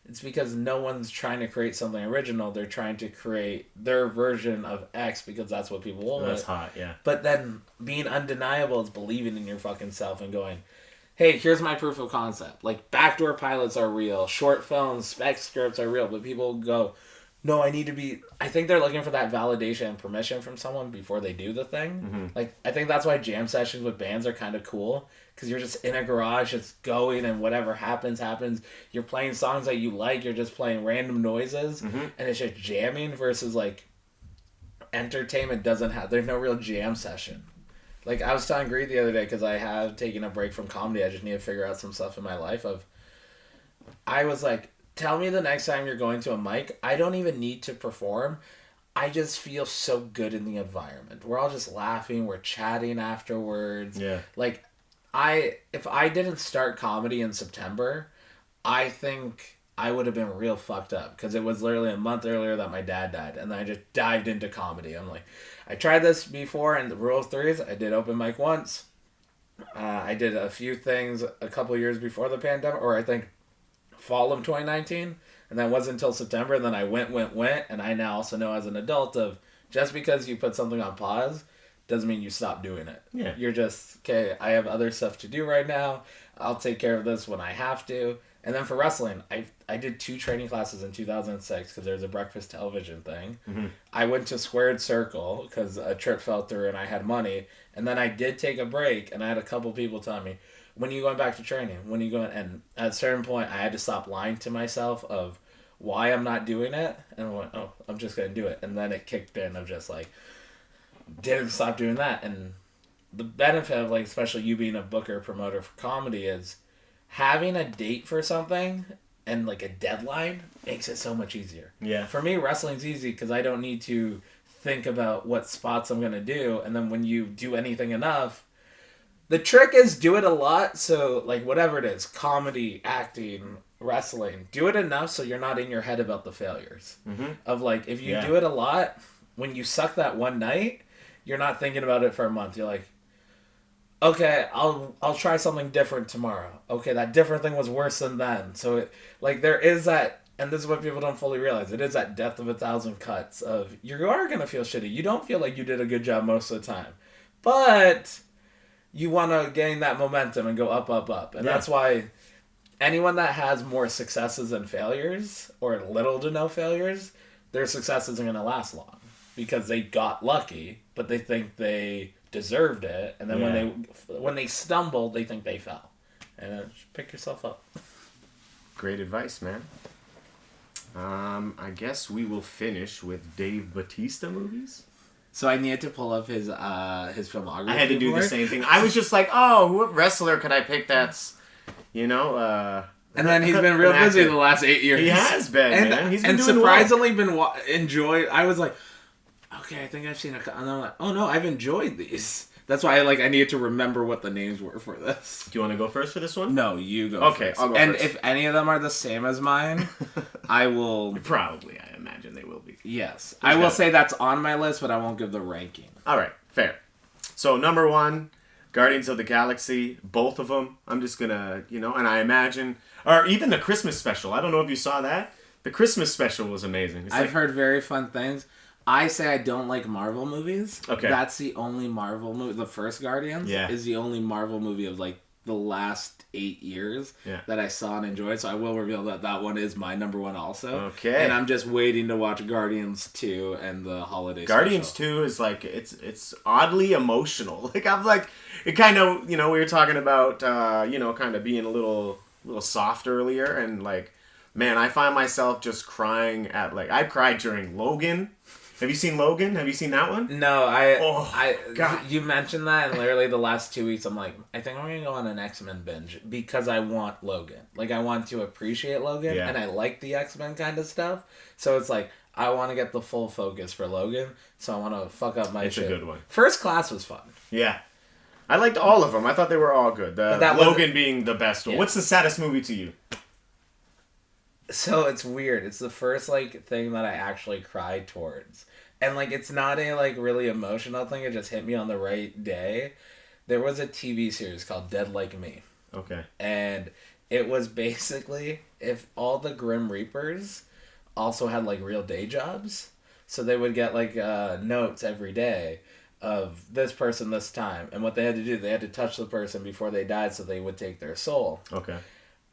it's because no one's trying to create something original. They're trying to create their version of X because that's what people want. That's hot, yeah. But then being undeniable is believing in your fucking self and going, hey, here's my proof of concept. Like backdoor pilots are real. Short films, spec scripts are real. But people go, no, I think they're looking for that validation and permission from someone before they do the thing. Like, I think that's why jam sessions with bands are kind of cool, because you're just in a garage, it's going, and whatever happens. You're playing songs that you like, you're just playing random noises, and it's just jamming versus, like, entertainment there's no real jam session. Like, I was telling Greed the other day, because I have taken a break from comedy, I just need to figure out some stuff in my life I was like, tell me the next time you're going to a mic. I don't even need to perform. I just feel so good in the environment. We're all just laughing. We're chatting afterwards. Yeah. Like, if I didn't start comedy in September, I think I would have been real fucked up. Because it was literally a month earlier that my dad died. And then I just dived into comedy. I'm like, I tried this before in the Rule of Threes. I did open mic once. I did a few things a couple years before the pandemic. Or I think fall of 2019, and that wasn't until September, and then I went, and I now also know as an adult of just because you put something on pause doesn't mean you stop doing it. Yeah. You're just, okay, I have other stuff to do right now. I'll take care of this when I have to. And then for wrestling, I did 2 training classes in 2006 because there's a breakfast television thing. Mm-hmm. I went to Squared Circle because a trip fell through and I had money. And then I did take a break, and I had a couple people tell me, when are you going back to training? When are you going? And at a certain point, I had to stop lying to myself of why I'm not doing it. And I went, oh, I'm just going to do it. And then it kicked in of just like, didn't stop doing that. And the benefit of, like, especially you being a booker promoter for comedy is having a date for something and like a deadline makes it so much easier. Yeah. For me, wrestling's easy because I don't need to think about what spots I'm going to do. And then when you do anything enough, the trick is do it a lot. So like whatever it is, comedy, acting, wrestling, do it enough so you're not in your head about the failures. Mm-hmm. Of like, if you do it a lot, when you suck that one night, you're not thinking about it for a month. You're like, okay, I'll try something different tomorrow. Okay, that different thing was worse than then. So it, like there is that, and this is what people don't fully realize. It is that death of 1,000 cuts of you are gonna feel shitty. You don't feel like you did a good job most of the time, but you want to gain that momentum and go up, up, up, and that's why anyone that has more successes than failures or little to no failures, their success isn't gonna last long because they got lucky, but they think they deserved it, and then when they stumble, they think they fell. And just pick yourself up. Great advice, man. I guess we will finish with Dave Bautista movies. So I needed to pull up his filmography. I had to do the same thing. I was just like, oh, what wrestler could I pick that's, and then he's been real busy the last 8 years. He has been, man. He's been doing surprisingly been enjoyed. I was like, okay, I think I've seen and I'm like, oh no, I've enjoyed these. That's why I needed to remember what the names were for this. Do you want to go first for this one? No, you go okay, first. I'll go and first. If any of them are the same as mine, I will... Probably, I imagine they will be. Yes. I will say that's on my list, but I won't give the ranking. All right, fair. So, number 1, Guardians of the Galaxy, both of them. I'm just going to, and I imagine... Or even the Christmas special. I don't know if you saw that. The Christmas special was amazing. I've heard very fun things. I say I don't like Marvel movies. Okay. That's the only Marvel movie. The first Guardians is the only Marvel movie of the last 8 years that I saw and enjoyed. So I will reveal that one is my number 1 also. Okay. And I'm just waiting to watch Guardians 2 and the holiday Guardians special. 2 is it's oddly emotional. I'm it kind of, we were talking about, kind of being a little soft earlier. And man, I find myself just crying at I cried during Logan. Have you seen Logan? Have you seen that one? No, God. You mentioned that, and literally the last 2 weeks, I'm like, I think I'm gonna go on an X-Men binge because I want Logan. I want to appreciate Logan, and I like the X-Men kind of stuff. So it's I want to get the full focus for Logan. So I want to fuck up my shit. It's a good one. First Class was fun. Yeah, I liked all of them. I thought they were all good. Logan being the best one. Yeah. What's the saddest movie to you? So it's weird. It's the first thing that I actually cried towards. And it's not a really emotional thing. It just hit me on the right day. There was a TV series called Dead Like Me. Okay. And it was basically if all the Grim Reapers also had real day jobs. So they would get notes every day of this person this time. And what they had to do, they had to touch the person before they died so they would take their soul. Okay.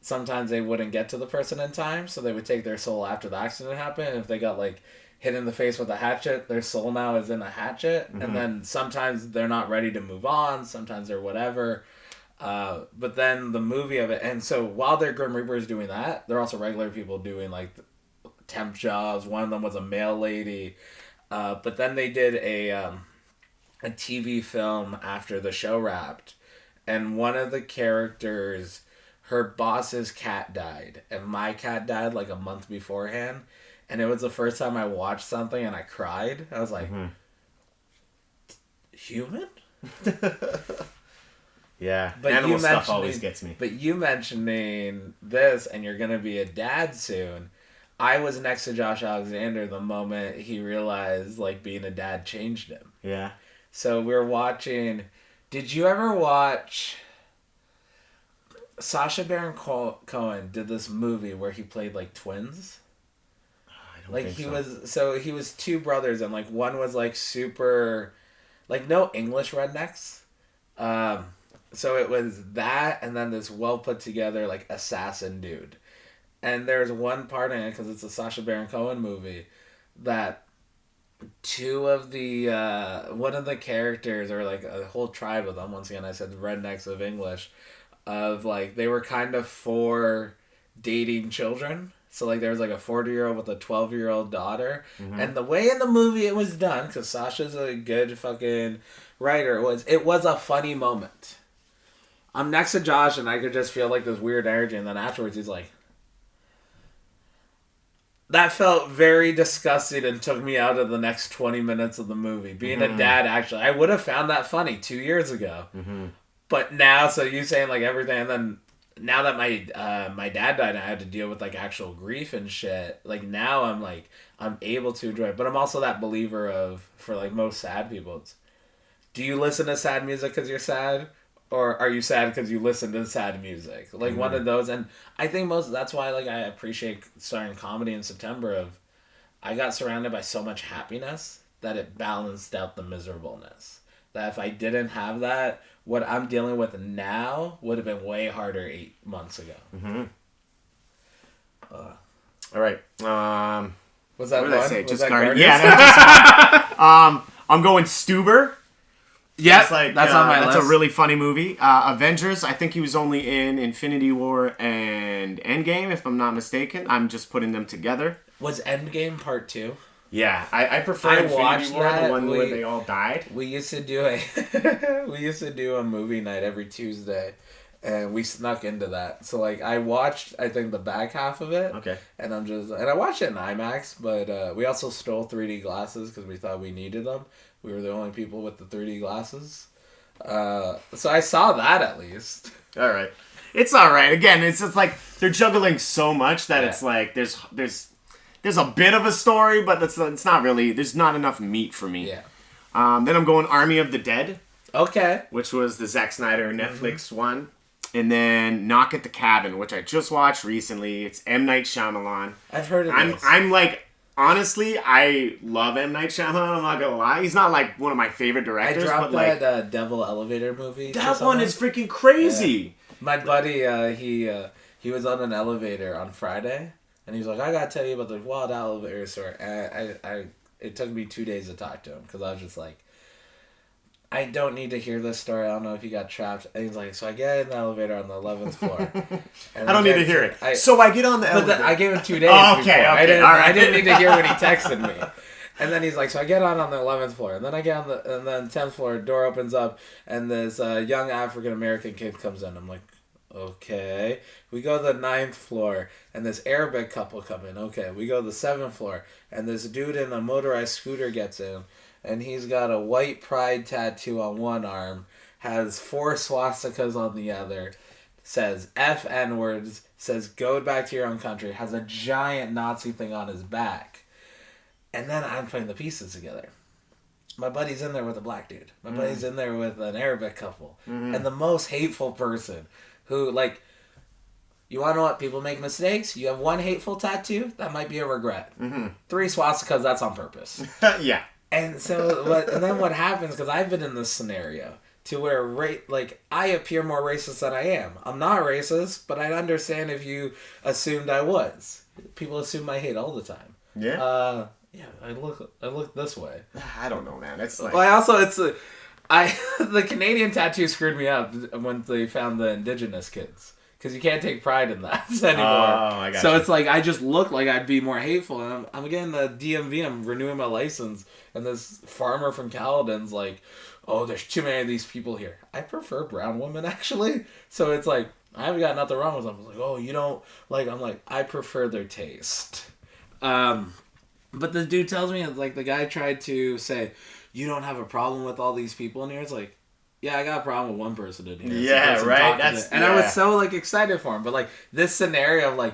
Sometimes they wouldn't get to the person in time, so they would take their soul after the accident happened. And if they got hit in the face with a hatchet, their soul now is in a hatchet. Mm-hmm. And then sometimes they're not ready to move on. Sometimes they're whatever. But then the movie of it, and so while they're Grim Reapers doing that, they're also regular people doing temp jobs. One of them was a mail lady. But then they did a TV film after the show wrapped, and one of the characters, her boss's cat died, and my cat died a month beforehand, and it was the first time I watched something and I cried. I was like, human? Yeah, but animal stuff always gets me. But you mentioning this, and you're going to be a dad soon, I was next to Josh Alexander the moment he realized being a dad changed him. Yeah. So we were watching, did you ever watch... Sacha Baron Cohen did this movie where he played twins. I don't think he was 2 brothers, and one was super like no English rednecks. So it was that, and then this well put together like assassin dude. And there's one part in it, because it's a Sacha Baron Cohen movie, that two of the one of the characters, or like a whole tribe of them, once again I said rednecks of English, of like they were kind of for dating children. So like there was like a 40-year-old with a 12-year-old daughter, and the way in the movie it was done, because Sasha's a good fucking writer, it was a funny moment. I'm next to Josh and I could just feel like this weird energy, and then afterwards he's like, that felt very disgusting and took me out of the next 20 minutes of the movie. Being a dad, actually, I would have found that funny 2 years ago. But now, so you saying like everything, and then now that my dad died and I had to deal with like actual grief and shit, like now I'm able to enjoy it. But I'm also that believer of, for like most sad people, it's, do you listen to sad music because you're sad? Or are you sad because you listen to sad music? Like one of those. And I think that's why like I appreciate starting comedy in September, of I got surrounded by so much happiness that it balanced out the miserableness. That if I didn't have that, what I'm dealing with now would have been way harder 8 months ago. All right. Was that what did one? I say? Was Just that Guardians? Guardians? Yeah, that was just one. I'm going Stuber. Yeah, like, that's on my list. That's a really funny movie. Avengers, I think he was only in Infinity War and Endgame, if I'm not mistaken. I'm just putting them together. Was Endgame Part 2? Yeah, I prefer I Infinity watched War, that. the one where they all died. We used to do a movie night every Tuesday, and we snuck into that. So like I watched, I think, the back half of it. Okay. And I watched it in IMAX, but we also stole 3D glasses because we thought we needed them. We were the only people with the 3D glasses. So I saw that at least. All right. It's all right. Again, it's just like they're juggling so much that it's like there's a bit of a story, but it's not really. There's not enough meat for me. Yeah. Then I'm going Army of the Dead. Okay. Which was the Zack Snyder Netflix one. And then Knock at the Cabin, which I just watched recently. It's M. Night Shyamalan. I've heard of this. I'm like, honestly, I love M. Night Shyamalan. I'm not gonna lie. He's not like one of my favorite directors. I dropped but that Devil Elevator movie. That one is freaking crazy. Yeah. My buddy, he was on an elevator on Friday, and he was like, "I gotta tell you about the wild elevator story." And it took me 2 days to talk to him because I was just like, I don't need to hear this story. I don't know if you got trapped. And he's like, so I get in the elevator on the 11th floor. I don't need to hear it. So I get on the elevator. I gave him 2 days. Oh, okay, before. okay, all right. I didn't need to hear when he texted me. And then he's like, so I get on the 11th floor. And then I get on and then 10th floor, door opens up, and this young African-American kid comes in. I'm like, okay. We go to the 9th floor, and this Arabic couple come in. Okay. We go to the 7th floor, and this dude in a motorized scooter gets in. And he's got a white pride tattoo on one arm, has 4 swastikas on the other, says F N-words, says go back to your own country, has a giant Nazi thing on his back. And then I'm putting the pieces together. My buddy's in there with a black dude. My buddy's in there with an Arabic couple. And the most hateful person who, like, you want to know what? People make mistakes. You have 1 hateful tattoo, that might be a regret. 3 swastikas, that's on purpose. Yeah. And so, and then what happens, because I've been in this scenario, to where, I appear more racist than I am. I'm not racist, but I'd understand if you assumed I was. People assume I hate all the time. Yeah? Yeah, I look this way. I don't know, man. It's like... Well, I also, the Canadian tattoo screwed me up when they found the indigenous kids. Because you can't take pride in that anymore. Oh, I got so you. it's like, I just look like I'd be more hateful. And I'm getting the DMV, I'm renewing my license. And this farmer from Caledon's like, oh, there's too many of these people here. I prefer brown women, actually. So it's like, I haven't got nothing wrong with them. I was like, oh, you don't... I'm like, I prefer their taste. But the dude tells me, like, the guy tried to say, you don't have a problem with all these people in here? It's like, yeah, I got a problem with one person in here. Yeah, right. I was so excited for him. But this scenario of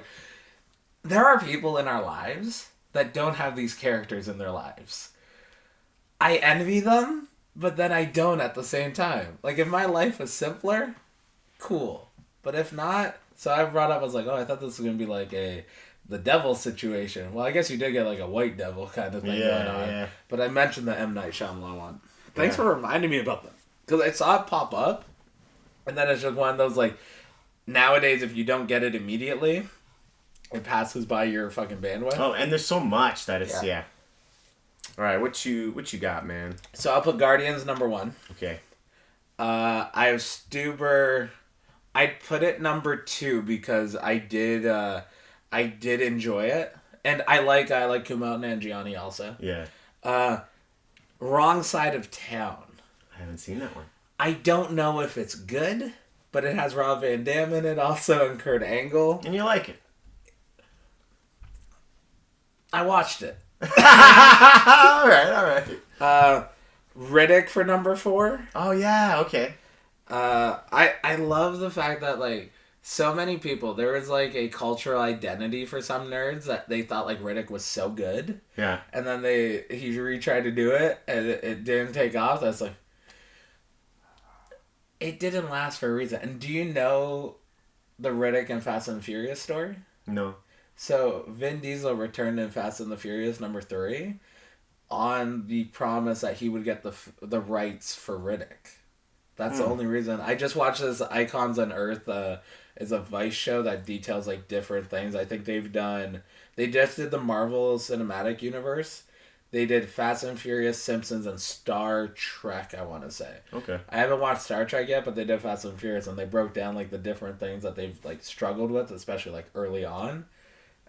there are people in our lives that don't have these characters in their lives. I envy them, but then I don't at the same time. If my life was simpler, cool. But if not, so I brought up, I was like, oh, I thought this was gonna be the devil situation. Well, I guess you did get a white devil kind of thing going on. Yeah. But I mentioned the M. Night Shyamalan one. Thanks for reminding me about that. Because I saw it pop up, and then it's just one of those, like, nowadays, if you don't get it immediately, it passes by your fucking bandwidth. Oh, and there's so much that it's, yeah. All right, what you got, man? So I'll put Guardians number 1. Okay. I have Stuber. I'd put it number 2 because I did enjoy it, and I like Kumail Nanjiani also. Yeah. Wrong Side of Town. I haven't seen that one. I don't know if it's good, but it has Rob Van Dam in it also and Kurt Angle. And you like it? I watched it. all right. Riddick for number 4. Oh yeah, okay. I love the fact that, like, so many people, there was like a cultural identity for some nerds that they thought like Riddick was so good. Yeah. And then he tried to do it and it didn't take off. That's like, it didn't last for a reason. And do you know the Riddick and Fast and Furious story? No. So Vin Diesel returned in Fast and the Furious number 3 on the promise that he would get the rights for Riddick. That's the only reason. I just watched this Icons on Earth. It's a Vice show that details like different things. I think they just did the Marvel Cinematic Universe. They did Fast and Furious, Simpsons, and Star Trek, I want to say. Okay. I haven't watched Star Trek yet, but they did Fast and Furious, and they broke down like the different things that they've like struggled with, especially like early on.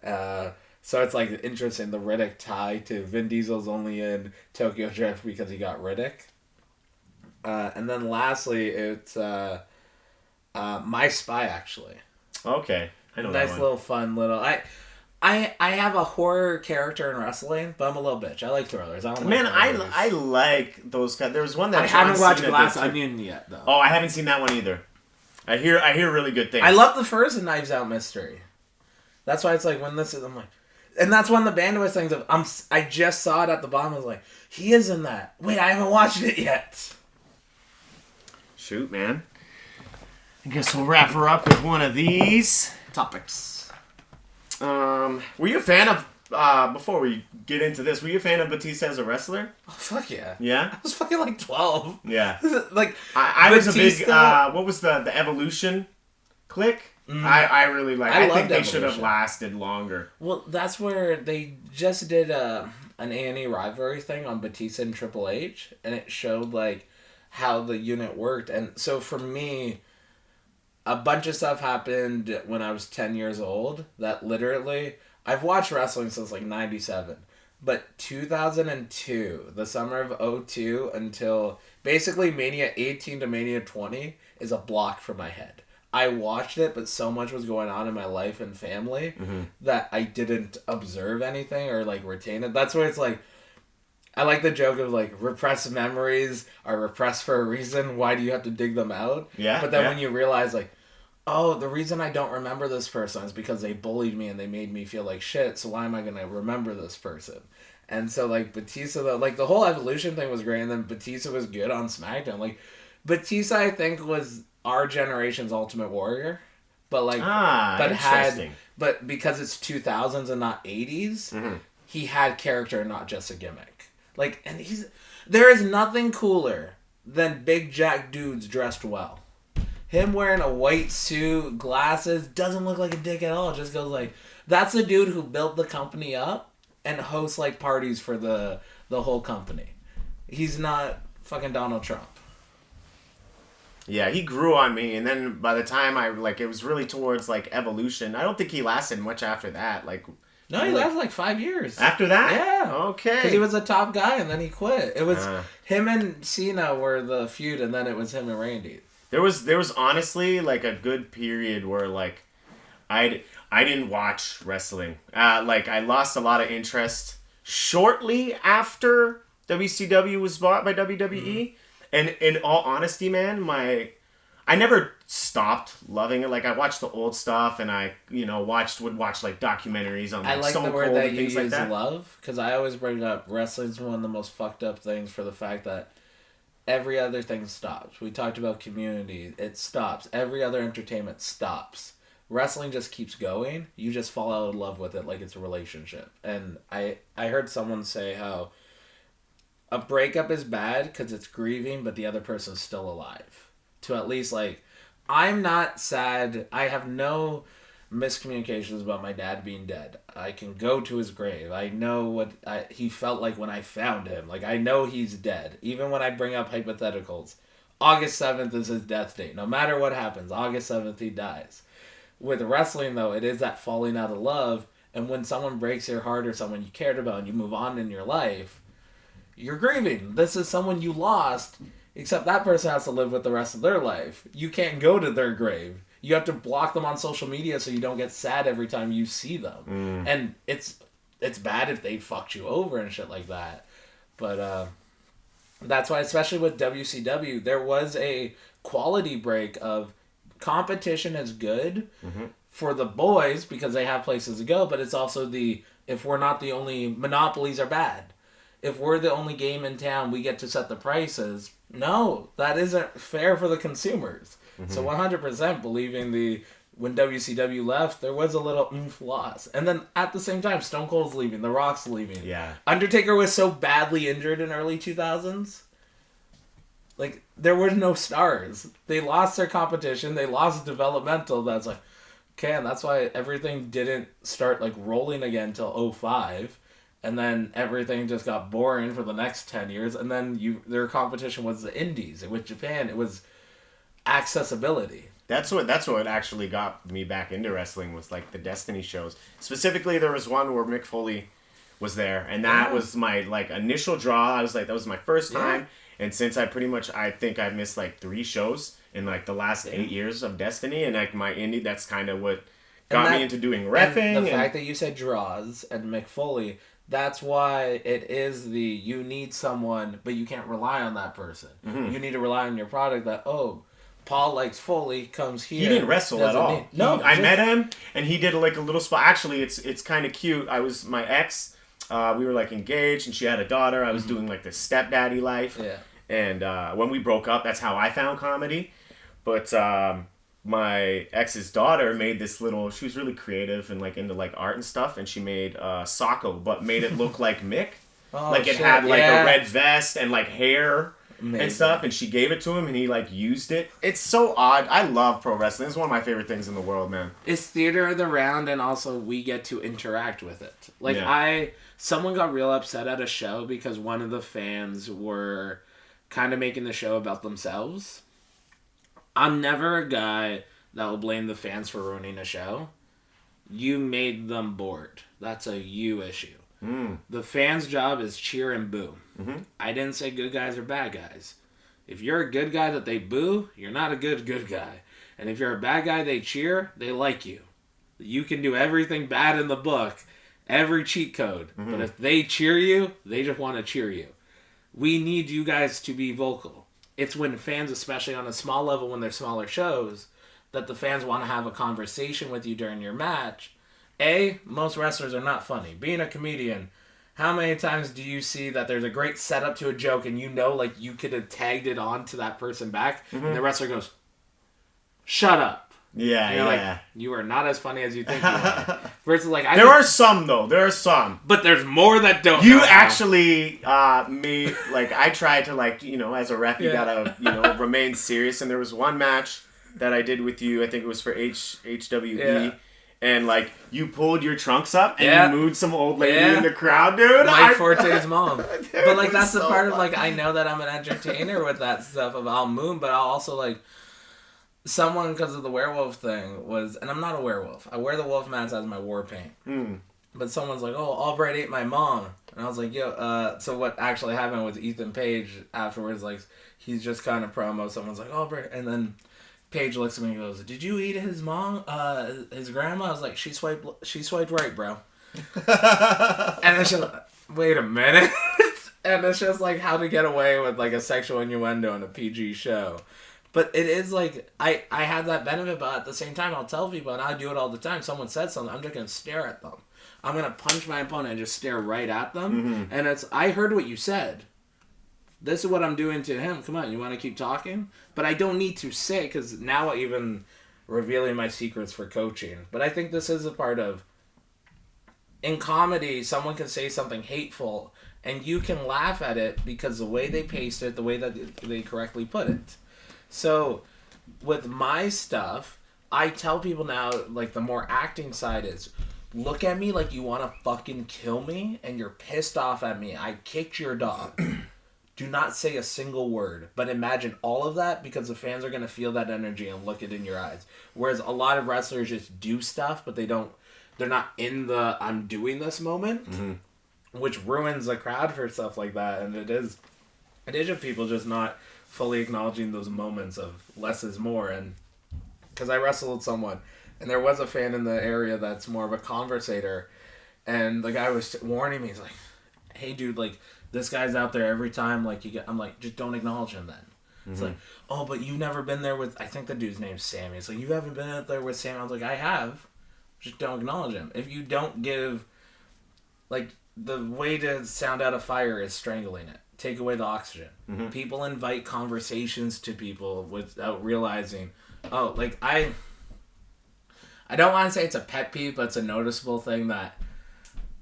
So it's like interesting, the Riddick tie to Vin Diesel's only in Tokyo Drift because he got Riddick. And then lastly, it's My Spy, actually. Okay. I know that one. Nice little fun little... I have a horror character in wrestling, but I'm a little bitch. I like thrillers. I like those guys. There was one that I haven't watched Glass Onion yet, though. Oh, I haven't seen that one either. I hear really good things. I love the first Knives Out mystery. That's why it's like when this is, I'm like, and that's one of the bandwidth things of I just saw it at the bottom. I was like, he is in that. Wait, I haven't watched it yet. Shoot, man. I guess we'll wrap her up with one of these topics. Were you a fan of, before we get into this, were you a fan of Batista as a wrestler? Oh, fuck yeah. Yeah? I was fucking like 12. Yeah. Like, I was a big, what was the Evolution clique? I really like. I think they should have lasted longer. Well, that's where they just did an A&E rivalry thing on Batista and Triple H, and it showed like how the unit worked. And so for me, a bunch of stuff happened when I was 10 years old that literally I've watched wrestling since like 97, but 2002, the summer of 2002 until basically Mania 18 to Mania 20 is a block for my head. I watched it, but so much was going on in my life and family that I didn't observe anything or like retain it. That's where it's like, I like the joke of like repressed memories are repressed for a reason. Why do you have to dig them out? Yeah. But then when you realize like, oh, the reason I don't remember this person is because they bullied me and they made me feel like shit. So why am I going to remember this person? And so like Batista, like the whole Evolution thing was great. And then Batista was good on SmackDown. Like Batista, I think was our generation's Ultimate Warrior, but like, but because it's 2000s and not 80s, he had character and not just a gimmick. Like, and there is nothing cooler than big jack dudes dressed well. Him wearing a white suit, glasses, doesn't look like a dick at all. Just goes like, that's the dude who built the company up and hosts like parties for the whole company. He's not fucking Donald Trump. Yeah, he grew on me, and then by the time it was really towards like Evolution. I don't think he lasted much after that. Like, no, he lasted like 5 years. After that? Yeah. Okay. Because he was a top guy, and then he quit. It was him and Cena were the feud, and then it was him and Randy. There was honestly like a good period where like I didn't watch wrestling. Like I lost a lot of interest shortly after WCW was bought by WWE. And in all honesty, man, I never stopped loving it. Like I watched the old stuff, and I would watch like documentaries on like Stone Cold and things like that. I like the word that you use, love, because I always bring up wrestling's one of the most fucked up things for the fact that every other thing stops. We talked about Community. It stops. Every other entertainment stops. Wrestling just keeps going. You just fall out of love with it like it's a relationship. And I heard someone say how a breakup is bad because it's grieving, but the other person's still alive. To at least, like, I'm not sad. I have no miscommunications about my dad being dead. I can go to his grave. I know what he felt like when I found him. Like, I know he's dead. Even when I bring up hypotheticals, August 7th is his death date. No matter what happens, August 7th he dies. With wrestling, though, it is that falling out of love. And when someone breaks your heart or someone you cared about and you move on in your life, you're grieving. This is someone you lost, except that person has to live with the rest of their life. You can't go to their grave. You have to block them on social media so you don't get sad every time you see them. And it's bad if they fucked you over and shit like that. But that's why, especially with WCW, there was a quality break of competition is good for the boys because they have places to go, but it's also if we're not the only, monopolies are bad. If we're the only game in town, we get to set the prices. No, that isn't fair for the consumers. So 100% believing when WCW left, there was a little loss. And then at the same time, Stone Cold's leaving, The Rock's leaving. Yeah. Undertaker was so badly injured in early 2000s. Like, there were no stars. They lost their competition. They lost developmental. That's like, okay, and that's why everything didn't start, like, rolling again until 05. And then everything just got boring for the next 10 years. And then their competition was the indies. With Japan, it was accessibility. That's what actually got me back into wrestling was like the Destiny shows. Specifically, there was one where Mick Foley was there, and that was my like initial draw. I was like, that was my first time, and since I think I missed like 3 shows in like the last 8 years of Destiny, and like my indie, that's kind of what got me into doing reffing. The fact that you said draws and Mick Foley, that's why it is you need someone, but you can't rely on that person. You need to rely on your product that, Paul likes Foley, comes here. He didn't wrestle at all. I met him, and he did like a little spot. Actually, it's kind of cute. My ex, we were like engaged, and she had a daughter. I was doing like the stepdaddy life. Yeah. And when we broke up, that's how I found comedy. But my ex's daughter made this little. She was really creative and like into like art and stuff, and she made Socko, but made it look like Mick. It had like a red vest and like hair. Amazing. And stuff, and she gave it to him, and he like used it. It's so odd. I love pro wrestling. It's one of my favorite things in the world, man. It's theater of the round, and also we get to interact with it. Someone got real upset at a show because one of the fans were kind of making the show about themselves. I'm never a guy that will blame the fans for ruining a show. You made them bored. That's a you issue. The fans' job is cheer and boo. I didn't say good guys or bad guys. If you're a good guy that they boo, you're not a good guy. And if you're a bad guy they cheer, they like you. You can do everything bad in the book, every cheat code. But if they cheer you, they just want to cheer you. We need you guys to be vocal. It's when fans, especially on a small level when they're smaller shows, that the fans want to have a conversation with you during your match. Most wrestlers are not funny. Being a comedian, how many times do you see that there's a great setup to a joke and like you could have tagged it on to that person back and the wrestler goes, shut up. Yeah, like, you are not as funny as you think you are. Versus like, there are some though. There are some. But there's more that don't. You actually made, like, I tried to like, as a ref, you gotta, remain serious. And there was one match that I did with you. I think it was for HWE. Yeah. And, like, you pulled your trunks up and you moved some old lady in the crowd, dude. Mike Forte's mom. But, like, that's the part of, like, I know that I'm an entertainer with that stuff of I'll move, but I'll also, like, someone, because of the werewolf thing, was, and I'm not a werewolf. I wear the wolf mask as my war paint. But someone's like, Albright ate my mom. And I was like, so what actually happened with Ethan Page afterwards, like, he's just kind of promo. Someone's like, Albright, and then Paige looks at me and goes, did you eat his mom, his grandma? I was like, she swiped right, bro. And it's just, wait a minute. And it's just like how to get away with like a sexual innuendo in a PG show. But it is like, I have that benefit, but at the same time, I'll tell people, and I do it all the time, someone said something, I'm just going to stare at them. I'm going to punch my opponent and just stare right at them. And I heard what you said. This is what I'm doing to him. Come on, you want to keep talking? But I don't need to say, because now I'm even revealing my secrets for coaching. But I think this is a part of, in comedy, someone can say something hateful, And you can laugh at it because the way they paced it, the way that they correctly put it. So, with my stuff, I tell people now, like, the more acting side is, look at me like you want to fucking kill me and you're pissed off at me. I kicked your dog. Do not say a single word, but imagine all of that because the fans are going to feel that energy and look it in your eyes. Whereas a lot of wrestlers just do stuff, but they're not in the I'm doing this moment. Mm-hmm. Which ruins the crowd for stuff like that, and it is of people just not fully acknowledging those moments of less is more. And because I wrestled someone, and there was a fan in the area that's more of a conversator, and the guy was warning me. He's like, "Hey, dude, like this guy's out there every time. Like you get." I'm like, "Just don't acknowledge him then." Mm-hmm. It's like, "Oh, but you've never been there with." I think the dude's name's Sammy. It's like, "You haven't been out there with Sammy." I was like, "I have. Just don't acknowledge him. If you don't give, like." The way to sound out a fire is strangling it. Take away the oxygen. Mm-hmm. People invite conversations to people without realizing, oh, like, I don't want to say it's a pet peeve, but it's a noticeable thing that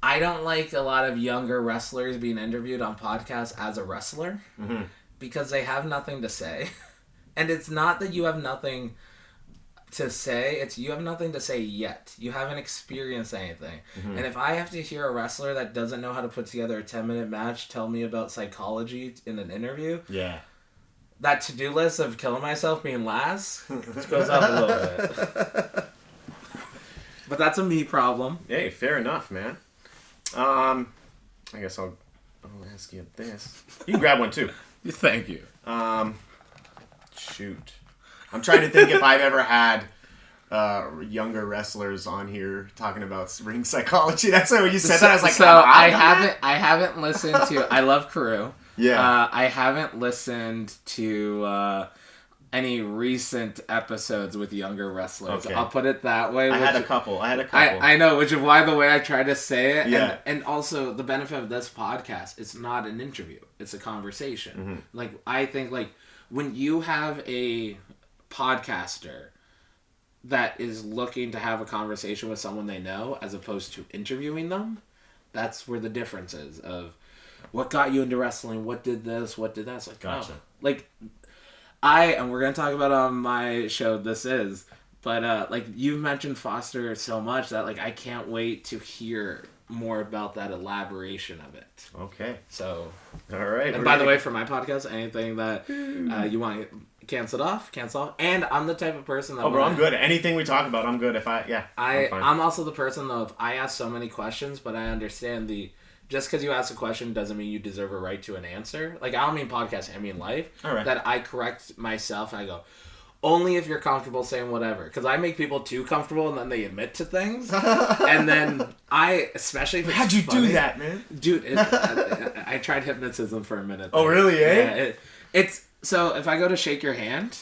I don't like a lot of younger wrestlers being interviewed on podcasts as a wrestler because they have nothing to say. And it's not that you have nothing to say, it's you have nothing to say yet. You haven't experienced anything. Mm-hmm. And if I have to hear a wrestler that doesn't know how to put together a 10-minute match tell me about psychology in an interview, that to-do list of killing myself being last goes up a little bit. But that's a me problem. Hey, fair enough, man. I guess I'll ask you this. You can grab one too. Thank you. Shoot. I'm trying to think if I've ever had younger wrestlers on here talking about ring psychology. That's why when you said that, I was like, I haven't listened to. I love Carew. Yeah. I haven't listened to any recent episodes with younger wrestlers. Okay. I'll put it that way. I had a couple. I know, which is why the way I try to say it. Yeah. And also the benefit of this podcast, it's not an interview. It's a conversation. Mm-hmm. Like, I think, like, when you have a podcaster that is looking to have a conversation with someone they know as opposed to interviewing them, that's where the difference is of what got you into wrestling, what did this, what did that. It's like, gotcha. Like, and we're going to talk about on my show, but like, you've mentioned Foster so much that, like, I can't wait to hear more about that elaboration of it. Okay. So, all right. And by the way, for my podcast, anything that you want to cancel off. And I'm the type of person that... Oh, bro, I'm good. Anything we talk about, I'm good. I'm also the person, though, if I ask so many questions, but I understand just because you ask a question doesn't mean you deserve a right to an answer. Like, I don't mean podcast, I mean life. All right. That I correct myself and I go, only if you're comfortable saying whatever. Because I make people too comfortable and then they admit to things. And then especially if it's How'd you funny, do that, man? Dude, I tried hypnotism for a minute. Oh, really, eh? Yeah, so if I go to shake your hand,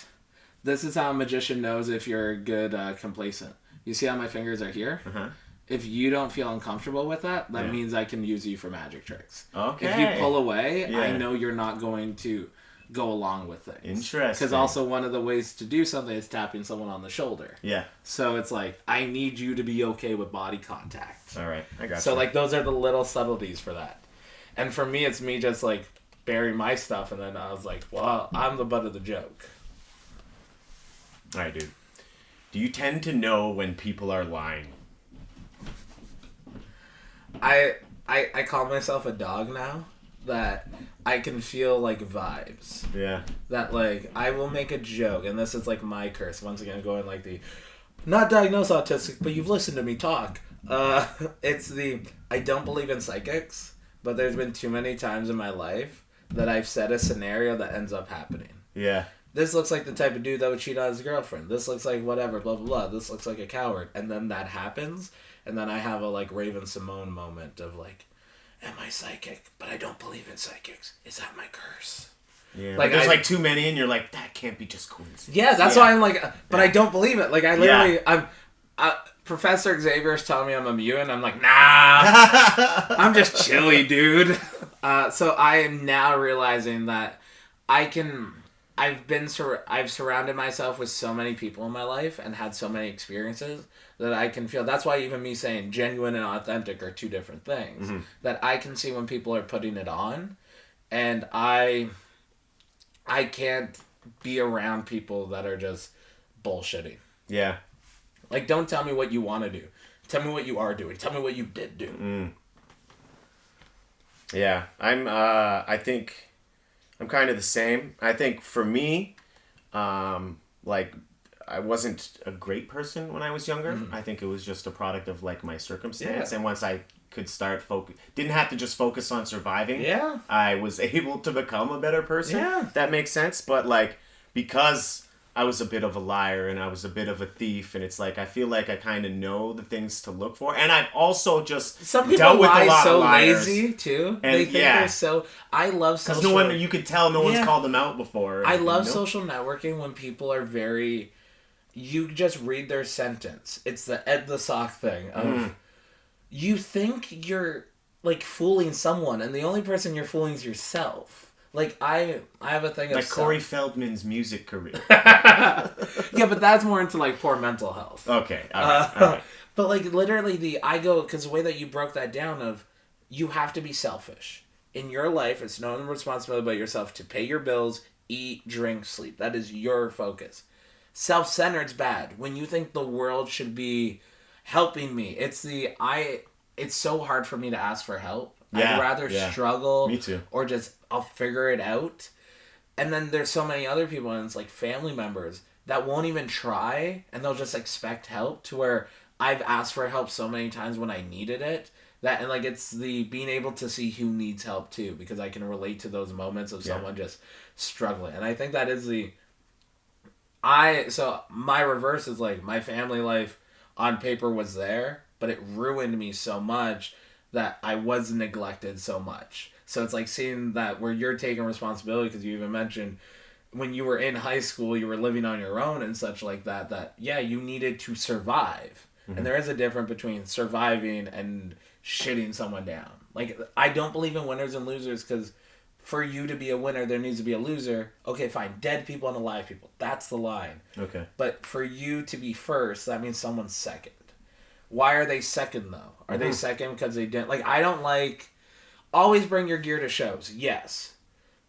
this is how a magician knows if you're good complacent. You see how my fingers are here? Uh-huh. If you don't feel uncomfortable with that means I can use you for magic tricks. Okay. If you pull away, I know you're not going to go along with things. Interesting. Because also one of the ways to do something is tapping someone on the shoulder. Yeah. So it's like, I need you to be okay with body contact. All right, I got you. So, like, those are the little subtleties for that. And for me, it's me just, like, burying my stuff, and then I was like, well, I'm the butt of the joke. All right, dude. Do you tend to know when people are lying? I call myself a dog now, that I can feel, like, vibes. Yeah. That, like, I will make a joke, and this is, like, my curse. Once again, going, like, the not diagnosed autistic, but you've listened to me talk. It's I don't believe in psychics, but there's been too many times in my life that I've said a scenario that ends up happening. Yeah. This looks like the type of dude that would cheat on his girlfriend. This looks like whatever, blah, blah, blah. This looks like a coward. And then that happens, and then I have a, like, Raven Simone moment of, like, am I psychic? But I don't believe in psychics. Is that my curse? Yeah. Like, there's like too many, and you're like, that can't be just coincidence. Yeah, that's why I'm like, but I don't believe it. Like, I literally, Professor Xavier's telling me I'm immune. I'm like, nah, I'm just chilly, dude. So I am now realizing that I can I've surrounded myself with so many people in my life and had so many experiences that I can feel. That's why even me saying genuine and authentic are two different things. Mm-hmm. That I can see when people are putting it on, and I can't be around people that are just bullshitting. Yeah. Like, don't tell me what you want to do. Tell me what you are doing. Tell me what you did do. Mm. Yeah, I think I'm kind of the same. I think for me, like, I wasn't a great person when I was younger. Mm-hmm. I think it was just a product of, like, my circumstance. Yeah. And once I could start didn't have to just focus on surviving. Yeah. I was able to become a better person. Yeah. That makes sense. But, like, because I was a bit of a liar and I was a bit of a thief, and it's like I feel like I kind of know the things to look for, and I've also just some people dealt with lie a lot so of liars. Lazy too. And they think they're so. I love social. Because no one, you could tell, no one's called them out before. I love social networking when people are very. You just read their sentence. It's the Ed the Sock thing of. You think you're like fooling someone, and the only person you're fooling is yourself. Like, I have a thing of... Like Corey Feldman's music career. Yeah, but that's more into, like, poor mental health. Okay, all right. But, like, literally because the way that you broke that down of, you have to be selfish. In your life, it's no responsibility but yourself to pay your bills, eat, drink, sleep. That is your focus. Self-centered's bad. When you think the world should be helping me, it's so hard for me to ask for help. Yeah, I'd rather struggle. Me too. Or just, I'll figure it out. And then there's so many other people, and it's like family members that won't even try, and they'll just expect help, to where I've asked for help so many times when I needed it. And like, it's the being able to see who needs help too, because I can relate to those moments of someone just struggling. And I think that is so my reverse is like, my family life on paper was there, but it ruined me so much that I was neglected so much. So it's like seeing that where you're taking responsibility, because you even mentioned when you were in high school, you were living on your own and such like that you needed to survive. Mm-hmm. And there is a difference between surviving and shitting someone down. Like, I don't believe in winners and losers, because for you to be a winner, there needs to be a loser. Okay, fine. Dead people and alive people. That's the line. Okay. But for you to be first, that means someone's second. Why are they second, though? Are they second because they didn't... Like, I don't like... Always bring your gear to shows. Yes.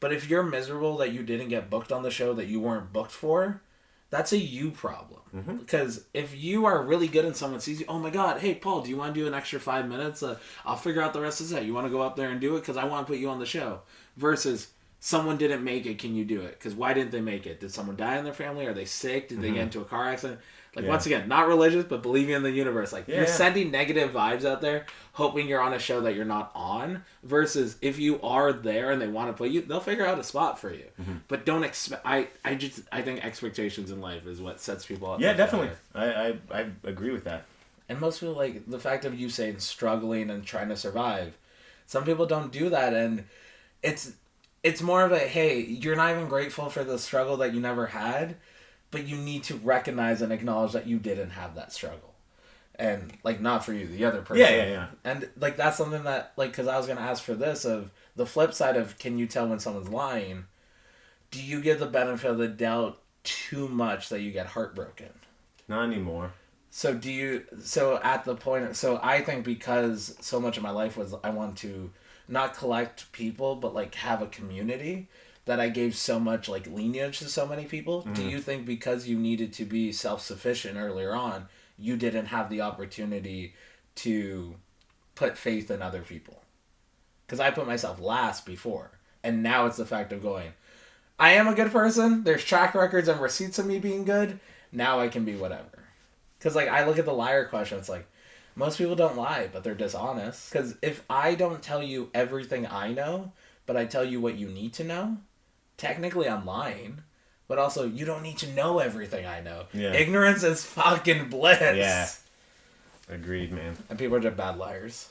But if you're miserable that you didn't get booked on the show that you weren't booked for, that's a you problem. Mm-hmm. Because if you are really good and someone sees you, oh my God, hey, Paul, do you want to do an extra 5 minutes? I'll figure out the rest of the set. You want to go up there and do it? Because I want to put you on the show. Versus... Someone didn't make it, can you do it? Because why didn't they make it? Did someone die in their family? Are they sick? Did they get into a car accident? Like, once again, not religious, but believing in the universe. Like, you're sending negative vibes out there, hoping you're on a show that you're not on, versus if you are there and they want to put you, they'll figure out a spot for you. Mm-hmm. But don't expect... I think expectations in life is what sets people up. Yeah, definitely. I agree with that. And most people, like, the fact of you saying struggling and trying to survive, some people don't do that, and it's more of a, hey, you're not even grateful for the struggle that you never had, but you need to recognize and acknowledge that you didn't have that struggle. And, like, not for you, the other person. Yeah. And, like, that's something that, like, because I was going to ask for this, of the flip side of, can you tell when someone's lying? Do you give the benefit of the doubt too much that you get heartbroken? Not anymore. So at the point, so I think because so much of my life was, I want to not collect people, but like have a community, that I gave so much like lineage to so many people. Mm-hmm. Do you think because you needed to be self-sufficient earlier on, you didn't have the opportunity to put faith in other people? Because I put myself last before, and now it's the fact of going, I am a good person, there's track records and receipts of me being good, now I can be whatever. Because like, I look at the liar question, it's like, most people don't lie, but they're dishonest. Because if I don't tell you everything I know, but I tell you what you need to know, technically I'm lying. But also, you don't need to know everything I know. Yeah. Ignorance is fucking bliss. Yeah. Agreed, man. And people are just bad liars.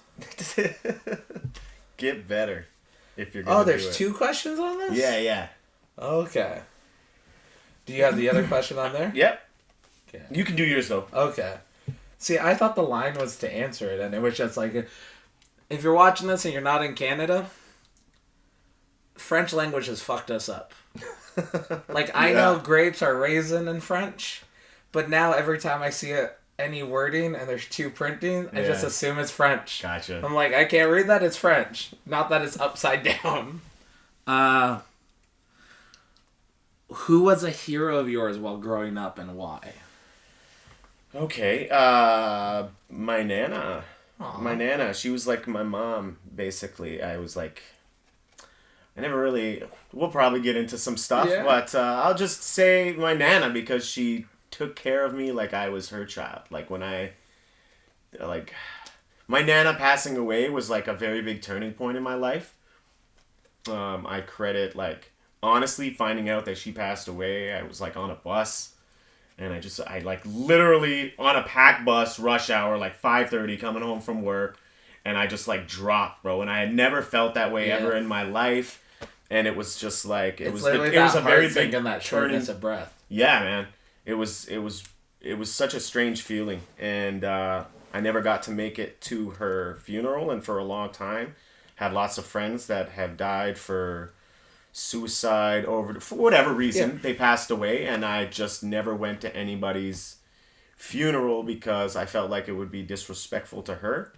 Get better if you're gonna there's 2 questions on this? Yeah. Okay. Do you have the other question on there? Yep. Okay. You can do yours, though. Okay. See, I thought the line was to answer it, and it was just like, if you're watching this and you're not in Canada, French language has fucked us up. Like, I know grapes are raisin in French, but now every time I see any wording and there's two printing, I just assume it's French. Gotcha. I'm like, I can't read that, it's French. Not that it's upside down. Who was a hero of yours while growing up and why? Okay, my Nana. Aww. My Nana, she was like my mom, basically. I never really, we'll probably get into some stuff, but I'll just say my Nana because she took care of me like I was her child. Like my Nana passing away was like a very big turning point in my life. I credit, like, honestly, finding out that she passed away, I was like on a bus. And I like literally on a packed bus, rush hour, like 5:30, coming home from work. And I just like dropped, bro. And I had never felt that way ever in my life. And it was just like, it was a very big and that shortness of breath. Yeah, man. It was such a strange feeling. And I never got to make it to her funeral. And for a long time, had lots of friends that have died for suicide for whatever reason. They passed away, and I just never went to anybody's funeral because I felt like it would be disrespectful to her.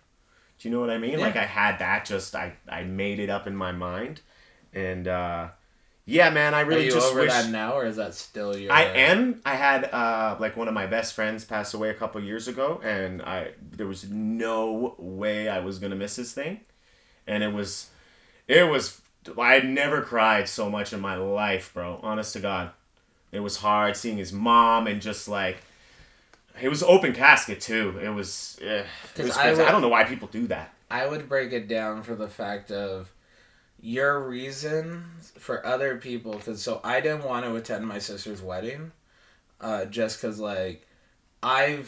Do you know what I mean? Like, I had that, just I made it up in my mind. And yeah, man, I really just over wish that now, or is that still your... I am. I had like one of my best friends pass away a couple years ago, and there was no way I was gonna miss his thing. And it was I had never cried so much in my life, bro. Honest to God. It was hard seeing his mom, and just like, it was open casket too. It was crazy. I don't know why people do that. I would break it down for the fact of your reasons for other people. So I didn't want to attend my sister's wedding just because, like, I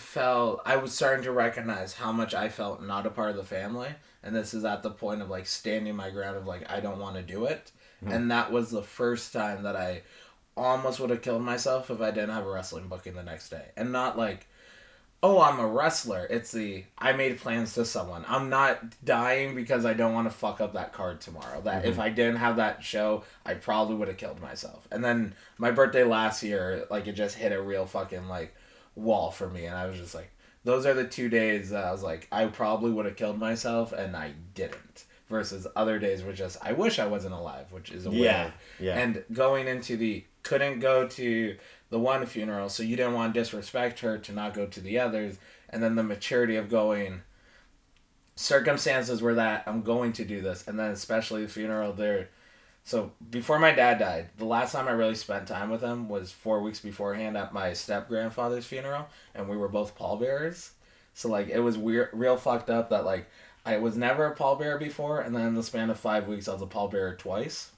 was starting to recognize how much I felt not a part of the family. And this is at the point of, like, standing my ground of, like, I don't want to do it. Mm-hmm. And that was the first time that I almost would have killed myself if I didn't have a wrestling booking the next day. And not like, oh, I'm a wrestler. It's I made plans to someone. I'm not dying because I don't want to fuck up that card tomorrow. That if I didn't have that show, I probably would have killed myself. And then my birthday last year, like, it just hit a real fucking, like, wall for me. And I was just like, those are the 2 days that I was like, I probably would have killed myself, and I didn't. Versus other days were just, I wish I wasn't alive, which is a weird. Yeah. And going into couldn't go to the one funeral, so you didn't want to disrespect her to not go to the others. And then the maturity of going, circumstances were that I'm going to do this. And then especially the funeral there. So before my dad died, the last time I really spent time with him was 4 weeks beforehand at my step-grandfather's funeral, and we were both pallbearers. So, like, it was weird, real fucked up that, like, I was never a pallbearer before, and then in the span of 5 weeks, I was a pallbearer twice.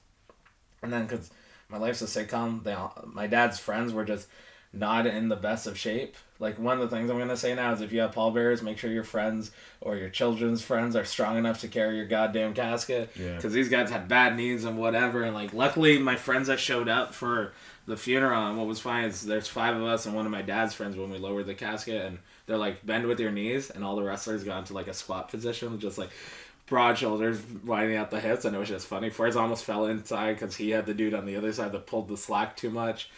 And then, because my life's a sitcom, my dad's friends were just not in the best of shape. Like, one of the things I'm going to say now is if you have pallbearers, make sure your friends or your children's friends are strong enough to carry your goddamn casket. Because these guys had bad knees and whatever. And, like, luckily my friends that showed up for the funeral, and what was fine is there's 5 of us and one of my dad's friends when we lowered the casket, and they're like, bend with your knees, and all the wrestlers got into, like, a squat position, just like broad shoulders, widening out the hips, and it was just funny. Forrest almost fell inside because he had the dude on the other side that pulled the slack too much.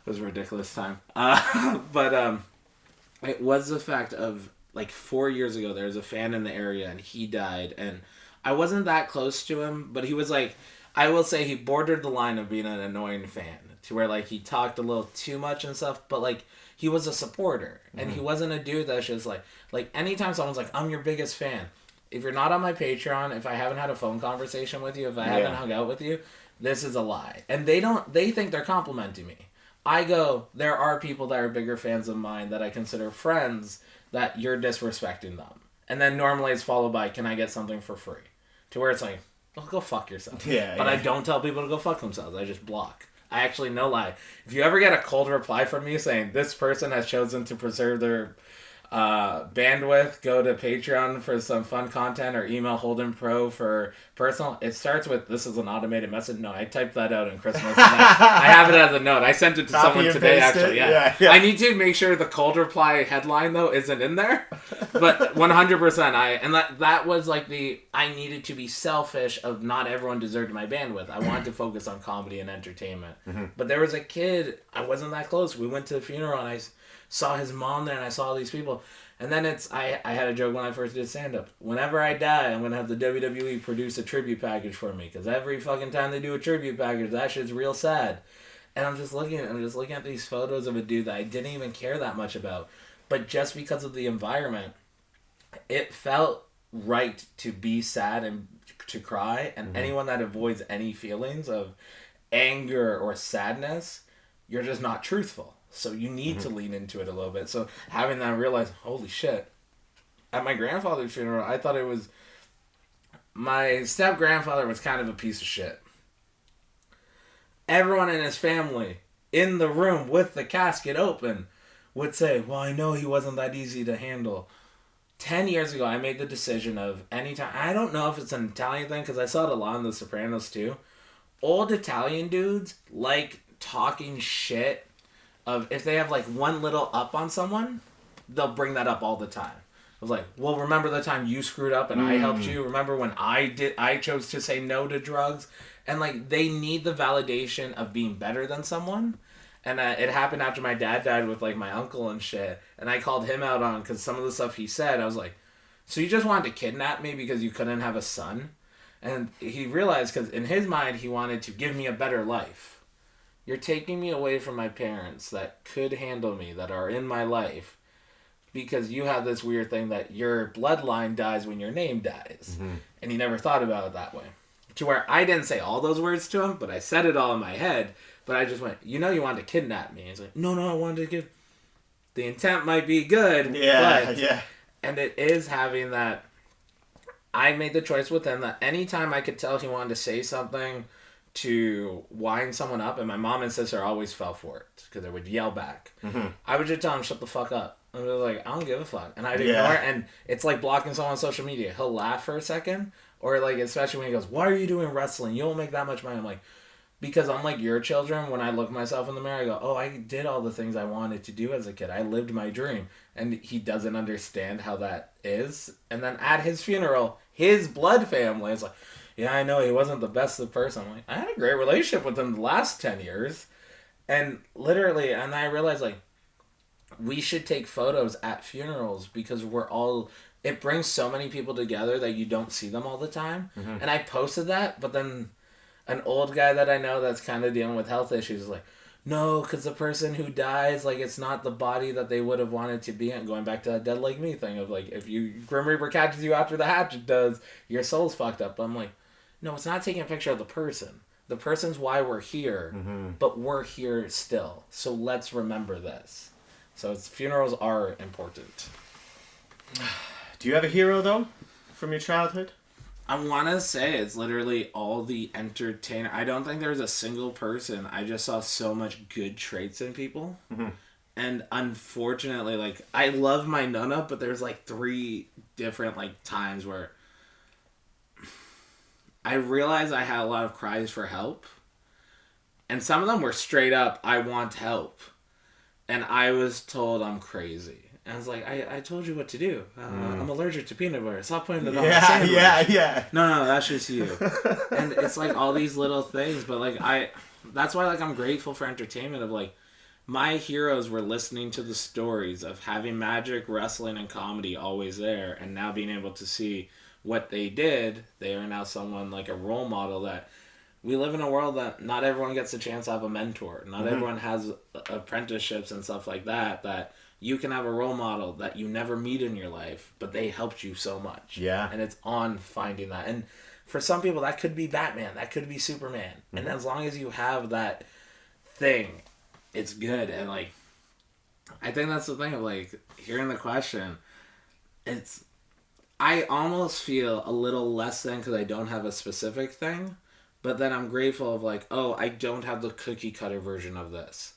It was a ridiculous time. But it was the fact of, like, 4 years ago, there was a fan in the area, and he died, and I wasn't that close to him, but he was, like, I will say he bordered the line of being an annoying fan, to where, like, he talked a little too much and stuff, but, like, he was a supporter, and he wasn't a dude that's just, like, anytime someone's like, I'm your biggest fan, if you're not on my Patreon, if I haven't had a phone conversation with you, if I haven't hung out with you, this is a lie. And they think they're complimenting me. I go, there are people that are bigger fans of mine that I consider friends that you're disrespecting them. And then normally it's followed by, can I get something for free? To where it's like, well, go fuck yourself. But I don't tell people to go fuck themselves. I just block. I actually, no lie. If you ever get a cold reply from me saying, this person has chosen to preserve their Bandwidth, go to Patreon for some fun content or email Holden Pro for personal. It starts with, this is an automated message. No, I typed that out in Christmas. I have it as a note. I sent it to someone today, actually. Yeah. I need to make sure the cold reply headline, though, isn't in there. But 100%, that was like I needed to be selfish of not everyone deserved my bandwidth. I wanted to focus on comedy and entertainment. But there was a kid, I wasn't that close. We went to the funeral and I saw his mom there and I saw all these people. And then I had a joke when I first did stand-up. Whenever I die, I'm going to have the WWE produce a tribute package for me. Because every fucking time they do a tribute package, that shit's real sad. And I'm just looking at these photos of a dude that I didn't even care that much about. But just because of the environment, it felt right to be sad and to cry. And anyone that avoids any feelings of anger or sadness, you're just not truthful. So you need to lean into it a little bit. So having that realize, holy shit. At my grandfather's funeral, I thought it was... My step-grandfather was kind of a piece of shit. Everyone in his family, in the room with the casket open, would say, well, I know he wasn't that easy to handle. 10 years ago, I made the decision of anytime... I don't know if it's an Italian thing, because I saw it a lot in The Sopranos, too. Old Italian dudes like talking shit of if they have like one little up on someone, they'll bring that up all the time. I was like, well, remember the time you screwed up and I helped you? Remember when I chose to say no to drugs? And like, they need the validation of being better than someone. And it happened after my dad died with like my uncle and shit. And I called him out on, because some of the stuff he said, I was like, so you just wanted to kidnap me because you couldn't have a son? And he realized, because in his mind, he wanted to give me a better life. You're taking me away from my parents that could handle me, that are in my life, because you have this weird thing that your bloodline dies when your name dies. And he never thought about it that way. To where I didn't say all those words to him, but I said it all in my head. But I just went, you wanted to kidnap me. He's like, no, I wanted to give... The intent might be good, but... And it is having that... I made the choice with him that anytime I could tell he wanted to say something to wind someone up, and my mom and sister always fell for it because they would yell back. I would just tell him, shut the fuck up. And they're like, I don't give a fuck. And I'd ignore it, and it's like blocking someone on social media. He'll laugh for a second, or like, especially when he goes, why are you doing wrestling? You don't make that much money. I'm like, because unlike your children, when I look myself in the mirror, I go, oh, I did all the things I wanted to do as a kid. I lived my dream. And he doesn't understand how that is. And then at his funeral, his blood family is like, yeah, I know he wasn't the best of person. I'm like, I had a great relationship with him the last 10 years. And literally, and I realized, like, we should take photos at funerals because it brings so many people together that you don't see them all the time. And I posted that, but then an old guy that I know that's kind of dealing with health issues is like, no, because the person who dies, like, it's not the body that they would have wanted to be in. Going back to that Dead Like Me thing of, like, if Grim Reaper catches you after the hatchet does, your soul's fucked up. But I'm like, no, it's not taking a picture of the person. The person's why we're here, but we're here still. So let's remember this. So funerals are important. Do you have a hero, though, from your childhood? I want to say it's literally all the entertainer. I don't think there's a single person. I just saw so much good traits in people. And unfortunately, like, I love my Nana, but there's like 3 different like times where I realized I had a lot of cries for help. And some of them were straight up, I want help. And I was told I'm crazy. And I was like, I told you what to do. I'm allergic to peanut butter. Stop putting it on my sandwich. Yeah. No, that's just you. And it's like all these little things. But like that's why like I'm grateful for entertainment of like, my heroes were listening to the stories of having magic, wrestling, and comedy always there. And now being able to see what they did, they are now someone like a role model that... We live in a world that not everyone gets a chance to have a mentor. Not everyone has apprenticeships and stuff like that, that you can have a role model that you never meet in your life, but they helped you so much. Yeah. And it's on finding that. And for some people, that could be Batman. That could be Superman. And as long as you have that thing, it's good. And, like, I think that's the thing of, like, hearing the question, I almost feel a little less than because I don't have a specific thing. But then I'm grateful of like, oh, I don't have the cookie cutter version of this.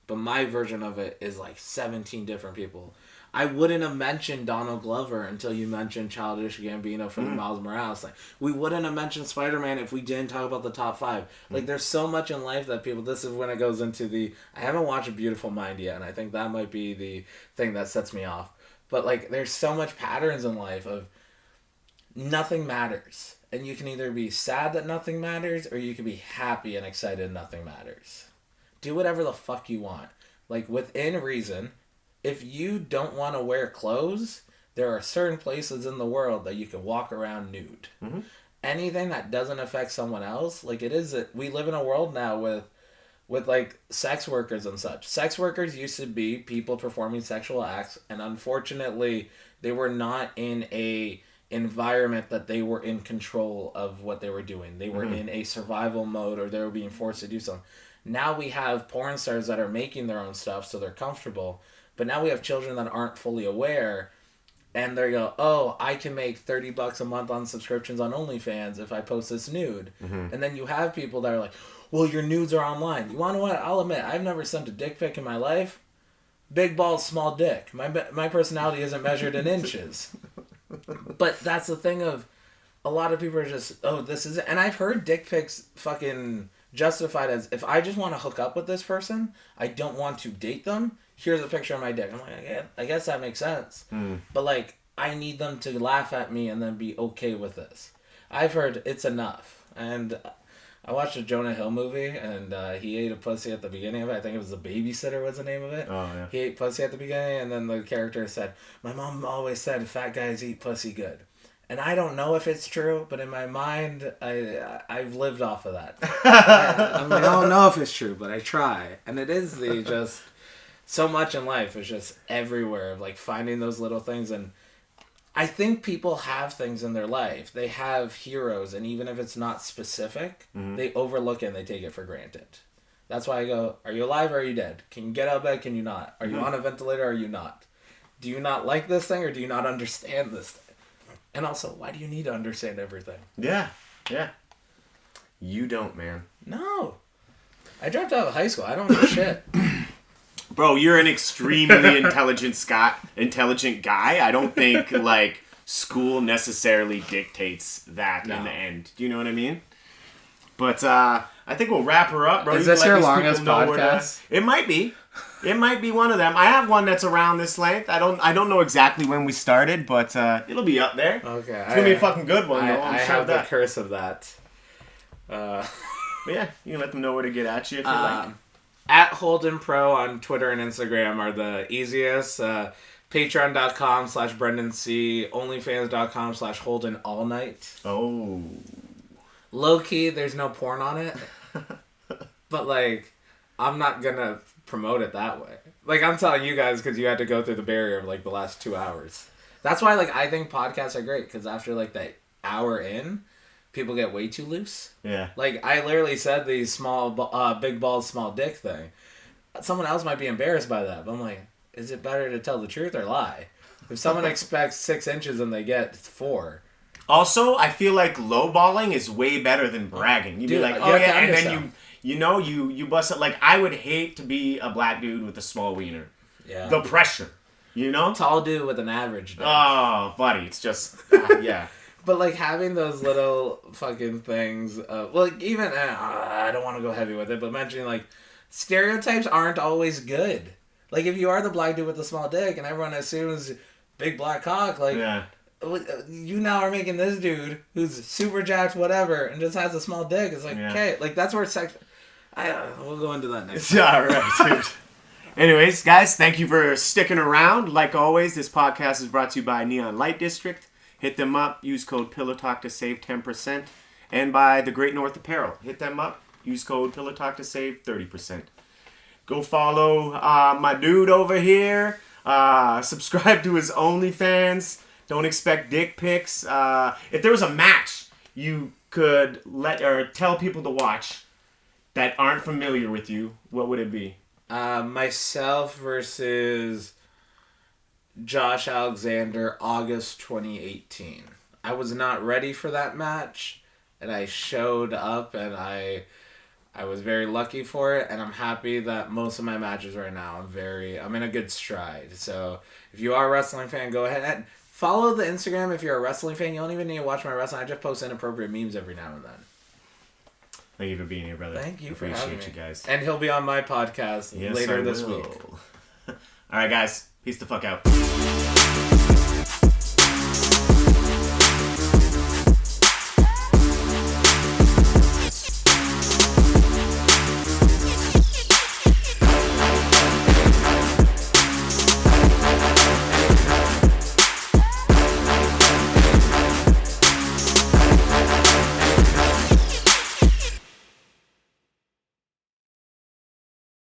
But my version of it is like 17 different people. I wouldn't have mentioned Donald Glover until you mentioned Childish Gambino for the Miles Morales. Like, we wouldn't have mentioned Spider-Man if we didn't talk about the top 5. Like, there's so much in life that people... This is when it goes into the... I haven't watched A Beautiful Mind yet, and I think that might be the thing that sets me off. But, like, there's so much patterns in life of nothing matters. And you can either be sad that nothing matters, or you can be happy and excited nothing matters. Do whatever the fuck you want. Like, within reason... If you don't want to wear clothes, there are certain places in the world that you can walk around nude. Mm-hmm. Anything that doesn't affect someone else, like it is, we live in a world now with like sex workers and such. Sex workers used to be people performing sexual acts, and unfortunately, they were not in a environment that they were in control of what they were doing. They were in a survival mode, or they were being forced to do something. Now we have porn stars that are making their own stuff, so they're comfortable. But now we have children that aren't fully aware, and they go, oh, I can make $30 a month on subscriptions on OnlyFans if I post this nude. Mm-hmm. And then you have people that are like, well, your nudes are online. You want to know what? I'll admit, I've never sent a dick pic in my life. Big balls, small dick. My personality isn't measured in inches. But that's the thing of, a lot of people are just, oh, this is it. And I've heard dick pics fucking justified as, if I just want to hook up with this person, I don't want to date them, here's a picture of my dick. I'm like, yeah, I guess that makes sense. But, like, I need them to laugh at me and then be okay with this. I've heard it's enough. And I watched a Jonah Hill movie, and he ate a pussy at the beginning of it. I think it was The Babysitter was the name of it. Oh, yeah. He ate pussy at the beginning, and then the character said, my mom always said fat guys eat pussy good. And I don't know if it's true, but in my mind, I've lived off of that. I'm like, I don't know if it's true, but I try. And it is just... So much in life is just everywhere, like finding those little things. And I think people have things in their life. They have heroes, and even if it's not specific, they overlook it and they take it for granted. That's why I go, are you alive or are you dead? Can you get out of bed? Can you not? Are you on a ventilator or are you not? Do you not like this thing or do you not understand this thing? And also, why do you need to understand everything? Yeah. You don't, man. No. I dropped out of high school. I don't know shit. Bro, you're an extremely intelligent guy. I don't think, like, school necessarily dictates that in the end. Do you know what I mean? But I think we'll wrap her up, bro. Is this your longest podcast? It might be. It might be one of them. I have one that's around this length. I don't know exactly when we started, but it'll be up there. Okay. It's going to be a fucking good one, though. I have the curse of that. But yeah, you can let them know where to get at you if you like. At Holden Pro on Twitter and Instagram are the easiest. Patreon.com/BrendonC. OnlyFans.com/Holden All Night. Oh. Low key, there's no porn on it. But, like, I'm not gonna promote it that way. Like, I'm telling you guys because you had to go through the barrier of, like, the last 2 hours. That's why, like, I think podcasts are great because after, like, that hour in, people get way too loose. Yeah. Like, I literally said the big balls, small dick thing. Someone else might be embarrassed by that, but I'm like, is it better to tell the truth or lie? If someone expects 6 inches and they get 4. Also, I feel like lowballing is way better than bragging. You'd be like, oh yeah, and then you bust it. Like, I would hate to be a black dude with a small wiener. Yeah. The pressure, you know? Tall dude with an average dick. Oh, buddy, it's just, yeah. But, like, having those little fucking things, even, I don't want to go heavy with it, but mentioning, like, stereotypes aren't always good. Like, if you are the black dude with the small dick and everyone assumes big black cock, like, you now are making this dude who's super jacked, whatever, and just has a small dick. It's like, okay, like, that's where sex... we'll go into that next time. All right, dude. Anyways, guys, thank you for sticking around. Like always, this podcast is brought to you by Neon Light District. Hit them up. Use code PillowTalk to save 10%. And by the Great North Apparel. Hit them up. Use code PillowTalk to save 30%. Go follow my dude over here. Subscribe to his OnlyFans. Don't expect dick pics. If there was a match you could tell people to watch that aren't familiar with you, what would it be? Myself versus Josh Alexander, August 2018. I was not ready for that match, and I showed up, and I I was very lucky for it, and I'm happy that most of my matches right now, I'm in a good stride. So if you are a wrestling fan, go ahead and follow the Instagram if you're a wrestling fan. You don't even need to watch my wrestling. I just post inappropriate memes every now and then. Thank you for being here, brother. Thank you for having me. Appreciate you guys. And he'll be on my podcast later this week. All right, guys. Peace the fuck out.